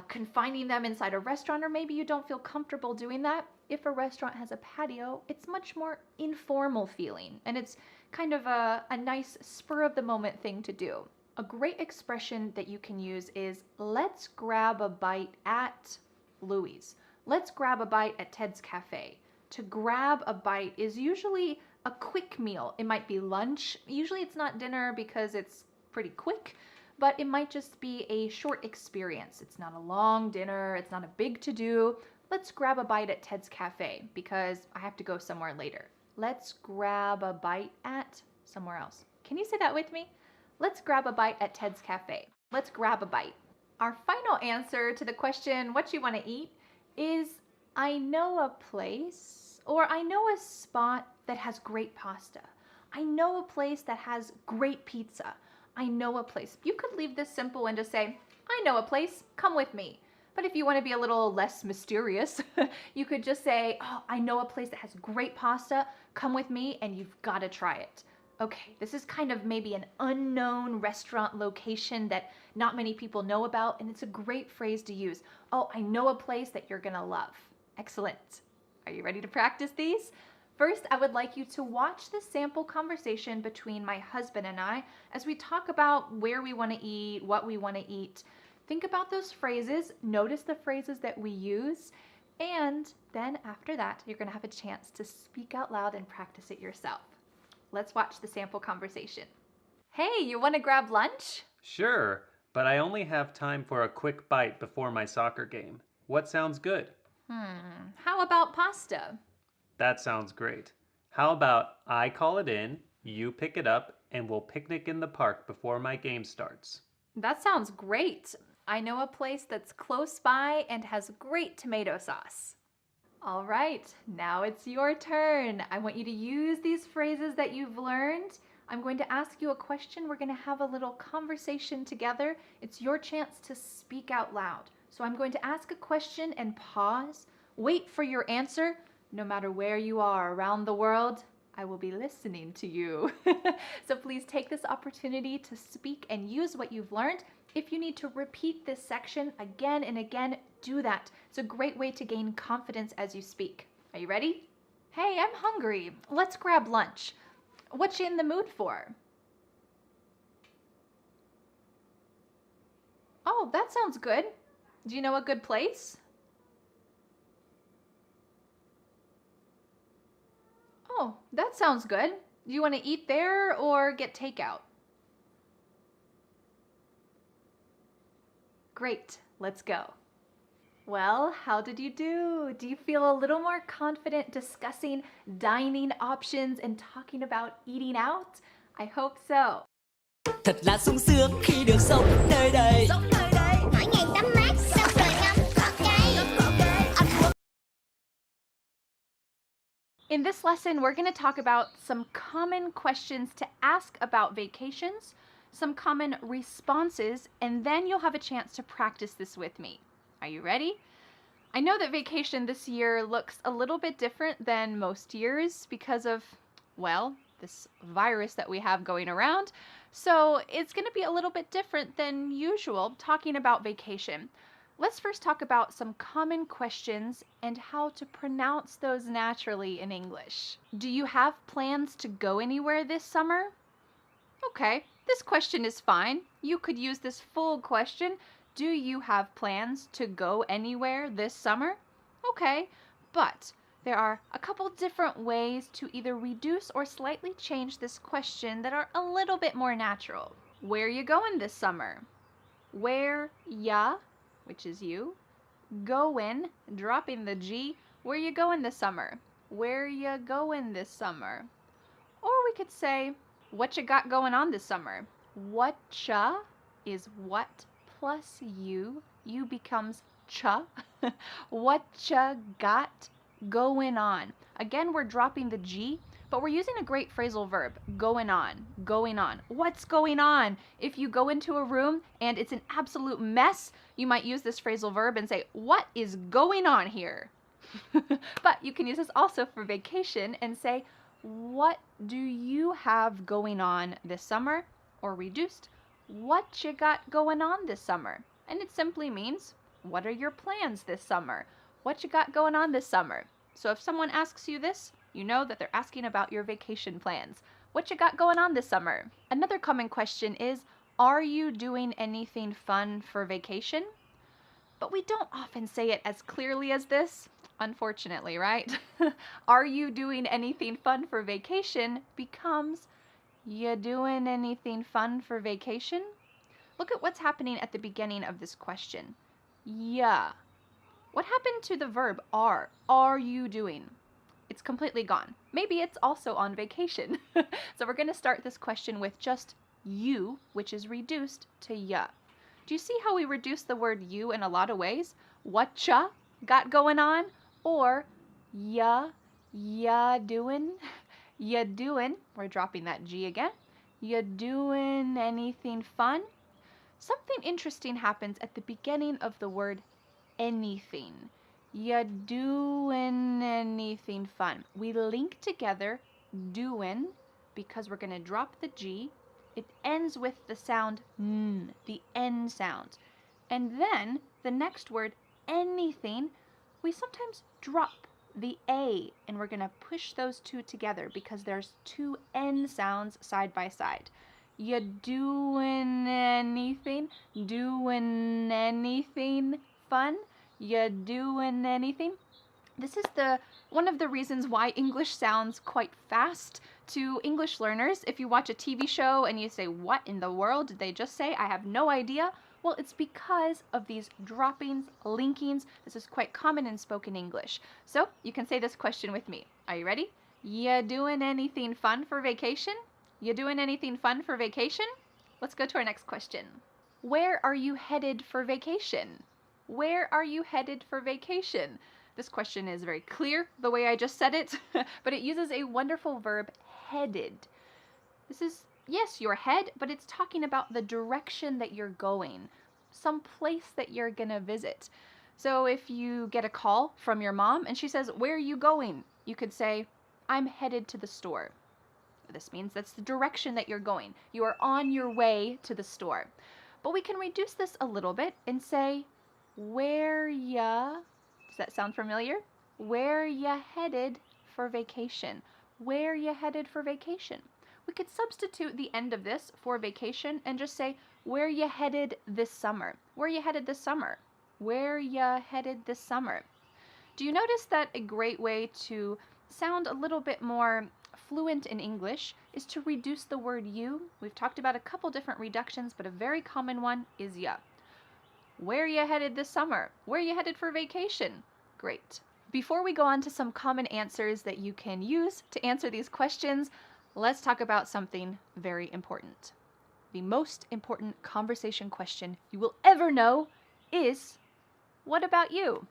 confining them inside a restaurant, or maybe you don't feel comfortable doing that, if a restaurant has a patio, it's much more informal feeling, and it's kind of a nice spur of the moment thing to do. A great expression that you can use is, let's grab a bite at Louis. Let's grab a bite at Ted's Cafe. To grab a bite is usually a quick meal. It might be lunch. Usually it's not dinner because it's pretty quick, but it might just be a short experience. It's not a long dinner. It's not a big to-do. Let's grab a bite at Ted's Cafe because I have to go somewhere later. Let's grab a bite at somewhere else. Can you say that with me? Let's grab a bite at Ted's Cafe. Let's grab a bite. Our final answer to the question, what you want to eat, is I know a place, or I know a spot that has great pasta. I know a place that has great pizza. I know a place. You could leave this simple and just say, I know a place, come with me. But if you want to be a little less mysterious, you could just say, oh, I know a place that has great pasta, come with me, and you've got to try it. Okay, this is kind of maybe an unknown restaurant location that not many people know about, and it's a great phrase to use. Oh, I know a place that you're gonna love. Excellent. Are you ready to practice these? First, I would like you to watch the sample conversation between my husband and I as we talk about where we want to eat, what we want to eat. Think about those phrases, notice the phrases that we use, and then after that, you're gonna have a chance to speak out loud and practice it yourself. Let's watch the sample conversation. Hey, you want to grab lunch? Sure, but I only have time for a quick bite before my soccer game. What sounds good? How about pasta? That sounds great. How about I call it in, you pick it up, and we'll picnic in the park before my game starts? That sounds great. I know a place that's close by and has great tomato sauce. All right, now it's your turn. I want you to use these phrases that you've learned. I'm going to ask you a question. We're going to have a little conversation together. It's your chance to speak out loud. So I'm going to ask a question and pause. Wait for your answer. No matter where you are around the world, I will be listening to you. So please take this opportunity to speak and use what you've learned. If you need to repeat this section again and again, do that. It's a great way to gain confidence as you speak. Are you ready? Hey, I'm hungry. Let's grab lunch. What you in the mood for? Oh, that sounds good. Do you know a good place? Oh, that sounds good. Do you want to eat there or get takeout? Great, let's go. Well, how did you do? Do you feel a little more confident discussing dining options and talking about eating out? I hope so. Thật là sung sướng khi được sống nơi đây. Mỗi ngày tắm mát, xong rồi ngâm cỏ cây. In this lesson, we're going to talk about some common questions to ask about vacations, some common responses, and then you'll have a chance to practice this with me. Are you ready? I know that vacation this year looks a little bit different than most years because of, well, this virus that we have going around. So it's going to be a little bit different than usual talking about vacation. Let's first talk about some common questions and how to pronounce those naturally in English. Do you have plans to go anywhere this summer? Okay, this question is fine. You could use this full question. Do you have plans to go anywhere this summer? Okay, but there are a couple different ways to either reduce or slightly change this question that are a little bit more natural. Where you going this summer? Where ya, which is you, going, dropping the G, where you going this summer? Where you going this summer? Or we could say, what you got going on this summer? Whatcha is what plus you becomes cha. Whatcha got going on? Again, we're dropping the G, but we're using a great phrasal verb, going on, going on. What's going on? If you go into a room and it's an absolute mess, you might use this phrasal verb and say, what is going on here? But you can use this also for vacation and say, what do you have going on this summer? Or reduced, what you got going on this summer? And it simply means, what are your plans this summer? What you got going on this summer? So if someone asks you this, you know that they're asking about your vacation plans. What you got going on this summer? Another common question is, are you doing anything fun for vacation? But we don't often say it as clearly as this, unfortunately, right? Are you doing anything fun for vacation becomes, you doing anything fun for vacation? Look at what's happening at the beginning of this question. Yeah. What happened to the verb are? Are you doing? It's completely gone. Maybe it's also on vacation. So we're going to start this question with just you, which is reduced to ya. Do you see how we reduce the word you in a lot of ways? Whatcha got going on? Or ya doing? Ya doing, we're dropping that G again. Ya doing anything fun? Something interesting happens at the beginning of the word anything. Ya doing anything fun? We link together doing because we're going to drop the G. It ends with the sound n, the N sound. And then the next word, anything, we sometimes drop the A, and we're going to push those two together because there's two N sounds side by side. You doing anything fun? You doing anything? This is one of the reasons why English sounds quite fast to English learners. If you watch a TV show and you say, what in the world did they just say? I have no idea. Well, it's because of these droppings, linkings. This is quite common in spoken English. So you can say this question with me. Are you ready? You doing anything fun for vacation? You doing anything fun for vacation? Let's go to our next question. Where are you headed for vacation? Where are you headed for vacation? This question is very clear the way I just said it, but it uses a wonderful verb, headed. This is, yes, your head, but it's talking about the direction that you're going, some place that you're gonna visit. So if you get a call from your mom and she says, where are you going? You could say, I'm headed to the store. This means that's the direction that you're going. You are on your way to the store. But we can reduce this a little bit and say, where ya, does that sound familiar? Where ya headed for vacation? Where ya headed for vacation? We could substitute the end of this for vacation and just say, where ya headed this summer? Where ya headed this summer? Where ya headed this summer? Do you notice that a great way to sound a little bit more fluent in English is to reduce the word you. We've talked about a couple different reductions, but a very common one is ya. Where are you headed this summer? Where are you headed for vacation? Great. Before we go on to some common answers that you can use to answer these questions, let's talk about something very important. The most important conversation question you will ever know is, what about you?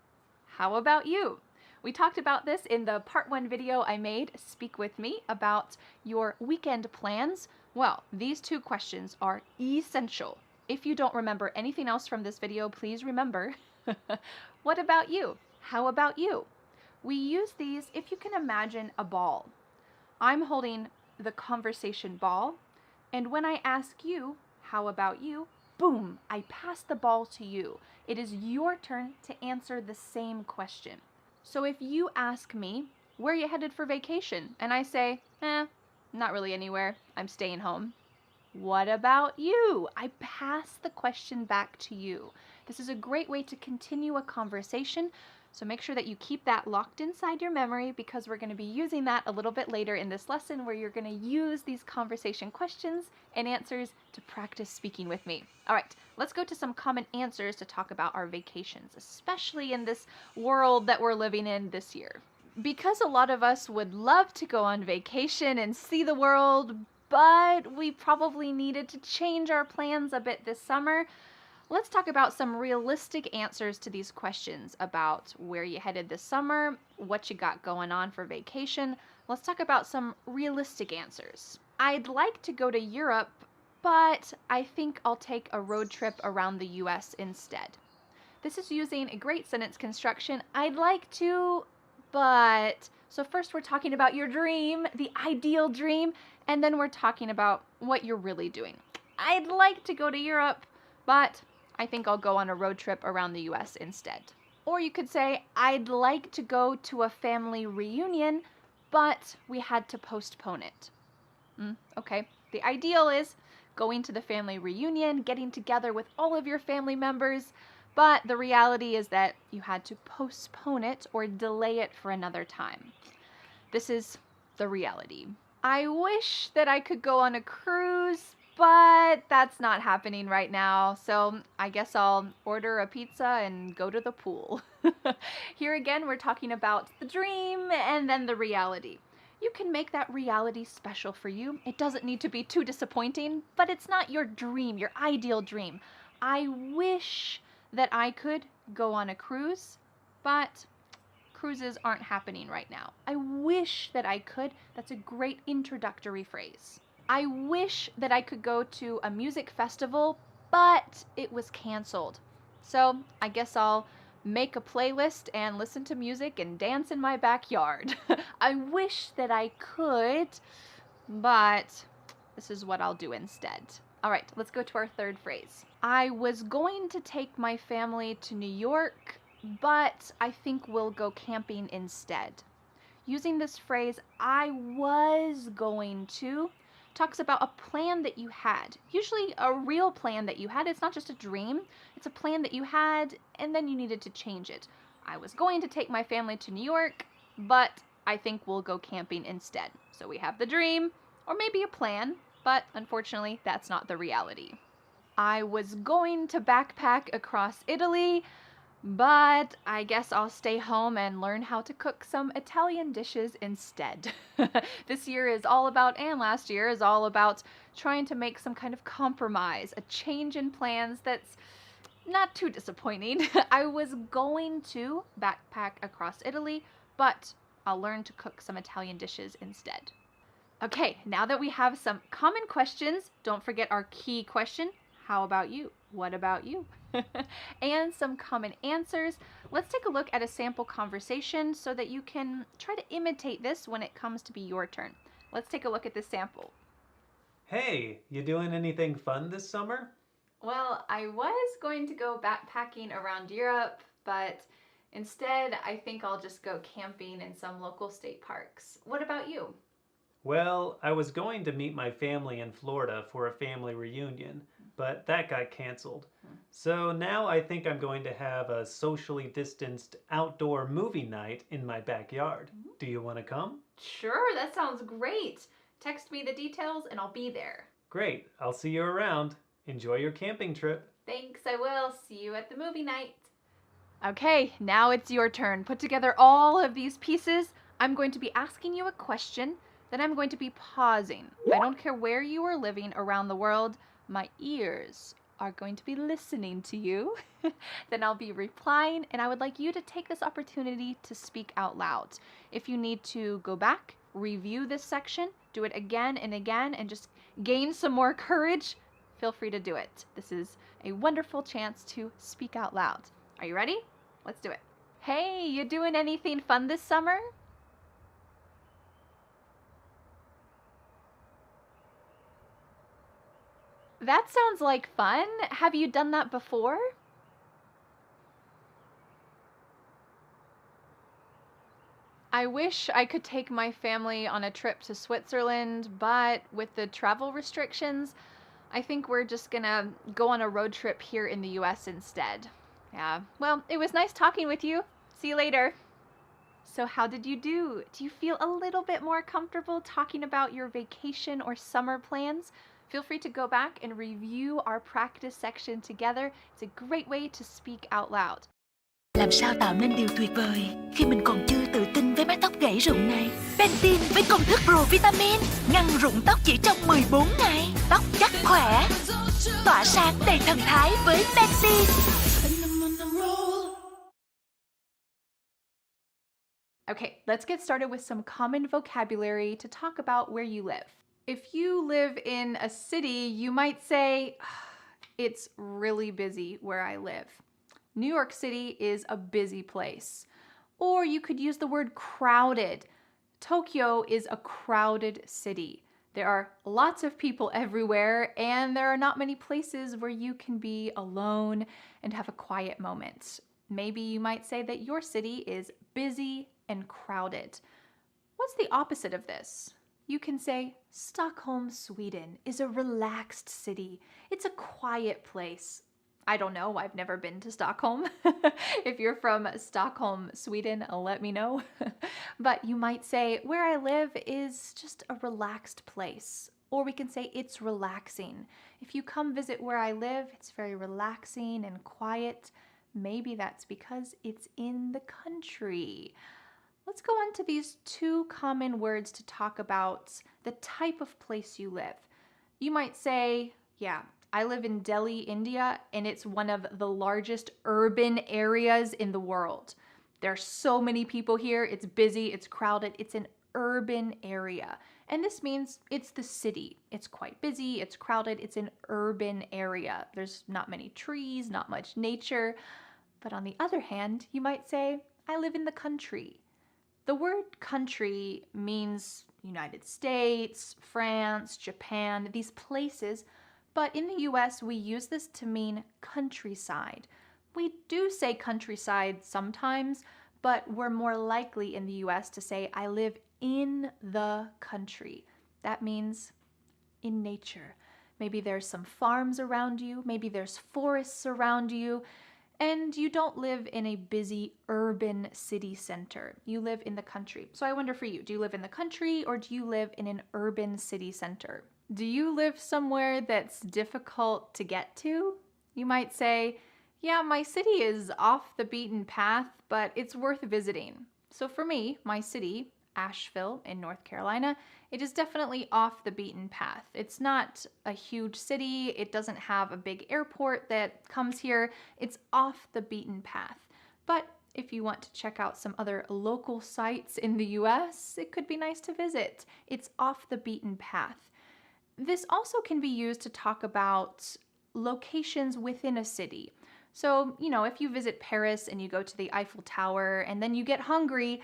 How about you? We talked about this in the part 1 video I made, Speak With Me, about your weekend plans. Well, these 2 questions are essential. If you don't remember anything else from this video, please remember, what about you? How about you? We use these if you can imagine a ball. I'm holding the conversation ball, and when I ask you, how about you? Boom, I pass the ball to you. It is your turn to answer the same question. So if you ask me, where are you headed for vacation? And I say, not really anywhere. I'm staying home. What about you? I pass the question back to you. This is a great way to continue a conversation, so make sure that you keep that locked inside your memory, because we're going to be using that a little bit later in this lesson, where you're going to use these conversation questions and answers to practice speaking with me. All right, let's go to some common answers to talk about our vacations, especially in this world that we're living in this year. Because a lot of us would love to go on vacation and see the world, but we probably needed to change our plans a bit this summer, let's talk about some realistic answers to these questions about where you headed this summer, what you got going on for vacation. Let's talk about some realistic answers. I'd like to go to Europe, but I think I'll take a road trip around the US instead. This is using a great sentence construction. I'd like to, but... So first we're talking about your dream, the ideal dream, and then we're talking about what you're really doing. I'd like to go to Europe, but I think I'll go on a road trip around the US instead. Or you could say, I'd like to go to a family reunion, but we had to postpone it. Okay, the ideal is going to the family reunion, getting together with all of your family members, but the reality is that you had to postpone it or delay it for another time. This is the reality. I wish that I could go on a cruise, but that's not happening right now, so I guess I'll order a pizza and go to the pool. Here again, we're talking about the dream and then the reality. You can make that reality special for you. It doesn't need to be too disappointing, but it's not your dream, your ideal dream. I wish that I could go on a cruise, but cruises aren't happening right now. I wish that I could. That's a great introductory phrase. I wish that I could go to a music festival, but it was canceled. So I guess I'll make a playlist and listen to music and dance in my backyard. I wish that I could, but this is what I'll do instead. All right, let's go to our third phrase. I was going to take my family to New York, but I think we'll go camping instead. Using this phrase, I was going to, talks about a plan that you had. Usually a real plan that you had. It's not just a dream. It's a plan that you had and then you needed to change it. I was going to take my family to New York, but I think we'll go camping instead. So we have the dream or maybe a plan, but unfortunately that's not the reality. I was going to backpack across Italy, but I guess I'll stay home and learn how to cook some Italian dishes instead. This year is all about, and last year is all about, trying to make some kind of compromise, a change in plans that's not too disappointing. I was going to backpack across Italy, but I'll learn to cook some Italian dishes instead. Okay, now that we have some common questions, don't forget our key question. How about you? What about you? And some common answers. Let's take a look at a sample conversation so that you can try to imitate this when it comes to be your turn. Let's take a look at this sample. Hey, you doing anything fun this summer? Well, I was going to go backpacking around Europe, but instead I think I'll just go camping in some local state parks. What about you? Well, I was going to meet my family in Florida for a family reunion, but that got canceled. So now I think I'm going to have a socially distanced outdoor movie night in my backyard. Do you want to come? Sure, that sounds great. Text me the details and I'll be there. Great, I'll see you around. Enjoy your camping trip. Thanks, I will. See you at the movie night. Okay, now it's your turn. Put together all of these pieces. I'm going to be asking you a question, then I'm going to be pausing. I don't care where you are living around the world, my ears are going to be listening to you. Then I'll be replying, and I would like you to take this opportunity to speak out loud. If you need to go back, review this section, do it again and again, and just gain some more courage, feel free to do it. This is a wonderful chance to speak out loud. Are you ready? Let's do it. Hey, you doing anything fun this summer? That sounds like fun. Have you done that before? I wish I could take my family on a trip to Switzerland, but with the travel restrictions, I think we're just gonna go on a road trip here in the US instead. Yeah, well, it was nice talking with you. See you later. So how did you do? Do you feel a little bit more comfortable talking about your vacation or summer plans? Feel free to go back and review our practice section together. It's a great way to speak out loud. Làm sao tạo nên điều tuyệt vời khi mình còn chưa tự tin với mái tóc gãy rụng này? Pantene với công thức Pro Vitamin ngăn rụng tóc chỉ trong 14 ngày. Tóc chắc khỏe, tỏa sáng đầy thần thái với Pantene. Okay, let's get started with some common vocabulary to talk about where you live. If you live in a city, you might say, it's really busy where I live. New York City is a busy place. Or you could use the word crowded. Tokyo is a crowded city. There are lots of people everywhere, and there are not many places where you can be alone and have a quiet moment. Maybe you might say that your city is busy and crowded. What's the opposite of this? You can say, Stockholm, Sweden is a relaxed city. It's a quiet place. I don't know, I've never been to Stockholm. If you're from Stockholm, Sweden, let me know. But you might say, where I live is just a relaxed place. Or we can say, it's relaxing. If you come visit where I live, it's very relaxing and quiet. Maybe that's because it's in the country. Let's go on to these two common words to talk about the type of place you live. You might say, yeah, I live in Delhi, India, and it's one of the largest urban areas in the world. There are so many people here. It's busy, it's crowded, it's an urban area. And this means it's the city. It's quite busy, it's crowded, it's an urban area. There's not many trees, not much nature. But on the other hand, you might say, I live in the country. The word country means United States, France, Japan, these places, but in the US we use this to mean countryside. We do say countryside sometimes, but we're more likely in the US to say I live in the country. That means in nature. Maybe there's some farms around you, maybe there's forests around you, and you don't live in a busy urban city center. You live in the country. So I wonder for you, do you live in the country or do you live in an urban city center? Do you live somewhere that's difficult to get to? You might say, yeah, my city is off the beaten path, but it's worth visiting. So for me, my city, Asheville in North Carolina, it is definitely off the beaten path. It's not a huge city. It doesn't have a big airport that comes here. It's off the beaten path. But if you want to check out some other local sites in the US, it could be nice to visit. It's off the beaten path. This also can be used to talk about locations within a city. So, if you visit Paris and you go to the Eiffel Tower and then you get hungry,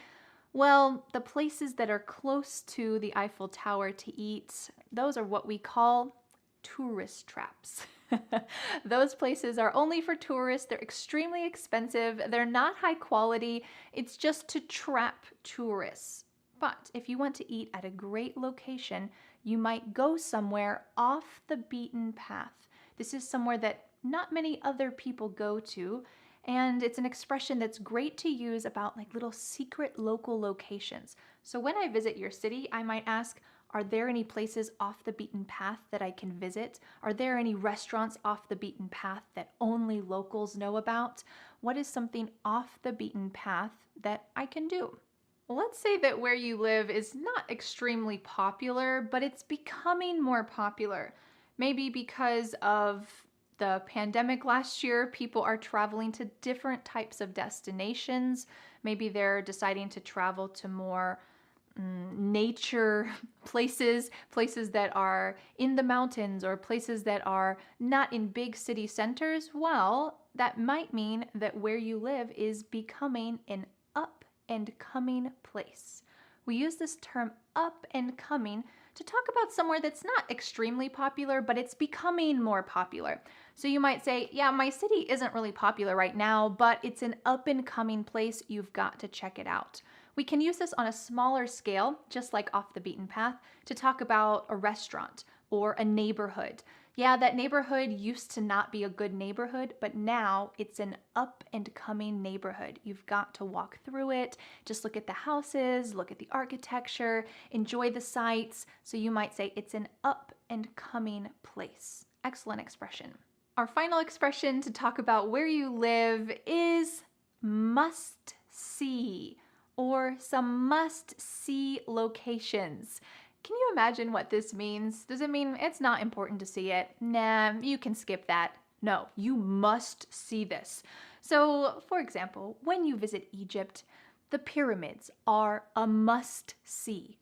well, the places that are close to the Eiffel Tower to eat, those are what we call tourist traps. Those places are only for tourists. They're extremely expensive. They're not high quality. It's just to trap tourists. But if you want to eat at a great location, you might go somewhere off the beaten path. This is somewhere that not many other people go to, and it's an expression that's great to use about like little secret local locations. So when I visit your city, I might ask, are there any places off the beaten path that I can visit? Are there any restaurants off the beaten path that only locals know about? What is something off the beaten path that I can do? Let's say that where you live is not extremely popular, but it's becoming more popular. Maybe because of the pandemic last year, people are traveling to different types of destinations. Maybe they're deciding to travel to more nature places that are in the mountains or places that are not in big city centers. Well, that might mean that where you live is becoming an up and coming place. We use this term up and coming to talk about somewhere that's not extremely popular, but it's becoming more popular. So you might say, yeah, my city isn't really popular right now, but it's an up and coming place. You've got to check it out. We can use this on a smaller scale, just like off the beaten path, to talk about a restaurant or a neighborhood. Yeah, that neighborhood used to not be a good neighborhood, but now it's an up and coming neighborhood. You've got to walk through it, just look at the houses, look at the architecture, enjoy the sights. So you might say it's an up and coming place. Excellent expression. Our final expression to talk about where you live is must see, or some must-see locations. Can you imagine what this means? Does it mean it's not important to see it? Nah, you can skip that. No, you must see this. So, for example, when you visit Egypt, the pyramids are a must-see.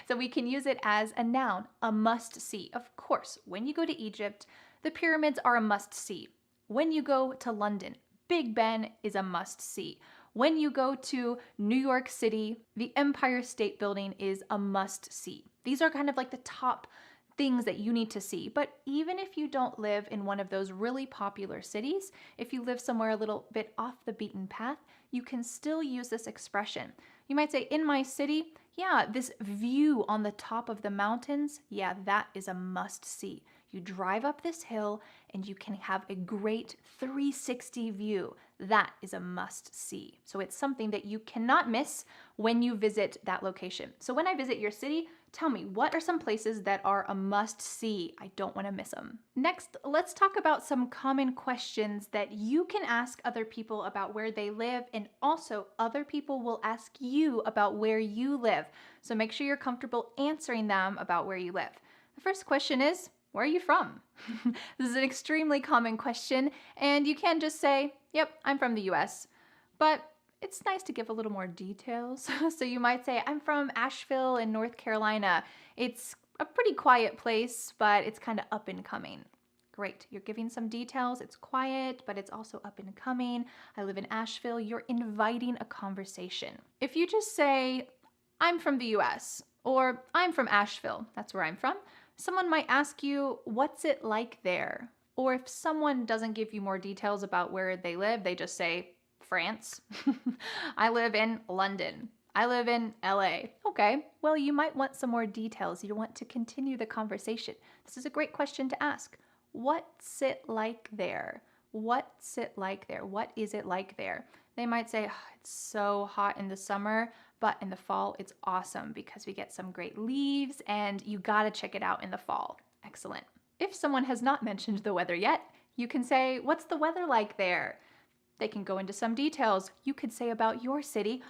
So we can use it as a noun, a must-see. Of course, when you go to Egypt, the pyramids are a must-see. When you go to London, Big Ben is a must-see. When you go to New York City, the Empire State Building is a must-see. These are kind of like the top things that you need to see. But even if you don't live in one of those really popular cities, if you live somewhere a little bit off the beaten path, you can still use this expression. You might say, in my city, yeah, this view on the top of the mountains, yeah, that is a must-see. You drive up this hill and you can have a great 360 view. That is a must-see. So it's something that you cannot miss when you visit that location. So when I visit your city, tell me, what are some places that are a must-see? I don't want to miss them. Next, let's talk about some common questions that you can ask other people about where they live, and also other people will ask you about where you live. So make sure you're comfortable answering them about where you live. The first question is, where are you from? This is an extremely common question, and you can just say, yep, I'm from the US. But it's nice to give a little more details. So you might say, I'm from Asheville in North Carolina. It's a pretty quiet place, but it's kind of up and coming. Great, you're giving some details. It's quiet, but it's also up and coming. I live in Asheville. You're inviting a conversation. If you just say, I'm from the US, or I'm from Asheville, that's where I'm from, someone might ask you, what's it like there? Or if someone doesn't give you more details about where they live, they just say, France. I live in London. I live in LA. Okay, well, you might want some more details. You want to continue the conversation. This is a great question to ask. What's it like there? What's it like there? What is it like there? They might say, oh, it's so hot in the summer, but in the fall, it's awesome because we get some great leaves and you gotta check it out in the fall. Excellent. If someone has not mentioned the weather yet, you can say, what's the weather like there? They can go into some details. You could say about your city,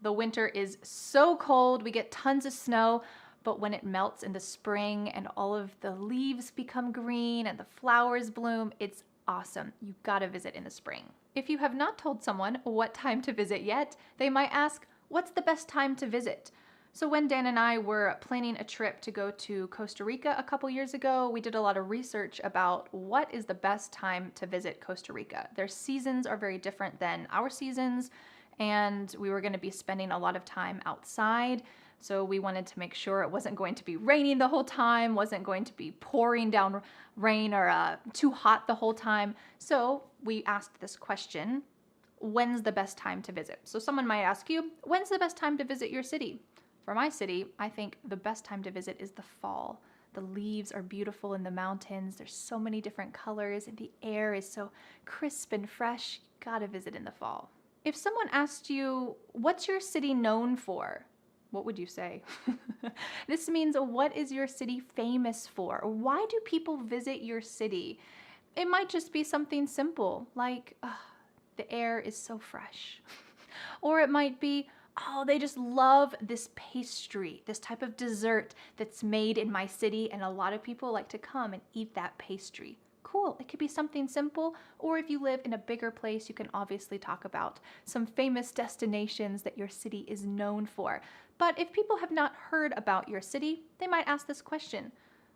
the winter is so cold, we get tons of snow, but when it melts in the spring and all of the leaves become green and the flowers bloom, it's awesome. You've got to visit in the spring. If you have not told someone what time to visit yet, they might ask, what's the best time to visit? So when Dan and I were planning a trip to go to Costa Rica a couple years ago, we did a lot of research about what is the best time to visit Costa Rica. Their seasons are very different than our seasons, and we were going to be spending a lot of time outside. So we wanted to make sure it wasn't going to be raining the whole time, wasn't going to be pouring down rain or too hot the whole time. So we asked this question, when's the best time to visit? So someone might ask you, when's the best time to visit your city? For my city, I think the best time to visit is the fall. The leaves are beautiful in the mountains. There's so many different colors and the air is so crisp and fresh. You gotta visit in the fall. If someone asked you, what's your city known for? What would you say? This means, what is your city famous for? Or why do people visit your city? It might just be something simple, like, the air is so fresh. Or it might be, oh, they just love this pastry, this type of dessert that's made in my city, and a lot of people like to come and eat that pastry. Cool, it could be something simple, or if you live in a bigger place, you can obviously talk about some famous destinations that your city is known for. But if people have not heard about your city, they might ask this question,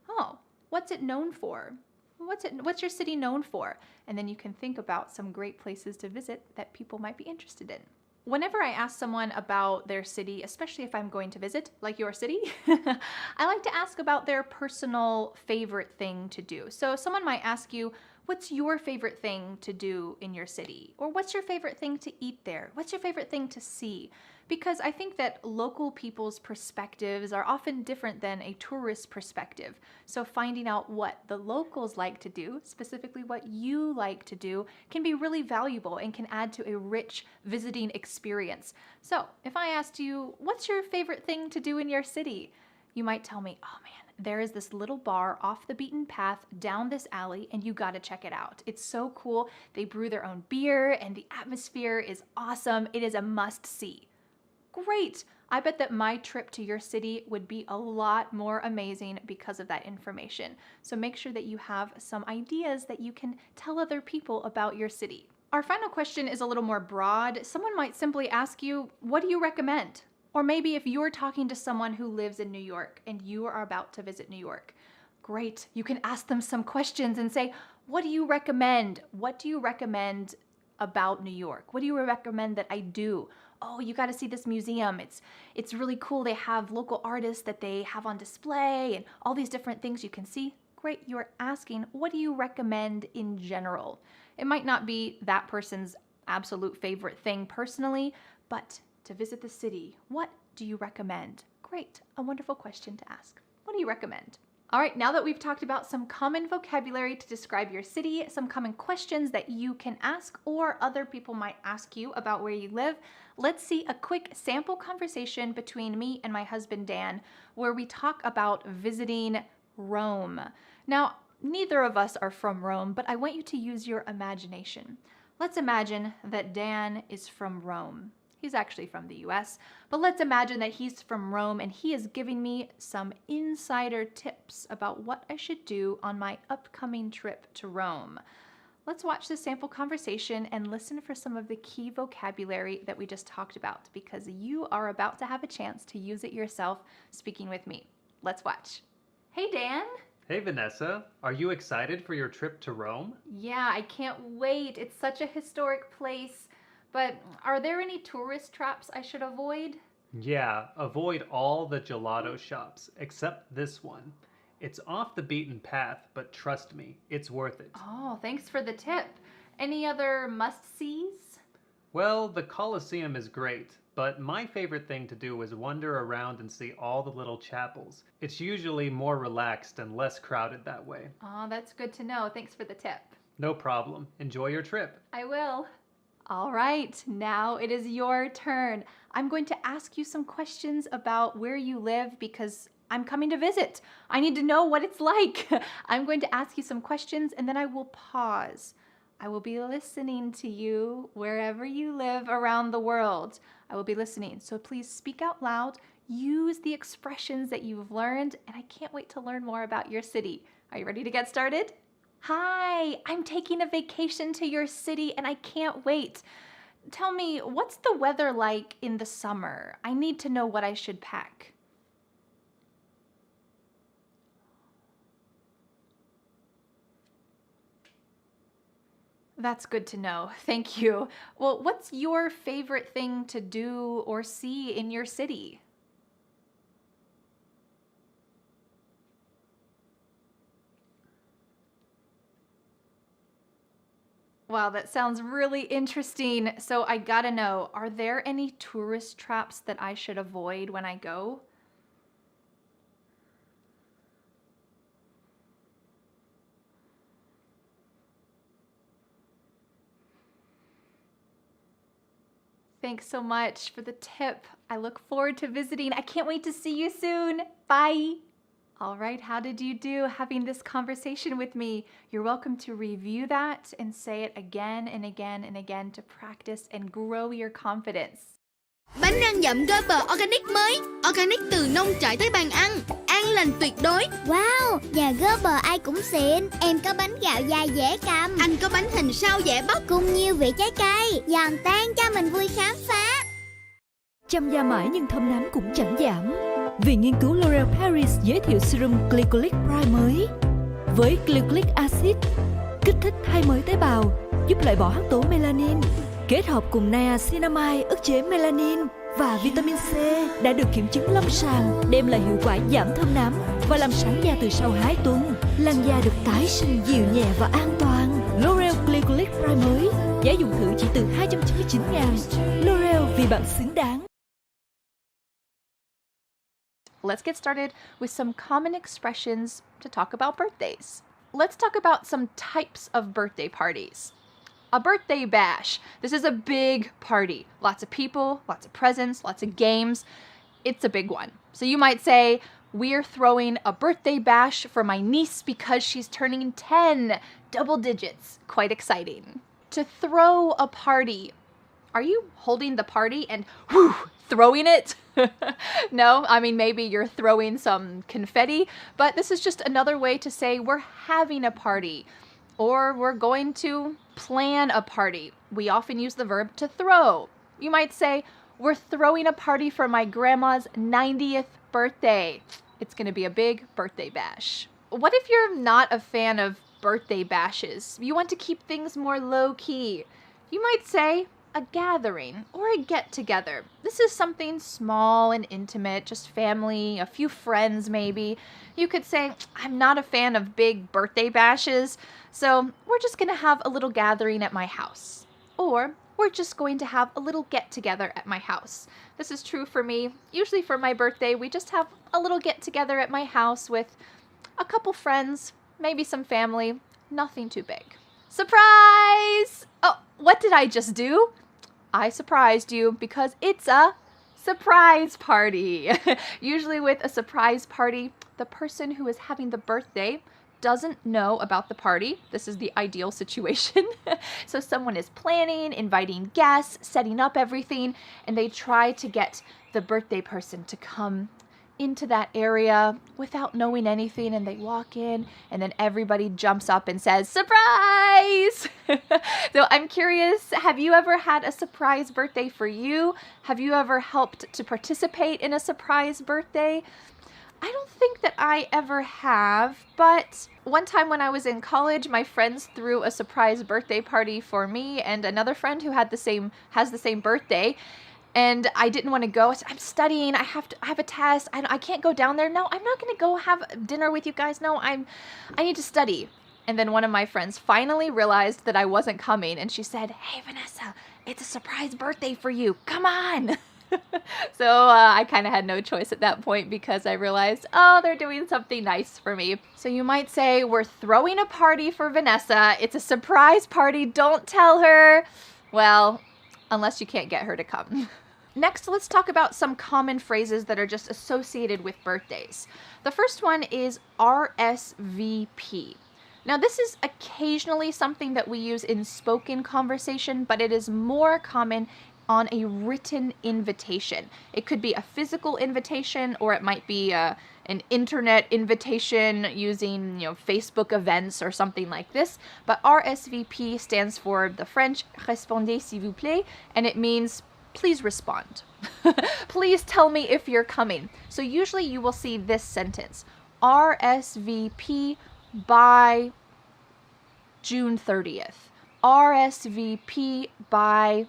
oh, what's it known for? What's your city known for? And then you can think about some great places to visit that people might be interested in. Whenever I ask someone about their city, especially if I'm going to visit, like your city, I like to ask about their personal favorite thing to do. So someone might ask you, what's your favorite thing to do in your city? Or what's your favorite thing to eat there? What's your favorite thing to see? Because I think that local people's perspectives are often different than a tourist perspective. So finding out what the locals like to do, specifically what you like to do, can be really valuable and can add to a rich visiting experience. So if I asked you, what's your favorite thing to do in your city? You might tell me, oh man, there is this little bar off the beaten path down this alley and you gotta check it out. It's so cool. They brew their own beer and the atmosphere is awesome. It is a must see. Great! I bet that my trip to your city would be a lot more amazing because of that information. So make sure that you have some ideas that you can tell other people about your city. Our final question is a little more broad. Someone might simply ask you, what do you recommend? Or maybe if you're talking to someone who lives in New York and you are about to visit New York, great, you can ask them some questions and say, what do you recommend? What do you recommend about New York? What do you recommend that I do? Oh, you got to see this museum. It's really cool. They have local artists that they have on display and all these different things you can see. Great, you're asking, what do you recommend in general? It might not be that person's absolute favorite thing personally, but to visit the city, what do you recommend? Great, a wonderful question to ask. What do you recommend? All right, now that we've talked about some common vocabulary to describe your city, some common questions that you can ask or other people might ask you about where you live, let's see a quick sample conversation between me and my husband Dan, where we talk about visiting Rome. Now, neither of us are from Rome, but I want you to use your imagination. Let's imagine that Dan is from Rome. He's actually from the US, but let's imagine that he's from Rome and he is giving me some insider tips about what I should do on my upcoming trip to Rome. Let's watch this sample conversation and listen for some of the key vocabulary that we just talked about, because you are about to have a chance to use it yourself speaking with me. Let's watch. Hey Dan. Hey Vanessa, are you excited for your trip to Rome? Yeah, I can't wait. It's such a historic place. But are there any tourist traps I should avoid? Yeah, avoid all the gelato shops, except this one. It's off the beaten path, but trust me, it's worth it. Oh, thanks for the tip. Any other must-sees? Well, the Colosseum is great, but my favorite thing to do is wander around and see all the little chapels. It's usually more relaxed and less crowded that way. Oh, that's good to know. Thanks for the tip. No problem. Enjoy your trip. I will. All right, now it is your turn. I'm going to ask you some questions about where you live because I'm coming to visit. I need to know what it's like. I'm going to ask you some questions and then I will pause. I will be listening to you wherever you live around the world. I will be listening, so please speak out loud, use the expressions that you've learned, and I can't wait to learn more about your city. Are you ready to get started? Hi, I'm taking a vacation to your city and I can't wait. Tell me, what's the weather like in the summer? I need to know what I should pack. That's good to know. Thank you. Well, what's your favorite thing to do or see in your city? Wow, that sounds really interesting. So I gotta know, are there any tourist traps that I should avoid when I go? Thanks so much for the tip. I look forward to visiting. I can't wait to see you soon. Bye. All right, how did you do having this conversation with me? You're welcome to review that and say it again and again and again to practice and grow your confidence. Bánh răng dặm Gerber Organic mới. Organic từ nông trại tới bàn ăn. An lành tuyệt đối. Wow, và Gerber ai cũng xịn. Em có bánh gạo dai dễ cầm. Anh có bánh hình sao dễ bóc. Cùng nhiều vị trái cây. Giòn tan cho mình vui khám phá. Chăm da mãi nhưng thâm nám cũng chẳng giảm. Vì nghiên cứu L'Oréal Paris giới thiệu serum Glycolic Prime mới. Với Glycolic Acid, kích thích thay mới tế bào, giúp loại bỏ hắc tố melanin. Kết hợp cùng niacinamide ức chế melanin và vitamin C đã được kiểm chứng lâm sàng, đem lại hiệu quả giảm thâm nám và làm sáng da từ sau 2 tuần. Làn da được tái sinh dịu nhẹ và an toàn. L'Oréal Glycolic Prime mới, giá dùng thử chỉ từ 299.000. L'Oréal vì bạn xứng đáng. Let's get started with some common expressions to talk about birthdays. Let's talk about some types of birthday parties. A birthday bash. This is a big party. Lots of people, lots of presents, lots of games. It's a big one. So you might say, we're throwing a birthday bash for my niece because she's turning 10. Double digits. Quite exciting. To throw a party. Are you holding the party and throwing it? No, I mean, maybe you're throwing some confetti, but this is just another way to say we're having a party or we're going to plan a party. We often use the verb to throw. You might say, we're throwing a party for my grandma's 90th birthday. It's going to be a big birthday bash. What if you're not a fan of birthday bashes? You want to keep things more low-key. You might say, a gathering or a get-together. This is something small and intimate, just family, a few friends maybe. You could say, I'm not a fan of big birthday bashes, so we're just going to have a little gathering at my house. Or we're just going to have a little get-together at my house. This is true for me. Usually for my birthday, we just have a little get-together at my house with a couple friends, maybe some family, nothing too big. Surprise! Oh, what did I just do? I surprised you because it's a surprise party. Usually with a surprise party, the person who is having the birthday doesn't know about the party. This is the ideal situation. So someone is planning, inviting guests, setting up everything, and they try to get the birthday person to come into that area without knowing anything, and they walk in and then everybody jumps up and says, surprise! So I'm curious, have you ever had a surprise birthday for you? Have you ever helped to participate in a surprise birthday? I don't think that I ever have, but one time when I was in college, my friends threw a surprise birthday party for me and another friend who has the same birthday. And I didn't want to go. I said, I'm studying. I have a test. I can't go down there. No, I'm not going to go have dinner with you guys. No, I need to study. And then one of my friends finally realized that I wasn't coming. And she said, hey, Vanessa, it's a surprise birthday for you. Come on. So I kind of had no choice at that point because I realized, oh, they're doing something nice for me. So you might say, we're throwing a party for Vanessa. It's a surprise party. Don't tell her. Well, unless you can't get her to come. Next, let's talk about some common phrases that are just associated with birthdays. The first one is RSVP. Now, this is occasionally something that we use in spoken conversation, but it is more common on a written invitation. It could be a physical invitation, or it might be an internet invitation using, Facebook events or something like this. But RSVP stands for the French "Répondez s'il vous plaît," and it means please respond. Please tell me if you're coming. So usually you will see this sentence: RSVP by June 30th. RSVP by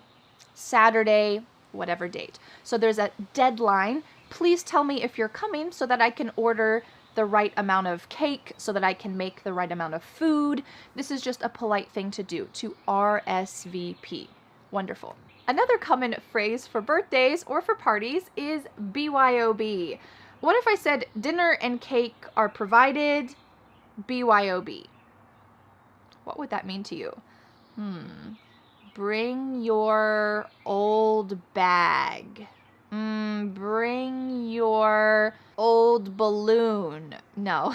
Saturday, whatever date. So there's a deadline. Please tell me if you're coming so that I can order the right amount of cake, so that I can make the right amount of food. This is just a polite thing to do, to RSVP. Wonderful. Another common phrase for birthdays or for parties is BYOB. What if I said dinner and cake are provided, BYOB? What would that mean to you? Bring your old bag. Bring your old balloon. No,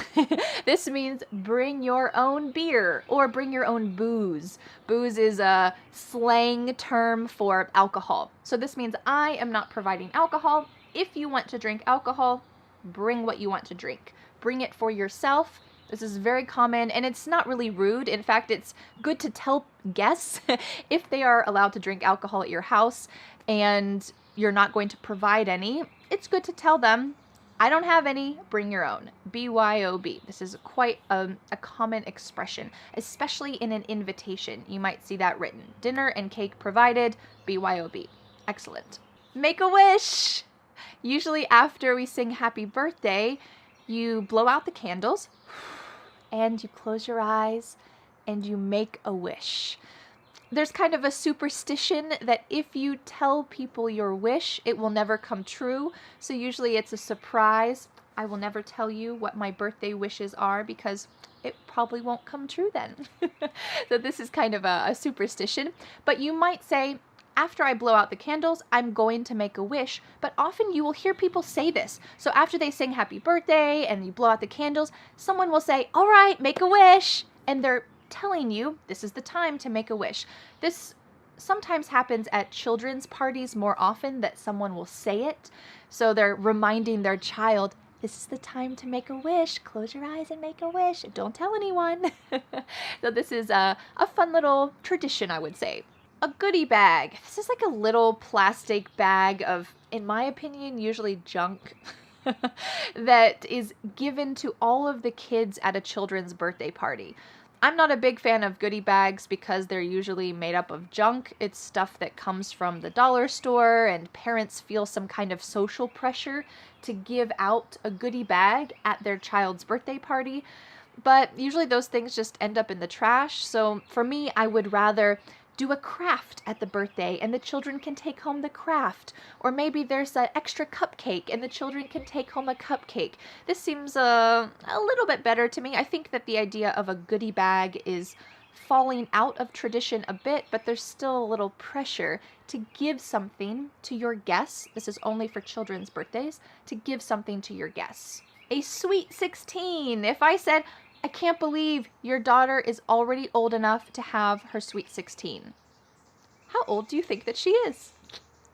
this means bring your own beer or bring your own booze. Booze is a slang term for alcohol. So this means I am not providing alcohol. If you want to drink alcohol, bring what you want to drink. Bring it for yourself. This is very common and it's not really rude. In fact, it's good to tell guests if they are allowed to drink alcohol at your house and you're not going to provide any. It's good to tell them, I don't have any, bring your own. BYOB. This is quite a common expression, especially in an invitation. You might see that written. Dinner and cake provided, BYOB. Excellent. Make a wish. Usually after we sing happy birthday, you blow out the candles and you close your eyes and you make a wish. There's kind of a superstition that if you tell people your wish, it will never come true. So usually it's a surprise. I will never tell you what my birthday wishes are because it probably won't come true then. So this is kind of a superstition. But you might say, after I blow out the candles, I'm going to make a wish. But often you will hear people say this. So after they sing happy birthday and you blow out the candles, someone will say, all right, make a wish. And they're telling you this is the time to make a wish. This sometimes happens at children's parties more often that someone will say it. So they're reminding their child, this is the time to make a wish. Close your eyes and make a wish. Don't tell anyone. So this is a fun little tradition, I would say. A goodie bag. This is like a little plastic bag of, in my opinion, usually junk that is given to all of the kids at a children's birthday party. I'm not a big fan of goodie bags because they're usually made up of junk. It's stuff that comes from the dollar store and parents feel some kind of social pressure to give out a goodie bag at their child's birthday party. But usually those things just end up in the trash. So for me, I would rather do a craft at the birthday and the children can take home the craft. Or maybe there's an extra cupcake and the children can take home a cupcake. This seems a little bit better to me. I think that the idea of a goodie bag is falling out of tradition a bit, but there's still a little pressure to give something to your guests. This is only for children's birthdays, to give something to your guests. A sweet 16. If I said, I can't believe your daughter is already old enough to have her sweet 16. How old do you think that she is?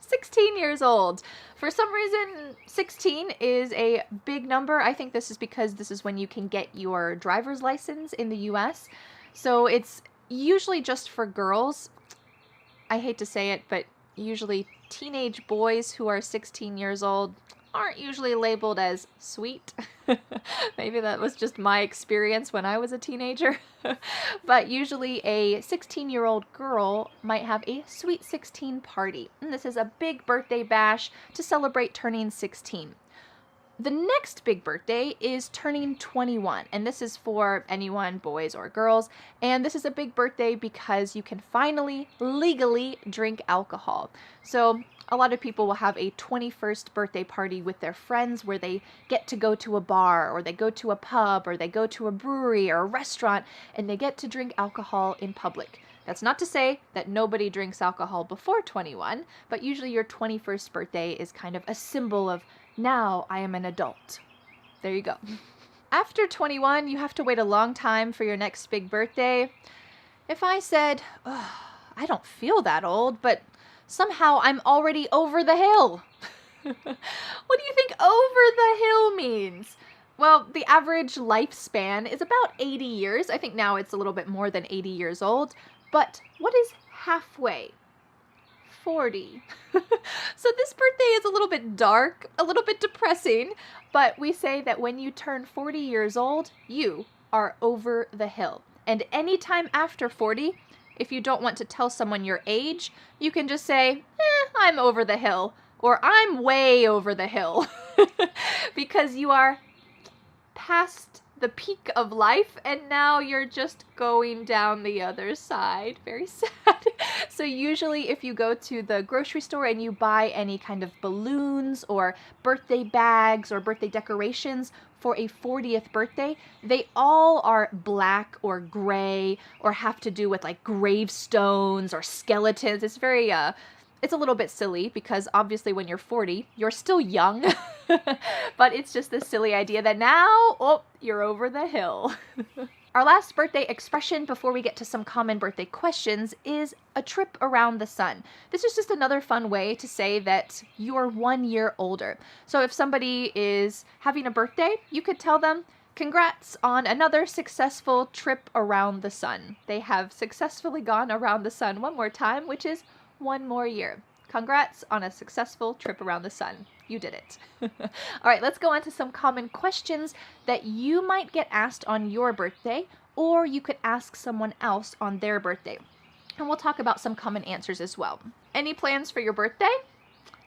16 years old. For some reason, 16 is a big number. I think this is because this is when you can get your driver's license in the US. So it's usually just for girls. I hate to say it, but usually teenage boys who are 16 years old aren't usually labeled as sweet. Maybe that was just my experience when I was a teenager. But usually a 16-year-old girl might have a sweet 16 party. And this is a big birthday bash to celebrate turning 16. The next big birthday is turning 21, and this is for anyone, boys or girls, and this is a big birthday because you can finally legally drink alcohol. So a lot of people will have a 21st birthday party with their friends where they get to go to a bar or they go to a pub or they go to a brewery or a restaurant and they get to drink alcohol in public. That's not to say that nobody drinks alcohol before 21, but usually your 21st birthday is kind of a symbol of now I am an adult. There you go. After 21, you have to wait a long time for your next big birthday. If I said, oh, I don't feel that old, but somehow I'm already over the hill. What do you think over the hill means? Well, the average lifespan is about 80 years. I think now it's a little bit more than 80 years old. But what is halfway? 40. So this birthday is a little bit dark, a little bit depressing, but we say that when you turn 40 years old, you are over the hill. And anytime after 40, if you don't want to tell someone your age, you can just say, I'm over the hill, or I'm way over the hill, because you are past the peak of life, and now you're just going down the other side. Very sad. So usually if you go to the grocery store and you buy any kind of balloons or birthday bags or birthday decorations for a 40th birthday, they all are black or gray or have to do with like gravestones or skeletons. It's very it's a little bit silly because obviously when you're 40, you're still young, but it's just this silly idea that now, oh, you're over the hill. Our last birthday expression before we get to some common birthday questions is a trip around the sun. This is just another fun way to say that you're 1 year older. So if somebody is having a birthday, you could tell them, congrats on another successful trip around the sun. They have successfully gone around the sun one more time, which is 1 more year. Congrats on a successful trip around the sun. You did it. All right, let's go on to some common questions that you might get asked on your birthday, or you could ask someone else on their birthday. And we'll talk about some common answers as well. Any plans for your birthday?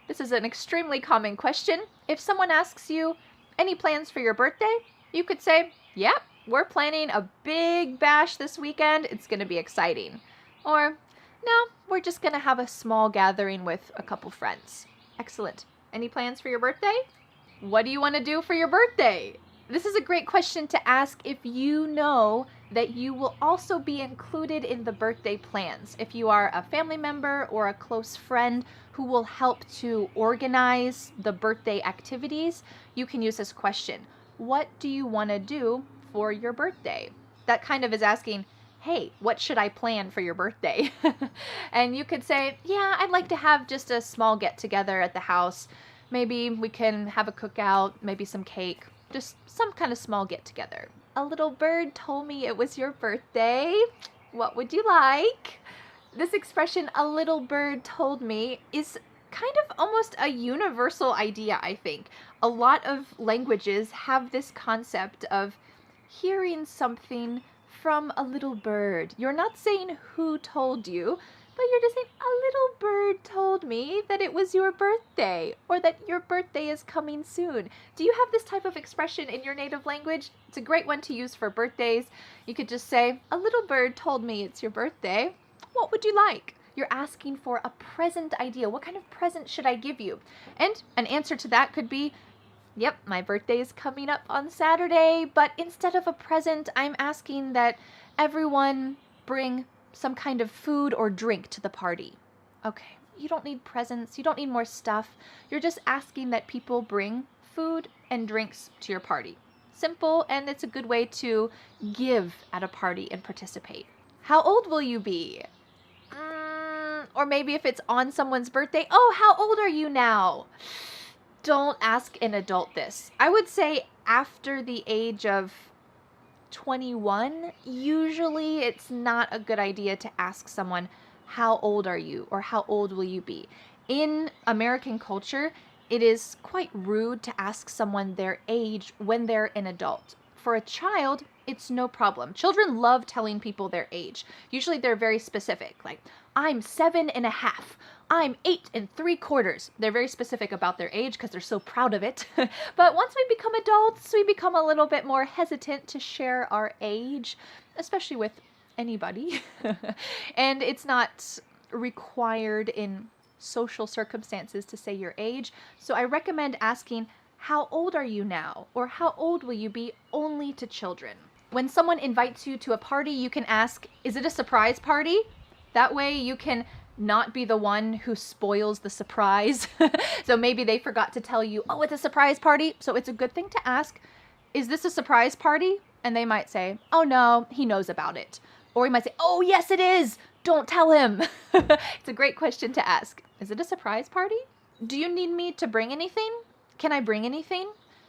This is an extremely common question. If someone asks you, any plans for your birthday? You could say, yep, we're planning a big bash this weekend. It's going to be exciting. Or, no, we're just going to have a small gathering with a couple friends. Excellent. Any plans for your birthday? What do you want to do for your birthday? This is a great question to ask if you know that you will also be included in the birthday plans. If you are a family member or a close friend who will help to organize the birthday activities, you can use this question. What do you want to do for your birthday? That kind of is asking, hey, what should I plan for your birthday? And you could say, yeah, I'd like to have just a small get-together at the house. Maybe we can have a cookout, maybe some cake, just some kind of small get-together. A little bird told me it was your birthday. What would you like? This expression, a little bird told me, is kind of almost a universal idea, I think. A lot of languages have this concept of hearing something from a little bird. You're not saying who told you, but you're just saying, a little bird told me that it was your birthday, or that your birthday is coming soon. Do you have this type of expression in your native language? It's a great one to use for birthdays. You could just say, a little bird told me it's your birthday. What would you like? You're asking for a present idea. What kind of present should I give you? And an answer to that could be, yep, my birthday is coming up on Saturday, but instead of a present, I'm asking that everyone bring some kind of food or drink to the party. Okay, you don't need presents, you don't need more stuff. You're just asking that people bring food and drinks to your party. Simple, and it's a good way to give at a party and participate. How old will you be? Or maybe if it's on someone's birthday, oh, how old are you now? Don't ask an adult this. I would say after the age of 21, usually it's not a good idea to ask someone, how old are you? Or how old will you be? In American culture, it is quite rude to ask someone their age when they're an adult. For a child, it's no problem. Children love telling people their age. Usually they're very specific, like, I'm 7.5. I'm 8 3/4. They're very specific about their age because they're so proud of it. But once we become adults, we become a little bit more hesitant to share our age, especially with anybody. And it's not required in social circumstances to say your age. So I recommend asking, how old are you now? Or how old will you be, only to children. When someone invites you to a party, you can ask, is it a surprise party? That way you can not be the one who spoils the surprise. So maybe they forgot to tell you, oh, it's a surprise party. So it's a good thing to ask, is this a surprise party? And they might say, oh no, he knows about it. Or he might say, oh yes it is, don't tell him. It's a great question to ask. Is it a surprise party? Do you need me to bring anything? Can I bring anything?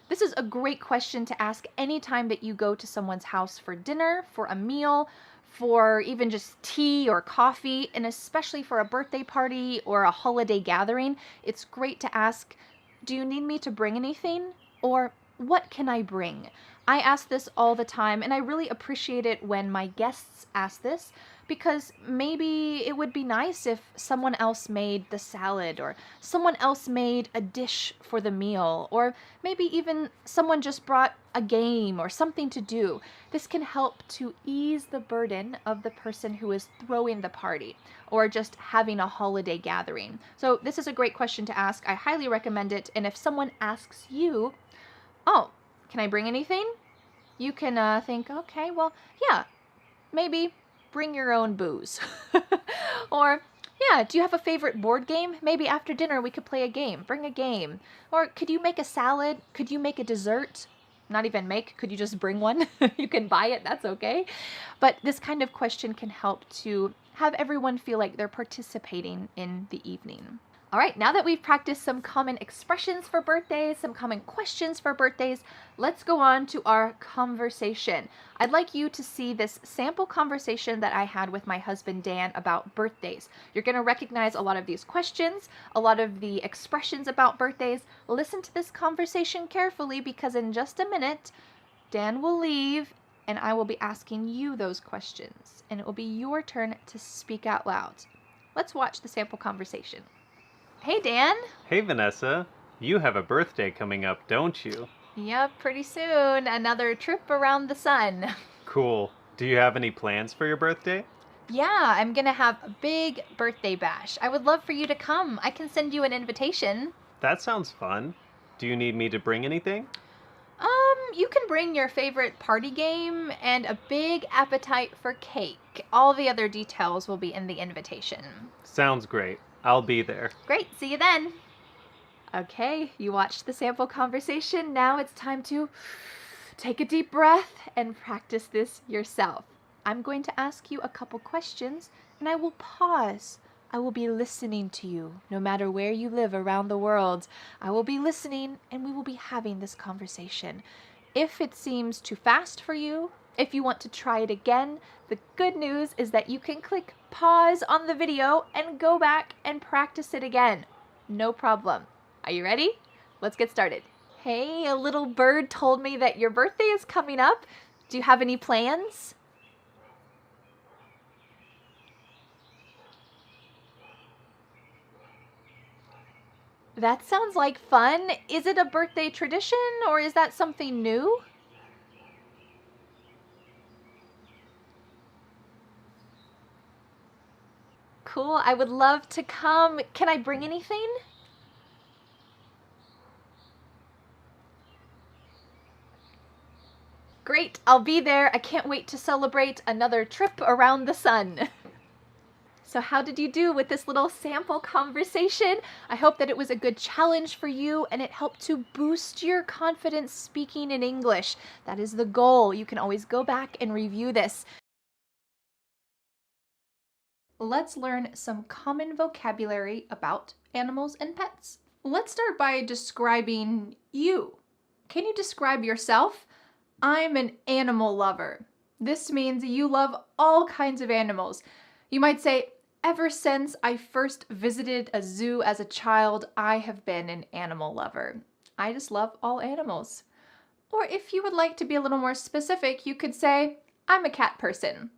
This is a great question to ask anytime that you go to someone's house for dinner, for a meal, for even just tea or coffee, and especially for a birthday party or a holiday gathering. It's great to ask, do you need me to bring anything? Or what can I bring? I ask this all the time, and I really appreciate it when my guests ask this, because maybe it would be nice if someone else made the salad, or someone else made a dish for the meal, or maybe even someone just brought a game or something to do. This can help to ease the burden of the person who is throwing the party or just having a holiday gathering. So this is a great question to ask. I highly recommend it. And if someone asks you, oh, can I bring anything? You can think, okay, well, yeah, maybe bring your own booze. Or, yeah, do you have a favorite board game? Maybe after dinner we could play a game. Bring a game. Or could you make a salad? Could you make a dessert? Not even make, could you just bring one? You can buy it, that's okay. But this kind of question can help to have everyone feel like they're participating in the evening. All right, now that we've practiced some common expressions for birthdays, some common questions for birthdays, let's go on to our conversation. I'd like you to see this sample conversation that I had with my husband, Dan, about birthdays. You're going to recognize a lot of these questions, a lot of the expressions about birthdays. Listen to this conversation carefully, because in just a minute, Dan will leave and I will be asking you those questions, and it will be your turn to speak out loud. Let's watch the sample conversation. Hey, Dan. Hey, Vanessa. You have a birthday coming up, don't you? Yep, pretty soon. Another trip around the sun. Cool. Do you have any plans for your birthday? Yeah, I'm gonna have a big birthday bash. I would love for you to come. I can send you an invitation. That sounds fun. Do you need me to bring anything? You can bring your favorite party game and a big appetite for cake. All the other details will be in the invitation. Sounds great. I'll be there. Great, see you then. Okay, you watched the sample conversation. Now it's time to take a deep breath and practice this yourself. I'm going to ask you a couple questions and I will pause. I will be listening to you no matter where you live around the world. I will be listening and we will be having this conversation. If it seems too fast for you, if you want to try it again, the good news is that you can click pause on the video and go back and practice it again. No problem. Are you ready? Let's get started. Hey, a little bird told me that your birthday is coming up. Do you have any plans? That sounds like fun. Is it a birthday tradition or is that something new? Cool, I would love to come. Can I bring anything? Great, I'll be there. I can't wait to celebrate another trip around the sun. So how did you do with this little sample conversation? I hope that it was a good challenge for you and it helped to boost your confidence speaking in English. That is the goal. You can always go back and review this. Let's learn some common vocabulary about animals and pets. Let's start by describing you. Can you describe yourself? I'm an animal lover. This means you love all kinds of animals. You might say, ever since I first visited a zoo as a child, I have been an animal lover. I just love all animals. Or if you would like to be a little more specific, you could say, I'm a cat person.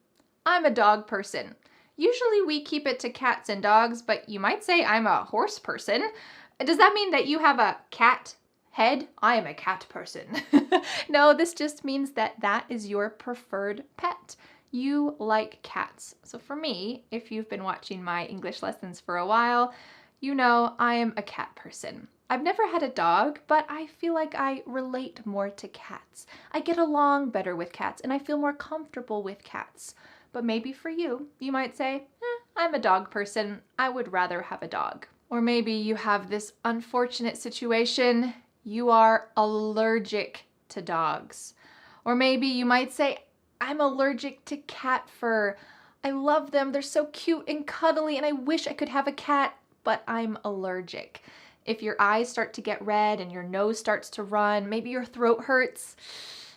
I'm a dog person. Usually we keep it to cats and dogs, but you might say I'm a horse person. Does that mean that you have a cat head? I am a cat person. No, this just means that that is your preferred pet. You like cats. So for me, if you've been watching my English lessons for a while, you know I am a cat person. I've never had a dog, but I feel like I relate more to cats. I get along better with cats and I feel more comfortable with cats. But maybe for you, you might say, I'm a dog person. I would rather have a dog. Or maybe you have this unfortunate situation. You are allergic to dogs. Or maybe you might say, I'm allergic to cat fur. I love them. They're so cute and cuddly and I wish I could have a cat, but I'm allergic. If your eyes start to get red and your nose starts to run, maybe your throat hurts,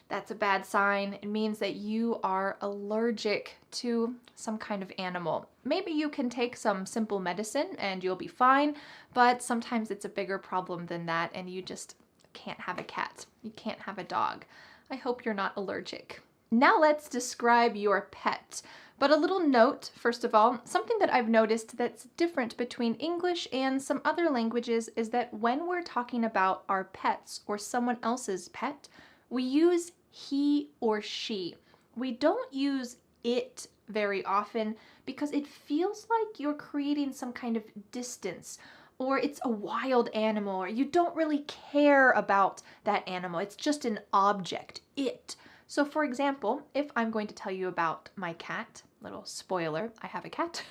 that's a bad sign. It means that you are allergic to some kind of animal. Maybe you can take some simple medicine and you'll be fine, but sometimes it's a bigger problem than that and you just can't have a cat. You can't have a dog. I hope you're not allergic. Now let's describe your pet. But a little note, first of all, something that I've noticed that's different between English and some other languages is that when we're talking about our pets or someone else's pet, we use he or she. We don't use it very often because it feels like you're creating some kind of distance, or it's a wild animal, or you don't really care about that animal. It's just an object, it. So for example, if I'm going to tell you about my cat, little spoiler, I have a cat,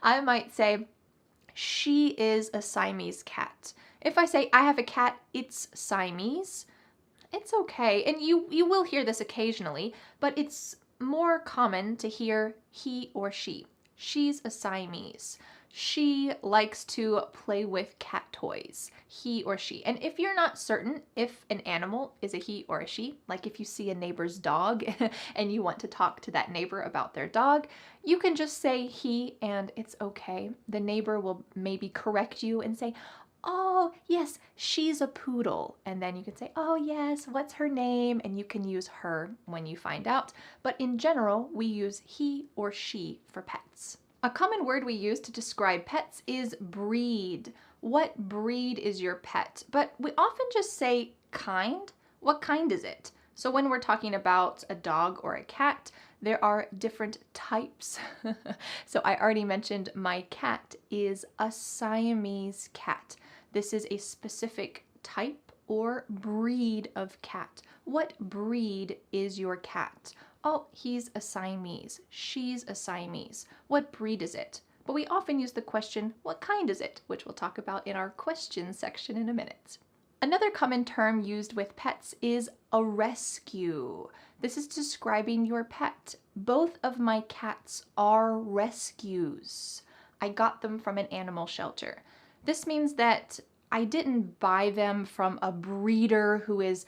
I might say, she is a Siamese cat. If I say, I have a cat, it's Siamese, it's okay. And you will hear this occasionally, but it's more common to hear he or she. She's a Siamese. She likes to play with cat toys, he or she. And if you're not certain if an animal is a he or a she, like if you see a neighbor's dog and you want to talk to that neighbor about their dog, you can just say he and it's okay. The neighbor will maybe correct you and say, oh, yes, she's a poodle. And then you can say, oh, yes, what's her name? And you can use her when you find out. But in general, we use he or she for pets. A common word we use to describe pets is breed. What breed is your pet? But we often just say kind. What kind is it? So when we're talking about a dog or a cat, there are different types. So I already mentioned my cat is a Siamese cat. This is a specific type or breed of cat. What breed is your cat? Oh, he's a Siamese. She's a Siamese. What breed is it? But we often use the question, what kind is it? Which we'll talk about in our questions section in a minute. Another common term used with pets is a rescue. This is describing your pet. Both of my cats are rescues. I got them from an animal shelter. This means that I didn't buy them from a breeder who is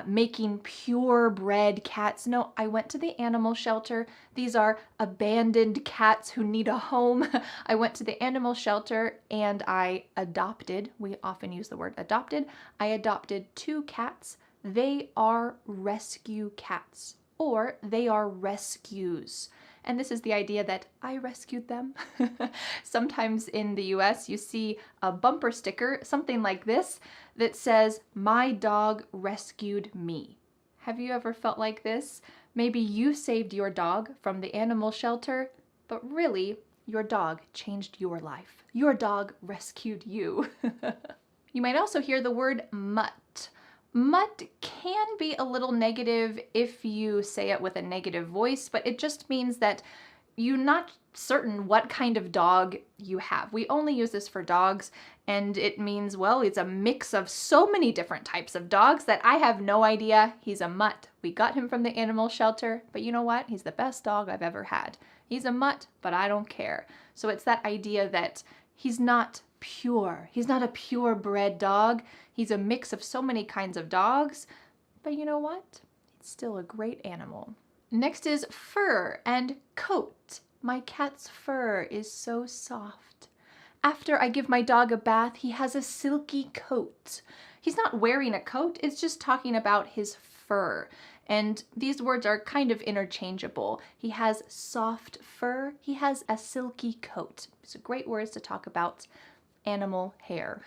making purebred cats. No, I went to the animal shelter. These are abandoned cats who need a home. I went to the animal shelter and I adopted, we often use the word adopted, I adopted 2 cats. They are rescue cats, or they are rescues. And this is the idea that I rescued them. Sometimes in the US, you see a bumper sticker, something like this, that says, my dog rescued me. Have you ever felt like this? Maybe you saved your dog from the animal shelter, but really, your dog changed your life. Your dog rescued you. You might also hear the word mutt. Mutt can be a little negative if you say it with a negative voice, but it just means that you're not certain what kind of dog you have. We only use this for dogs, and it means, well, it's a mix of so many different types of dogs that I have no idea. He's a mutt. We got him from the animal shelter, but you know what? He's the best dog I've ever had. He's a mutt, but I don't care. So it's that idea that he's not pure. He's not a purebred dog. He's a mix of so many kinds of dogs, but you know what? It's still a great animal. Next is fur and coat. My cat's fur is so soft. After I give my dog a bath, he has a silky coat. He's not wearing a coat, it's just talking about his fur. And these words are kind of interchangeable. He has soft fur, he has a silky coat. It's great words to talk about animal hair.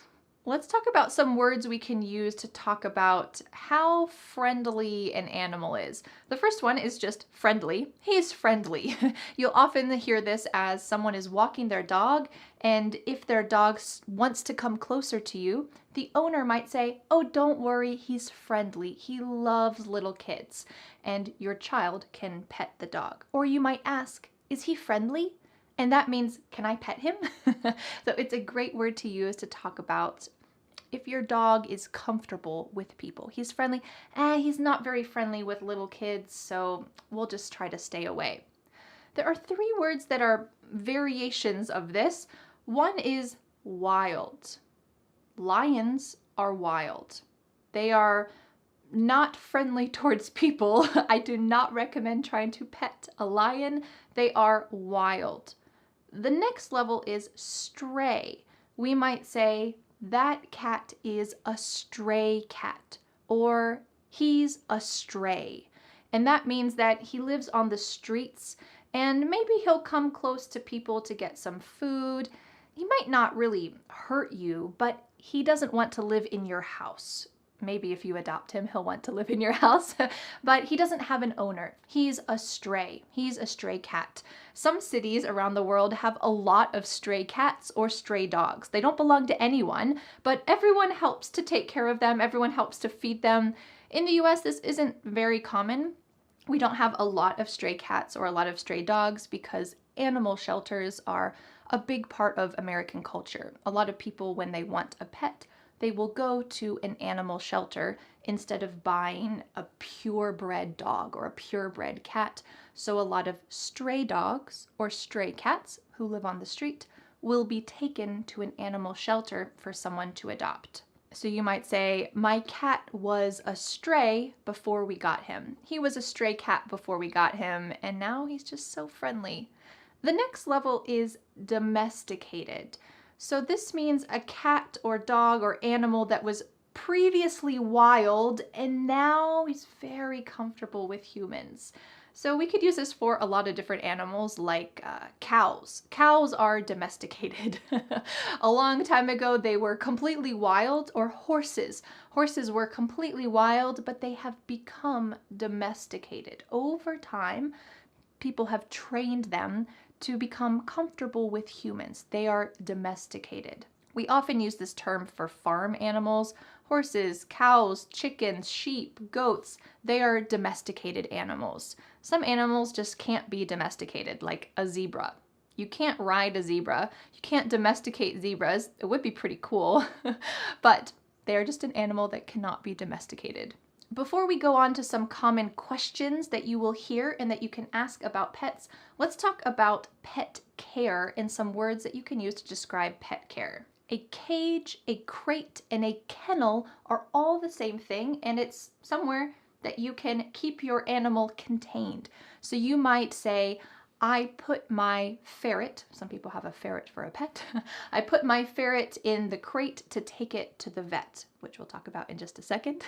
Let's talk about some words we can use to talk about how friendly an animal is. The first one is just friendly. He's friendly. You'll often hear this as someone is walking their dog, and if their dog wants to come closer to you, the owner might say, oh, don't worry, he's friendly. He loves little kids. And your child can pet the dog. Or you might ask, is he friendly? And that means, can I pet him? So it's a great word to use to talk about if your dog is comfortable with people. He's friendly. He's not very friendly with little kids, so we'll just try to stay away. There are 3 words that are variations of this. One is wild. Lions are wild. They are not friendly towards people. I do not recommend trying to pet a lion. They are wild. The next level is stray. We might say, that cat is a stray cat, or he's a stray. And that means that he lives on the streets and maybe he'll come close to people to get some food. He might not really hurt you, but he doesn't want to live in your house. Maybe if you adopt him, he'll want to live in your house, but he doesn't have an owner. He's a stray. He's a stray cat. Some cities around the world have a lot of stray cats or stray dogs. They don't belong to anyone, but everyone helps to take care of them. Everyone helps to feed them. In the US, this isn't very common. We don't have a lot of stray cats or a lot of stray dogs because animal shelters are a big part of American culture. A lot of people, when they want a pet, they will go to an animal shelter instead of buying a purebred dog or a purebred cat. So a lot of stray dogs or stray cats who live on the street will be taken to an animal shelter for someone to adopt. So you might say, my cat was a stray before we got him. He was a stray cat before we got him, and now he's just so friendly. The next level is domesticated. So this means a cat or dog or animal that was previously wild and now he's very comfortable with humans. So we could use this for a lot of different animals like cows. Cows are domesticated. A long time ago they were completely wild, or horses. Horses were completely wild, but they have become domesticated. Over time, people have trained them to become comfortable with humans. They are domesticated. We often use this term for farm animals. Horses, cows, chickens, sheep, goats, they are domesticated animals. Some animals just can't be domesticated, like a zebra. You can't ride a zebra. You can't domesticate zebras. It would be pretty cool, but they're just an animal that cannot be domesticated. Before we go on to some common questions that you will hear and that you can ask about pets, let's talk about pet care and some words that you can use to describe pet care. A cage, a crate, and a kennel are all the same thing, and it's somewhere that you can keep your animal contained. So you might say, I put my ferret, some people have a ferret for a pet, I put my ferret in the crate to take it to the vet, which we'll talk about in just a second.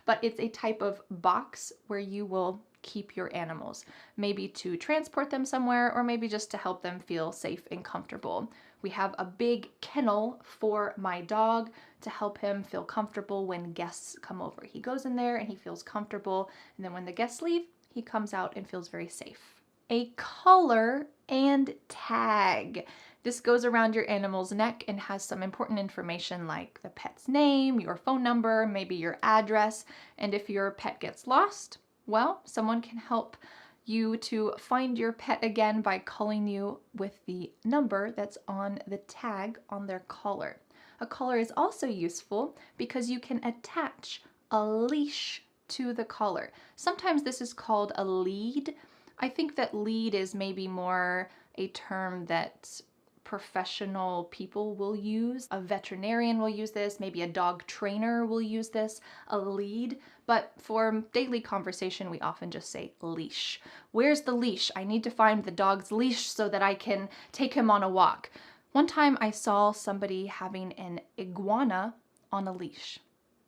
But it's a type of box where you will keep your animals, maybe to transport them somewhere or maybe just to help them feel safe and comfortable. We have a big kennel for my dog to help him feel comfortable when guests come over. He goes in there and he feels comfortable, and then when the guests leave, he comes out and feels very safe. A collar and tag. This goes around your animal's neck and has some important information like the pet's name, your phone number, maybe your address, and if your pet gets lost, well, someone can help you to find your pet again by calling you with the number that's on the tag on their collar. A collar is also useful because you can attach a leash to the collar. Sometimes this is called a lead. I think that lead is maybe more a term that professional people will use. A veterinarian will use this, maybe a dog trainer will use this, a lead. But for daily conversation, we often just say leash. Where's the leash? I need to find the dog's leash so that I can take him on a walk. One time I saw somebody having an iguana on a leash.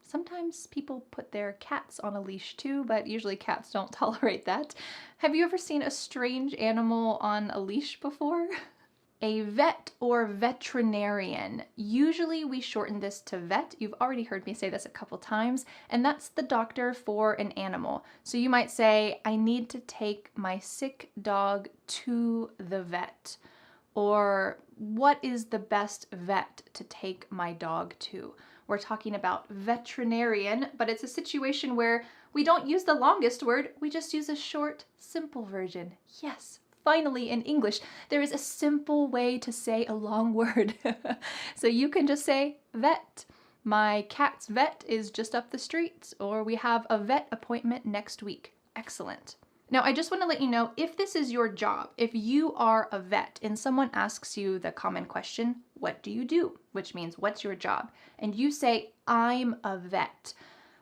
Sometimes people put their cats on a leash too, but usually cats don't tolerate that. Have you ever seen a strange animal on a leash before? A vet or veterinarian. Usually we shorten this to vet. You've already heard me say this a couple times, and that's the doctor for an animal. So you might say, I need to take my sick dog to the vet. Or what is the best vet to take my dog to? We're talking about veterinarian, but it's a situation where we don't use the longest word, we just use a short, simple version. Yes. Finally, in English, there is a simple way to say a long word. So you can just say vet. My cat's vet is just up the street, or we have a vet appointment next week. Excellent. Now, I just want to let you know, if this is your job, if you are a vet and someone asks you the common question, what do you do? Which means, what's your job? And you say, I'm a vet.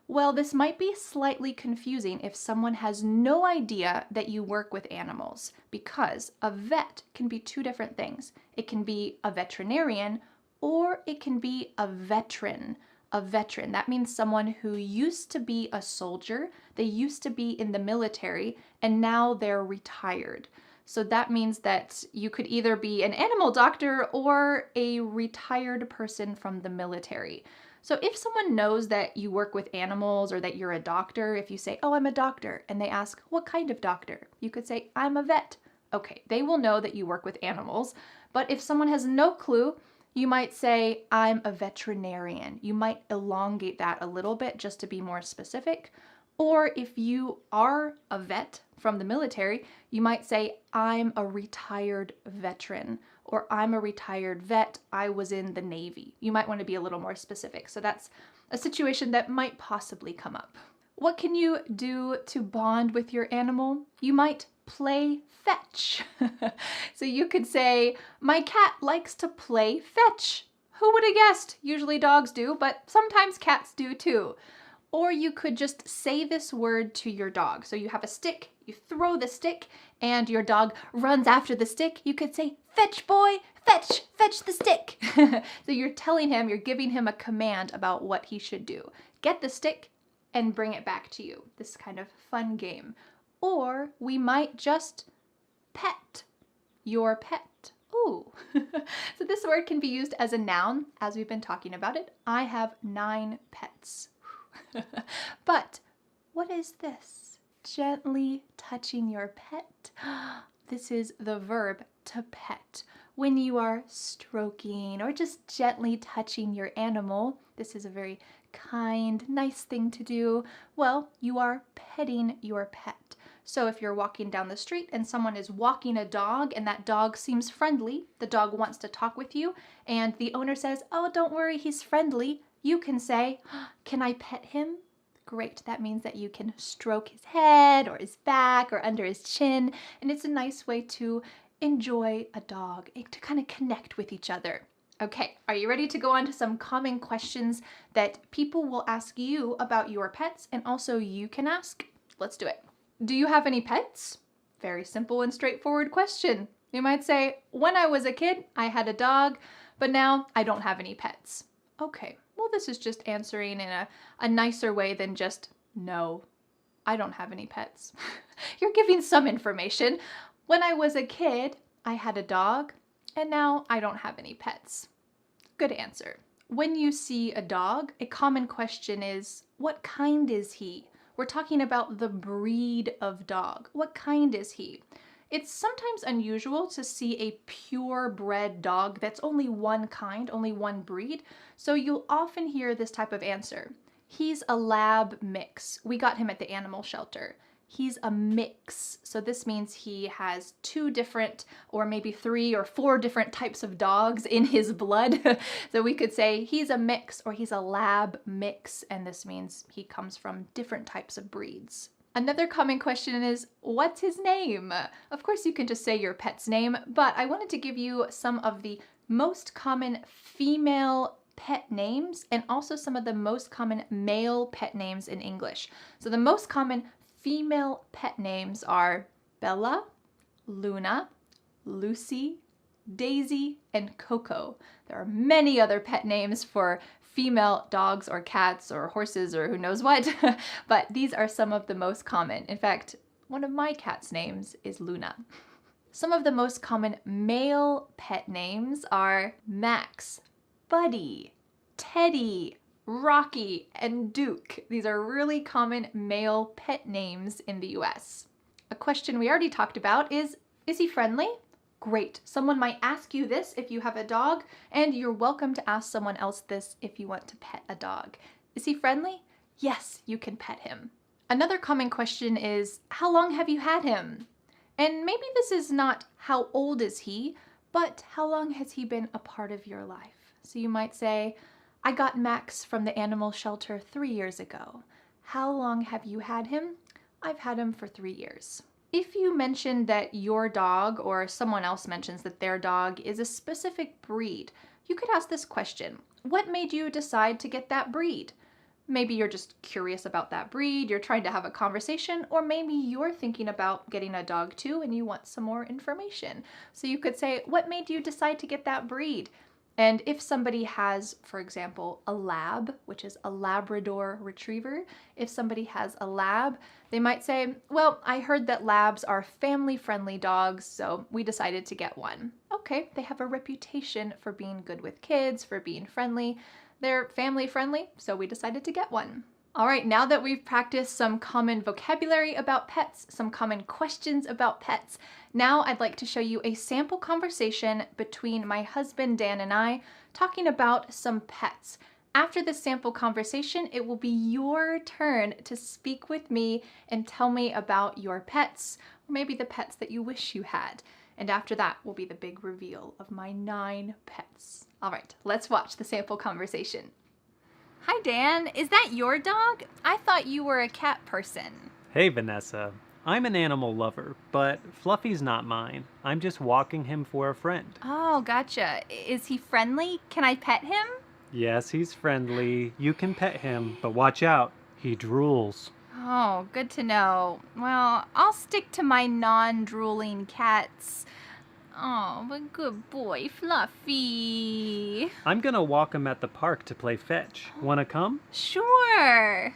Well, this might be slightly confusing if someone has no idea that you work with animals, because a vet can be two different things. It can be a veterinarian or it can be a veteran. A veteran, that means someone who used to be a soldier, they used to be in the military, and now they're retired. So that means that you could either be an animal doctor or a retired person from the military. So if someone knows that you work with animals or that you're a doctor, if you say, oh, I'm a doctor, and they ask, what kind of doctor? You could say, I'm a vet. Okay, they will know that you work with animals. But if someone has no clue, you might say, I'm a veterinarian. You might elongate that a little bit just to be more specific. Or if you are a vet from the military, you might say, I'm a retired veteran, or I'm a retired vet, I was in the Navy. You might want to be a little more specific. So that's a situation that might possibly come up. What can you do to bond with your animal? You might play fetch. So you could say, my cat likes to play fetch. Who would have guessed? Usually dogs do, but sometimes cats do too. Or you could just say this word to your dog. So you have a stick, you throw the stick, and your dog runs after the stick. You could say, fetch boy, fetch, fetch the stick. So you're telling him, you're giving him a command about what he should do. Get the stick and bring it back to you. This kind of fun game. Or we might just pet your pet. Ooh. So this word can be used as a noun, as we've been talking about it. I have 9 pets. But what is this? Gently touching your pet. This is the verb to pet. When you are stroking or just gently touching your animal, this is a very kind, nice thing to do. Well, you are petting your pet. So if you're walking down the street and someone is walking a dog and that dog seems friendly, the dog wants to talk with you, and the owner says, oh, don't worry, he's friendly, you can say, can I pet him? Great, that means that you can stroke his head or his back or under his chin, and it's a nice way to enjoy a dog, to kind of connect with each other. Okay, are you ready to go on to some common questions that people will ask you about your pets and also you can ask? Let's do it. Do you have any pets? Very simple and straightforward question. You might say, when I was a kid, I had a dog, but now I don't have any pets. Okay, well, this is just answering in a nicer way than just, no, I don't have any pets. You're giving some information. When I was a kid, I had a dog, and now I don't have any pets. Good answer. When you see a dog, a common question is, what kind is he? We're talking about the breed of dog. What kind is he? It's sometimes unusual to see a purebred dog that's only one kind, only one breed, so you'll often hear this type of answer. He's a lab mix. We got him at the animal shelter. He's a mix. So this means he has 2 different, or maybe 3 or 4 different types of dogs in his blood. So we could say he's a mix or he's a lab mix, and this means he comes from different types of breeds. Another common question is, what's his name? Of course, you can just say your pet's name, but I wanted to give you some of the most common female pet names and also some of the most common male pet names in English. So the most common female pet names are Bella, Luna, Lucy, Daisy, and Coco. There are many other pet names for female dogs or cats or horses or who knows what, but these are some of the most common. In fact, one of my cat's names is Luna. Some of the most common male pet names are Max, Buddy, Teddy, Rocky, and Duke. These are really common male pet names in the US. A question we already talked about is he friendly? Great. Someone might ask you this if you have a dog, and you're welcome to ask someone else this if you want to pet a dog. Is he friendly? Yes, you can pet him. Another common question is, how long have you had him? And maybe this is not how old is he, but how long has he been a part of your life? So you might say, I got Max from the animal shelter 3 years ago. How long have you had him? I've had him for 3 years. If you mention that your dog or someone else mentions that their dog is a specific breed, you could ask this question. What made you decide to get that breed? Maybe you're just curious about that breed, you're trying to have a conversation, or maybe you're thinking about getting a dog too and you want some more information. So you could say, what made you decide to get that breed? And if somebody has, for example, a lab, which is a Labrador retriever, if somebody has a lab, they might say, well, I heard that labs are family-friendly dogs, so we decided to get one. Okay, they have a reputation for being good with kids, for being friendly. They're family-friendly, so we decided to get one. All right, now that we've practiced some common vocabulary about pets, some common questions about pets, now I'd like to show you a sample conversation between my husband Dan and I talking about some pets. After this sample conversation, it will be your turn to speak with me and tell me about your pets, or maybe the pets that you wish you had. And after that will be the big reveal of my 9 pets. All right, let's watch the sample conversation. Hi, Dan. Is that your dog? I thought you were a cat person. Hey, Vanessa. I'm an animal lover, but Fluffy's not mine. I'm just walking him for a friend. Oh, gotcha. Is he friendly? Can I pet him? Yes, he's friendly. You can pet him, but watch out. He drools. Oh, good to know. Well, I'll stick to my non-drooling cats. Oh, but good boy, Fluffy. I'm gonna walk him at the park to play fetch. Wanna come? Sure.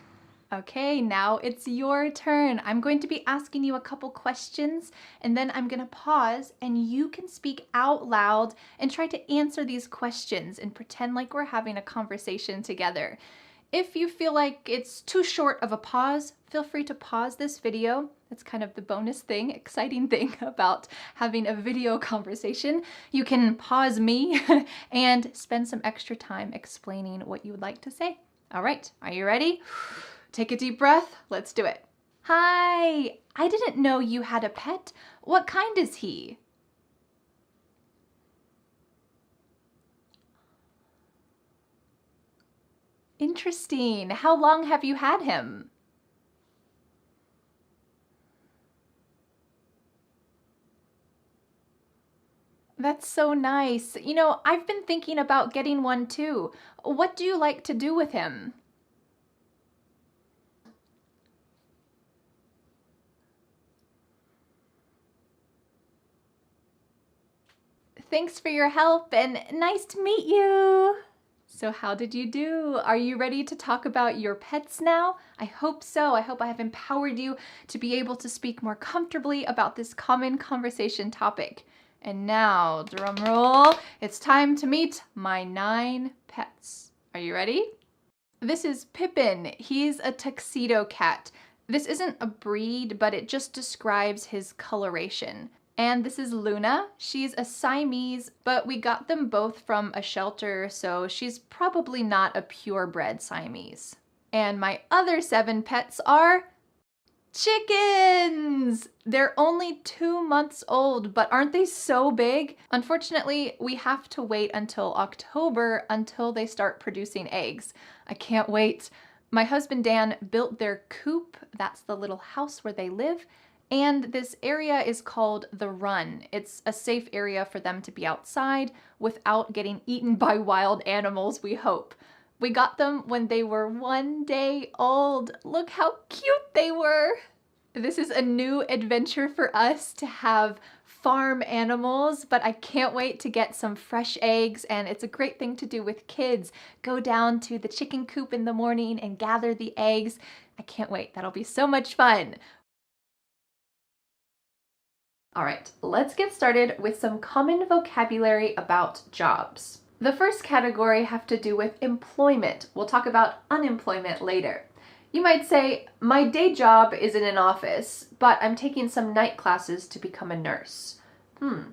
Okay, now it's your turn. I'm going to be asking you a couple questions, and then I'm gonna pause, and you can speak out loud and try to answer these questions and pretend like we're having a conversation together. If you feel like it's too short of a pause, feel free to pause this video. That's kind of the bonus thing, exciting thing about having a video conversation. You can pause me and spend some extra time explaining what you would like to say. All right, are you ready? Take a deep breath. Let's do it. Hi, I didn't know you had a pet. What kind is he? Interesting. How long have you had him? That's so nice. You know, I've been thinking about getting one too. What do you like to do with him? Thanks for your help and nice to meet you. So how did you do? Are you ready to talk about your pets now? I hope so. I hope I have empowered you to be able to speak more comfortably about this common conversation topic. And now, drum roll, it's time to meet my 9 pets. Are you ready? This is Pippin. He's a tuxedo cat. This isn't a breed, but it just describes his coloration. And this is Luna. She's a Siamese, but we got them both from a shelter, so she's probably not a purebred Siamese. And my other 7 pets are chickens! They're only 2 months old, but aren't they so big? Unfortunately, we have to wait until October until they start producing eggs. I can't wait. My husband Dan built their coop. That's the little house where they live. And this area is called the Run. It's a safe area for them to be outside without getting eaten by wild animals, we hope. We got them when they were 1 day old. Look how cute they were. This is a new adventure for us to have farm animals, but I can't wait to get some fresh eggs, and it's a great thing to do with kids. Go down to the chicken coop in the morning and gather the eggs. I can't wait. That'll be so much fun. All right, let's get started with some common vocabulary about jobs. The first category have to do with employment. We'll talk about unemployment later. You might say, my day job is in an office, but I'm taking some night classes to become a nurse.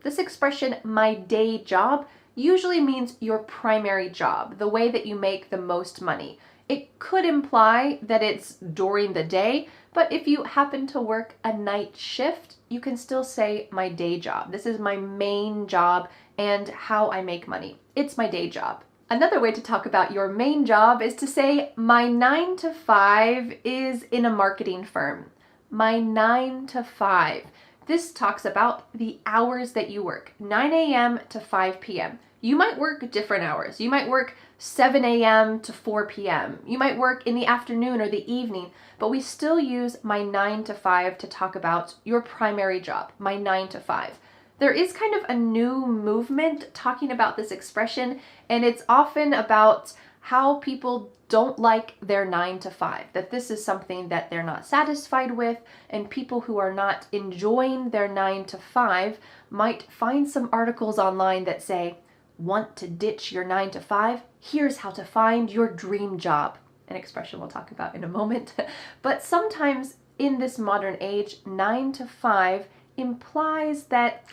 This expression, my day job, usually means your primary job, the way that you make the most money. It could imply that it's during the day, but if you happen to work a night shift, you can still say my day job. This is my main job and how I make money. It's my day job. Another way to talk about your main job is to say my 9 to 5 is in a marketing firm. My 9 to 5. This talks about the hours that you work, 9 a.m. to 5 p.m. You might work different hours. You might work 7 a.m. to 4 p.m. You might work in the afternoon or the evening, but we still use my 9 to 5 to talk about your primary job, my 9 to 5. There is kind of a new movement talking about this expression, and it's often about how people don't like their 9 to 5, that this is something that they're not satisfied with, and people who are not enjoying their 9 to 5 might find some articles online that say, want to ditch your 9 to 5? Here's how to find your dream job. An expression we'll talk about in a moment. But sometimes in this modern age, 9 to 5 implies that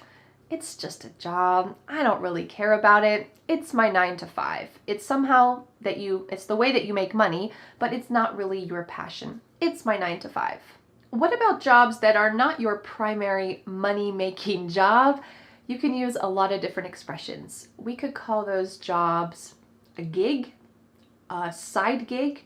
it's just a job. I don't really care about it. It's my 9 to 5. It's somehow that it's the way that you make money, but it's not really your passion. It's my 9 to 5. What about jobs that are not your primary money-making job? You can use a lot of different expressions. We could call those jobs a gig, a side gig,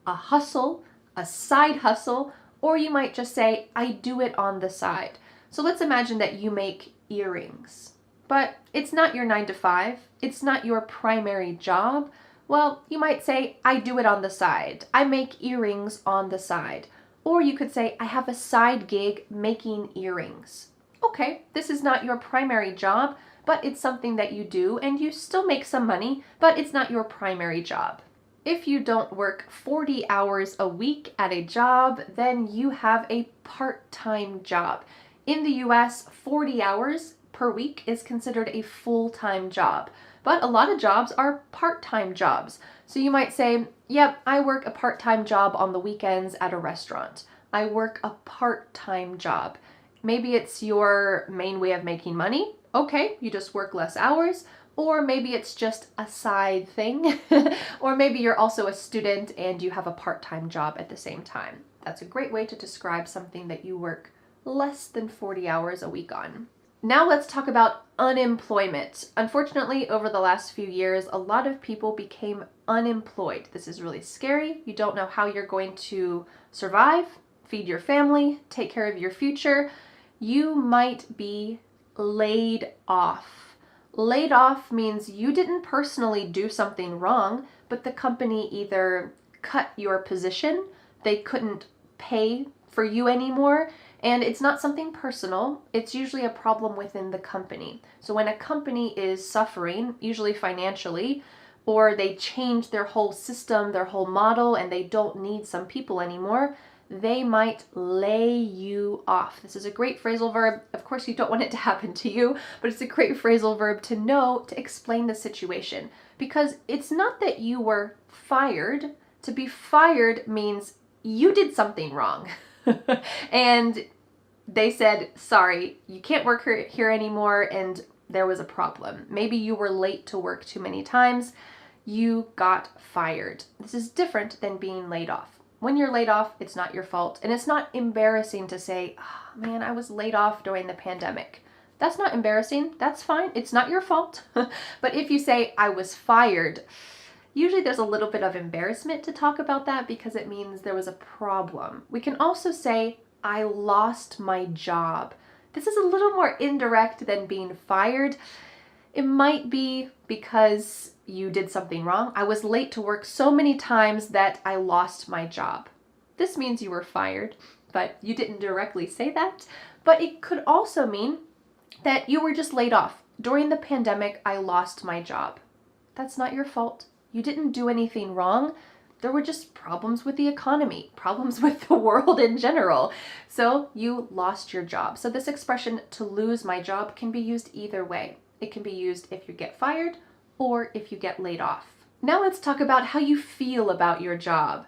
a hustle, a side hustle, or you might just say, I do it on the side. So let's imagine that you make earrings, but it's not your 9 to 5. It's not your primary job. Well, you might say, I do it on the side. I make earrings on the side. Or you could say, I have a side gig making earrings. Okay, this is not your primary job, but it's something that you do and you still make some money, but it's not your primary job. If you don't work 40 hours a week at a job, then you have a part-time job. In the US, 40 hours per week is considered a full-time job, but a lot of jobs are part-time jobs. So you might say, yep, I work a part-time job on the weekends at a restaurant. I work a part-time job. Maybe it's your main way of making money. Okay, you just work less hours. Or maybe it's just a side thing. Or maybe you're also a student and you have a part-time job at the same time. That's a great way to describe something that you work less than 40 hours a week on. Now let's talk about unemployment. Unfortunately, over the last few years, a lot of people became unemployed. This is really scary. You don't know how you're going to survive, feed your family, take care of your future. You might be laid off. Laid off means you didn't personally do something wrong, but the company either cut your position, they couldn't pay for you anymore, and it's not something personal. It's usually a problem within the company. So when a company is suffering, usually financially, or they change their whole system, their whole model, and they don't need some people anymore, they might lay you off. This is a great phrasal verb. Of course, you don't want it to happen to you, but it's a great phrasal verb to know to explain the situation. Because it's not that you were fired. To be fired means you did something wrong. And they said, sorry, you can't work here anymore, and there was a problem. Maybe you were late to work too many times. You got fired. This is different than being laid off. When you're laid off, it's not your fault, and it's not embarrassing to say, oh, man, I was laid off during the pandemic. That's not embarrassing. That's fine. It's not your fault. But if you say, I was fired, usually there's a little bit of embarrassment to talk about that because it means there was a problem. We can also say, I lost my job. This is a little more indirect than being fired. It might be because you did something wrong. I was late to work so many times that I lost my job. This means you were fired, but you didn't directly say that. But it could also mean that you were just laid off. During the pandemic, I lost my job. That's not your fault. You didn't do anything wrong. There were just problems with the economy, problems with the world in general. So you lost your job. So this expression, to lose my job, can be used either way. It can be used if you get fired or if you get laid off. Now let's talk about how you feel about your job.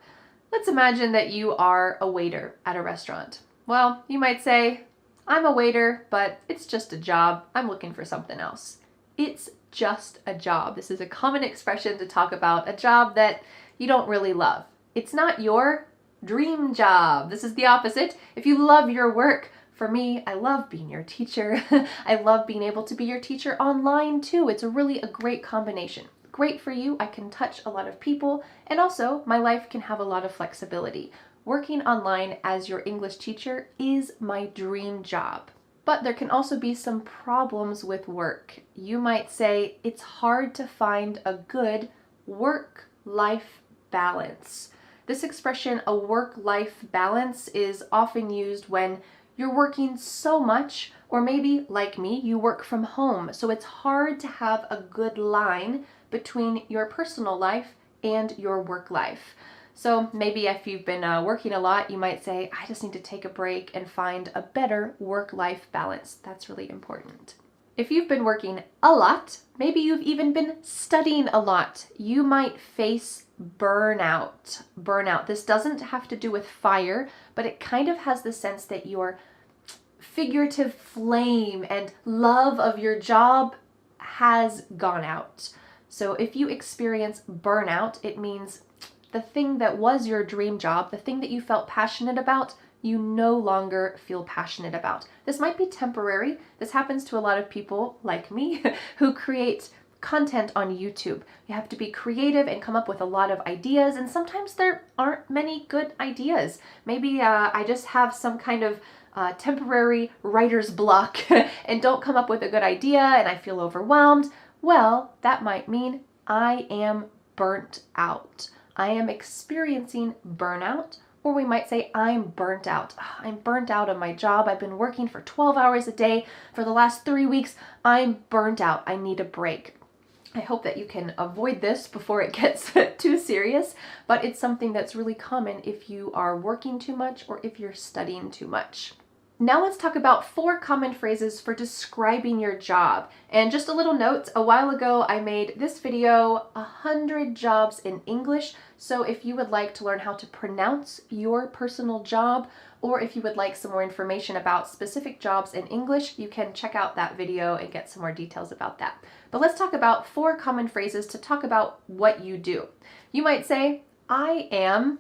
Let's imagine that you are a waiter at a restaurant. Well, you might say, I'm a waiter, but it's just a job. I'm looking for something else. It's just a job. This is a common expression to talk about a job that you don't really love. It's not your dream job. This is the opposite. If you love your work, for me, I love being your teacher. I love being able to be your teacher online too. It's really a great combination. Great for you. I can touch a lot of people, and also my life can have a lot of flexibility. Working online as your English teacher is my dream job. But there can also be some problems with work. You might say it's hard to find a good work-life balance. This expression, a work-life balance, is often used when you're working so much, or maybe, like me, you work from home, so it's hard to have a good line between your personal life and your work life. So maybe if you've been working a lot, you might say, I just need to take a break and find a better work-life balance. That's really important. If you've been working a lot, maybe you've even been studying a lot, you might face burnout. Burnout. This doesn't have to do with fire, but it kind of has the sense that your figurative flame and love of your job has gone out. So if you experience burnout, it means the thing that was your dream job, the thing that you felt passionate about, you no longer feel passionate about. This might be temporary. This happens to a lot of people like me who create content on YouTube. You have to be creative and come up with a lot of ideas, and sometimes there aren't many good ideas. Maybe I just have some kind of temporary writer's block and don't come up with a good idea and I feel overwhelmed. Well, that might mean I am burnt out. I am experiencing burnout, or we might say I'm burnt out. I'm burnt out on my job. I've been working for 12 hours a day for the last 3 weeks. I'm burnt out. I need a break. I hope that you can avoid this before it gets too serious, but it's something that's really common if you are working too much or if you're studying too much. Now let's talk about 4 common phrases for describing your job. And just a little note, a while ago I made this video, 100 jobs in English. So if you would like to learn how to pronounce your personal job, or if you would like some more information about specific jobs in English, you can check out that video and get some more details about that. But let's talk about 4 common phrases to talk about what you do. You might say, I am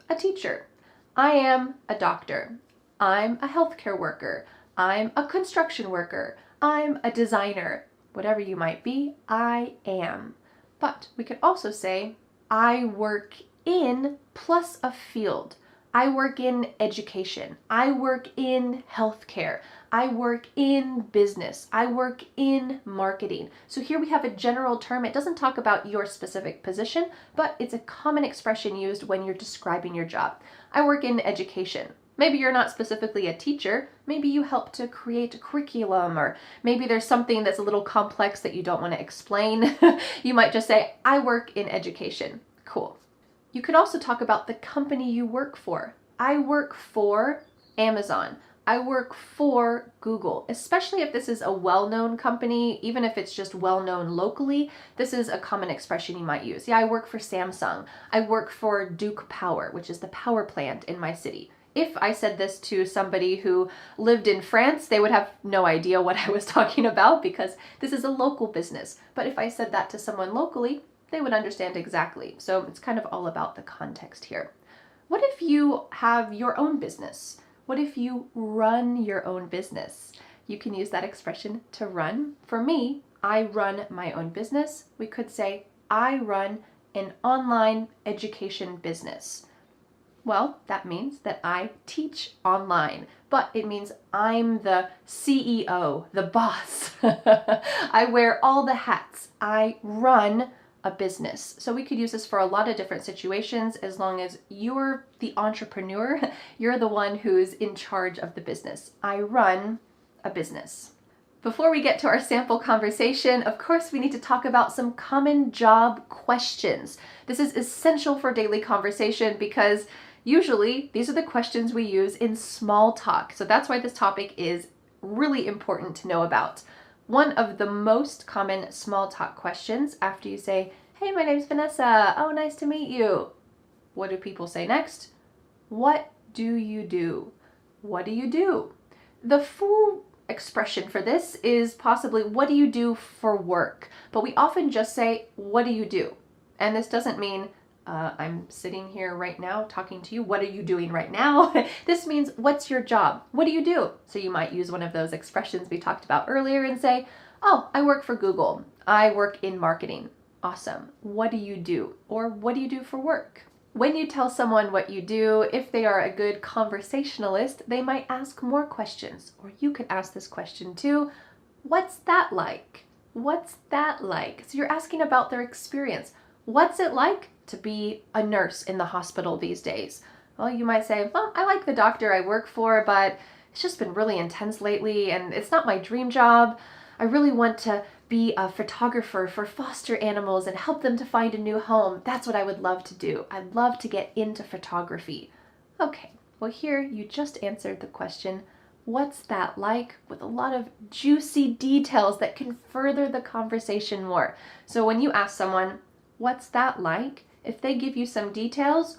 a teacher. I am a doctor. I'm a healthcare worker. I'm a construction worker. I'm a designer. Whatever you might be, I am. But we could also say, I work in plus a field. I work in education. I work in healthcare. I work in business. I work in marketing. So here we have a general term. It doesn't talk about your specific position, but it's a common expression used when you're describing your job. I work in education. Maybe you're not specifically a teacher. Maybe you help to create a curriculum, or maybe there's something that's a little complex that you don't want to explain. You might just say, I work in education. Cool. You could also talk about the company you work for. I work for Amazon. I work for Google, especially if this is a well-known company, even if it's just well-known locally, this is a common expression you might use. Yeah, I work for Samsung. I work for Duke Power, which is the power plant in my city. If I said this to somebody who lived in France, they would have no idea what I was talking about because this is a local business. But if I said that to someone locally, they would understand exactly. So it's kind of all about the context here. What if you have your own business? What if you run your own business? You can use that expression to run. For me, I run my own business. We could say, I run an online education business. Well, that means that I teach online, but it means I'm the CEO, the boss. I wear all the hats. I run a business. So we could use this for a lot of different situations as long as you're the entrepreneur, you're the one who's in charge of the business. I run a business. Before we get to our sample conversation, of course, we need to talk about some common job questions. This is essential for daily conversation because usually these are the questions we use in small talk. So that's why this topic is really important to know about. One of the most common small talk questions after you say, hey, my name's Vanessa. Oh, nice to meet you. What do people say next? What do you do? What do you do? The full expression for this is possibly, what do you do for work? But we often just say, what do you do? And this doesn't mean, I'm sitting here right now talking to you. What are you doing right now? This means, what's your job? What do you do? So you might use one of those expressions we talked about earlier and say, oh, I work for Google. I work in marketing. Awesome. What do you do? Or what do you do for work? When you tell someone what you do, if they are a good conversationalist, they might ask more questions. Or you could ask this question too. What's that like? What's that like? So you're asking about their experience. What's it like to be a nurse in the hospital these days? Well, you might say, well, I like the doctor I work for, but It's just been really intense lately, and it's not my dream job. I really want to be a photographer for foster animals and help them to find a new home. That's what I would love to do. I'd love to get into photography. Okay, well here you just answered the question, what's that like? With a lot of juicy details that can further the conversation more. So when you ask someone, what's that like? If they give you some details,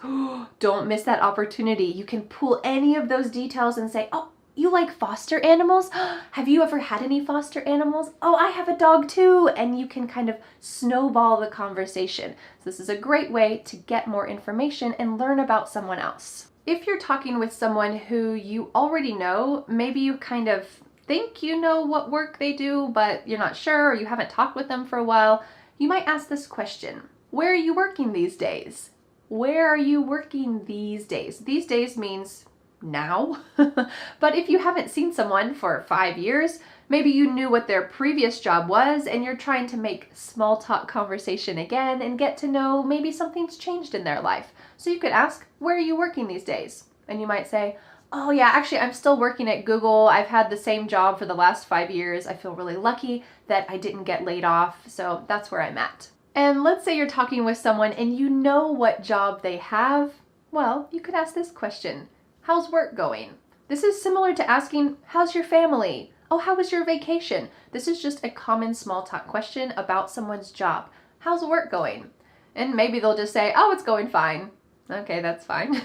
don't miss that opportunity. You can pull any of those details and say, oh, you like foster animals? Have you ever had any foster animals? Oh, I have a dog too. And you can kind of snowball the conversation. So this is a great way to get more information and learn about someone else. If you're talking with someone who you already know, maybe you kind of think you know what work they do, but you're not sure, or you haven't talked with them for a while, you might ask this question. Where are you working these days? Where are you working these days? These days means now. But if you haven't seen someone for 5 years, maybe you knew what their previous job was and you're trying to make small talk conversation again and get to know maybe something's changed in their life. So you could ask, where are you working these days? And you might say, oh yeah, actually I'm still working at Google. I've had the same job for the last 5 years. I feel really lucky that I didn't get laid off. So that's where I'm at. And let's say you're talking with someone and you know what job they have. Well, you could ask this question. How's work going? This is similar to asking, how's your family? Oh, how was your vacation? This is just a common small talk question about someone's job. How's work going? And maybe they'll just say, oh, it's going fine. Okay, that's fine.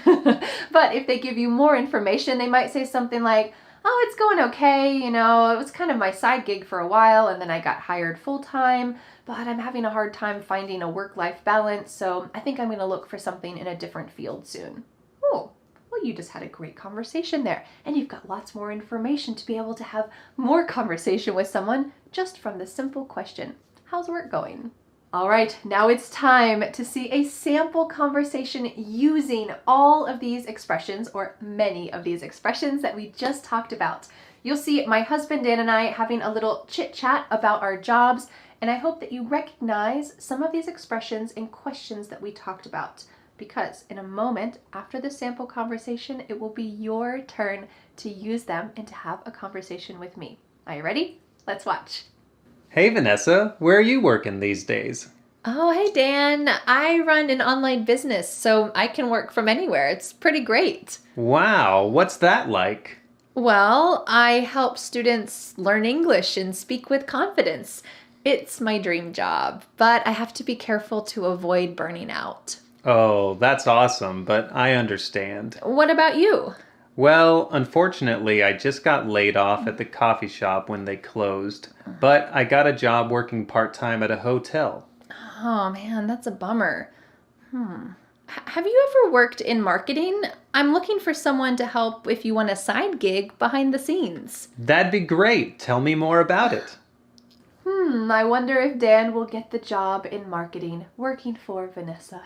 But if they give you more information, they might say something like, oh, it's going okay. You know, it was kind of my side gig for a while and then I got hired full time, but I'm having a hard time finding a work-life balance. So I think I'm going to look for something in a different field soon. Oh. Well, you just had a great conversation there, and you've got lots more information to be able to have more conversation with someone just from the simple question, how's work going? All right, now it's time to see a sample conversation using all of these expressions, or many of these expressions that we just talked about. You'll see my husband Dan and I having a little chit chat about our jobs, and I hope that you recognize some of these expressions and questions that we talked about. Because in a moment after the sample conversation, it will be your turn to use them and to have a conversation with me. Are you ready? Let's watch. Hey Vanessa, where are you working these days? Oh, hey Dan. I run an online business, so I can work from anywhere. It's pretty great. Wow, what's that like? Well, I help students learn English and speak with confidence. It's my dream job, but I have to be careful to avoid burning out. Oh, that's awesome, but I understand. What about you? Well, unfortunately, I just got laid off at the coffee shop when they closed, but I got a job working part-time at a hotel. Oh man, that's a bummer. Have you ever worked in marketing? I'm looking for someone to help if you want a side gig behind the scenes. That'd be great. Tell me more about it. I wonder if Dan will get the job in marketing, working for Vanessa.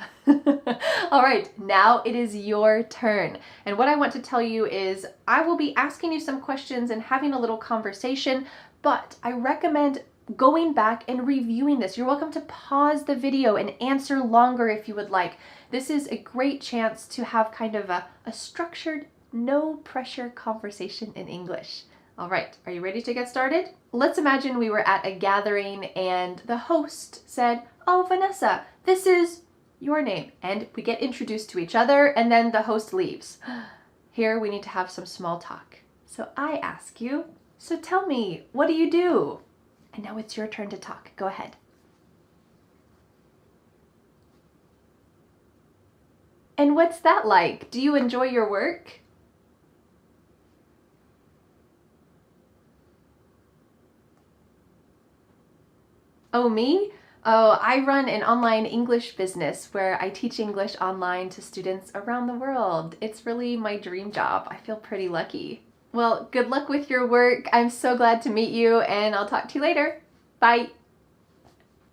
All right, now it is your turn. And what I want to tell you is I will be asking you some questions and having a little conversation, but I recommend going back and reviewing this. You're welcome to pause the video and answer longer if you would like. This is a great chance to have kind of a structured, no pressure conversation in English. All right, are you ready to get started? Let's imagine we were at a gathering and the host said, oh, Vanessa, this is your name. And we get introduced to each other and then the host leaves. Here we need to have some small talk. So I ask you, so tell me, what do you do? And now it's your turn to talk. Go ahead. And what's that like? Do you enjoy your work? Oh, me? Oh, I run an online English business where I teach English online to students around the world. It's really my dream job. I feel pretty lucky. Well, good luck with your work. I'm so glad to meet you, and I'll talk to you later. Bye.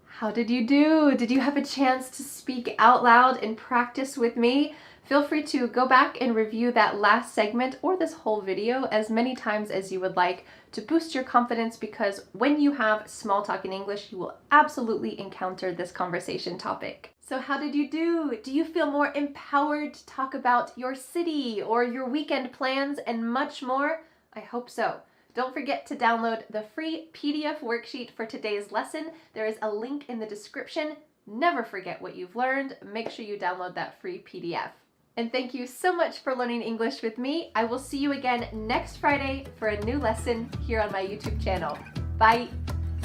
How did you do? Did you have a chance to speak out loud and practice with me? Feel free to go back and review that last segment or this whole video as many times as you would like to boost your confidence, because when you have small talk in English, you will absolutely encounter this conversation topic. So how did you do? Do you feel more empowered to talk about your city or your weekend plans and much more? I hope so. Don't forget to download the free PDF worksheet for today's lesson. There is a link in the description. Never forget what you've learned. Make sure you download that free PDF. And thank you so much for learning English with me. I will see you again next Friday for a new lesson here on my YouTube channel. Bye!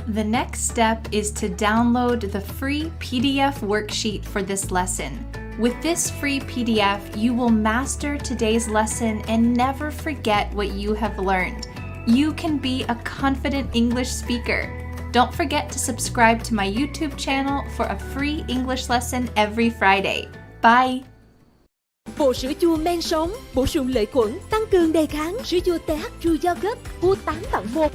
The next step is to download the free PDF worksheet for this lesson. With this free PDF, you will master today's lesson and never forget what you have learned. You can be a confident English speaker. Don't forget to subscribe to my YouTube channel for a free English lesson every Friday. Bye! Bộ sữa chua men sống, bổ sung lợi khuẩn, tăng cường đề kháng. Sữa chua TH True Yogurt, mua 8 tặng 1.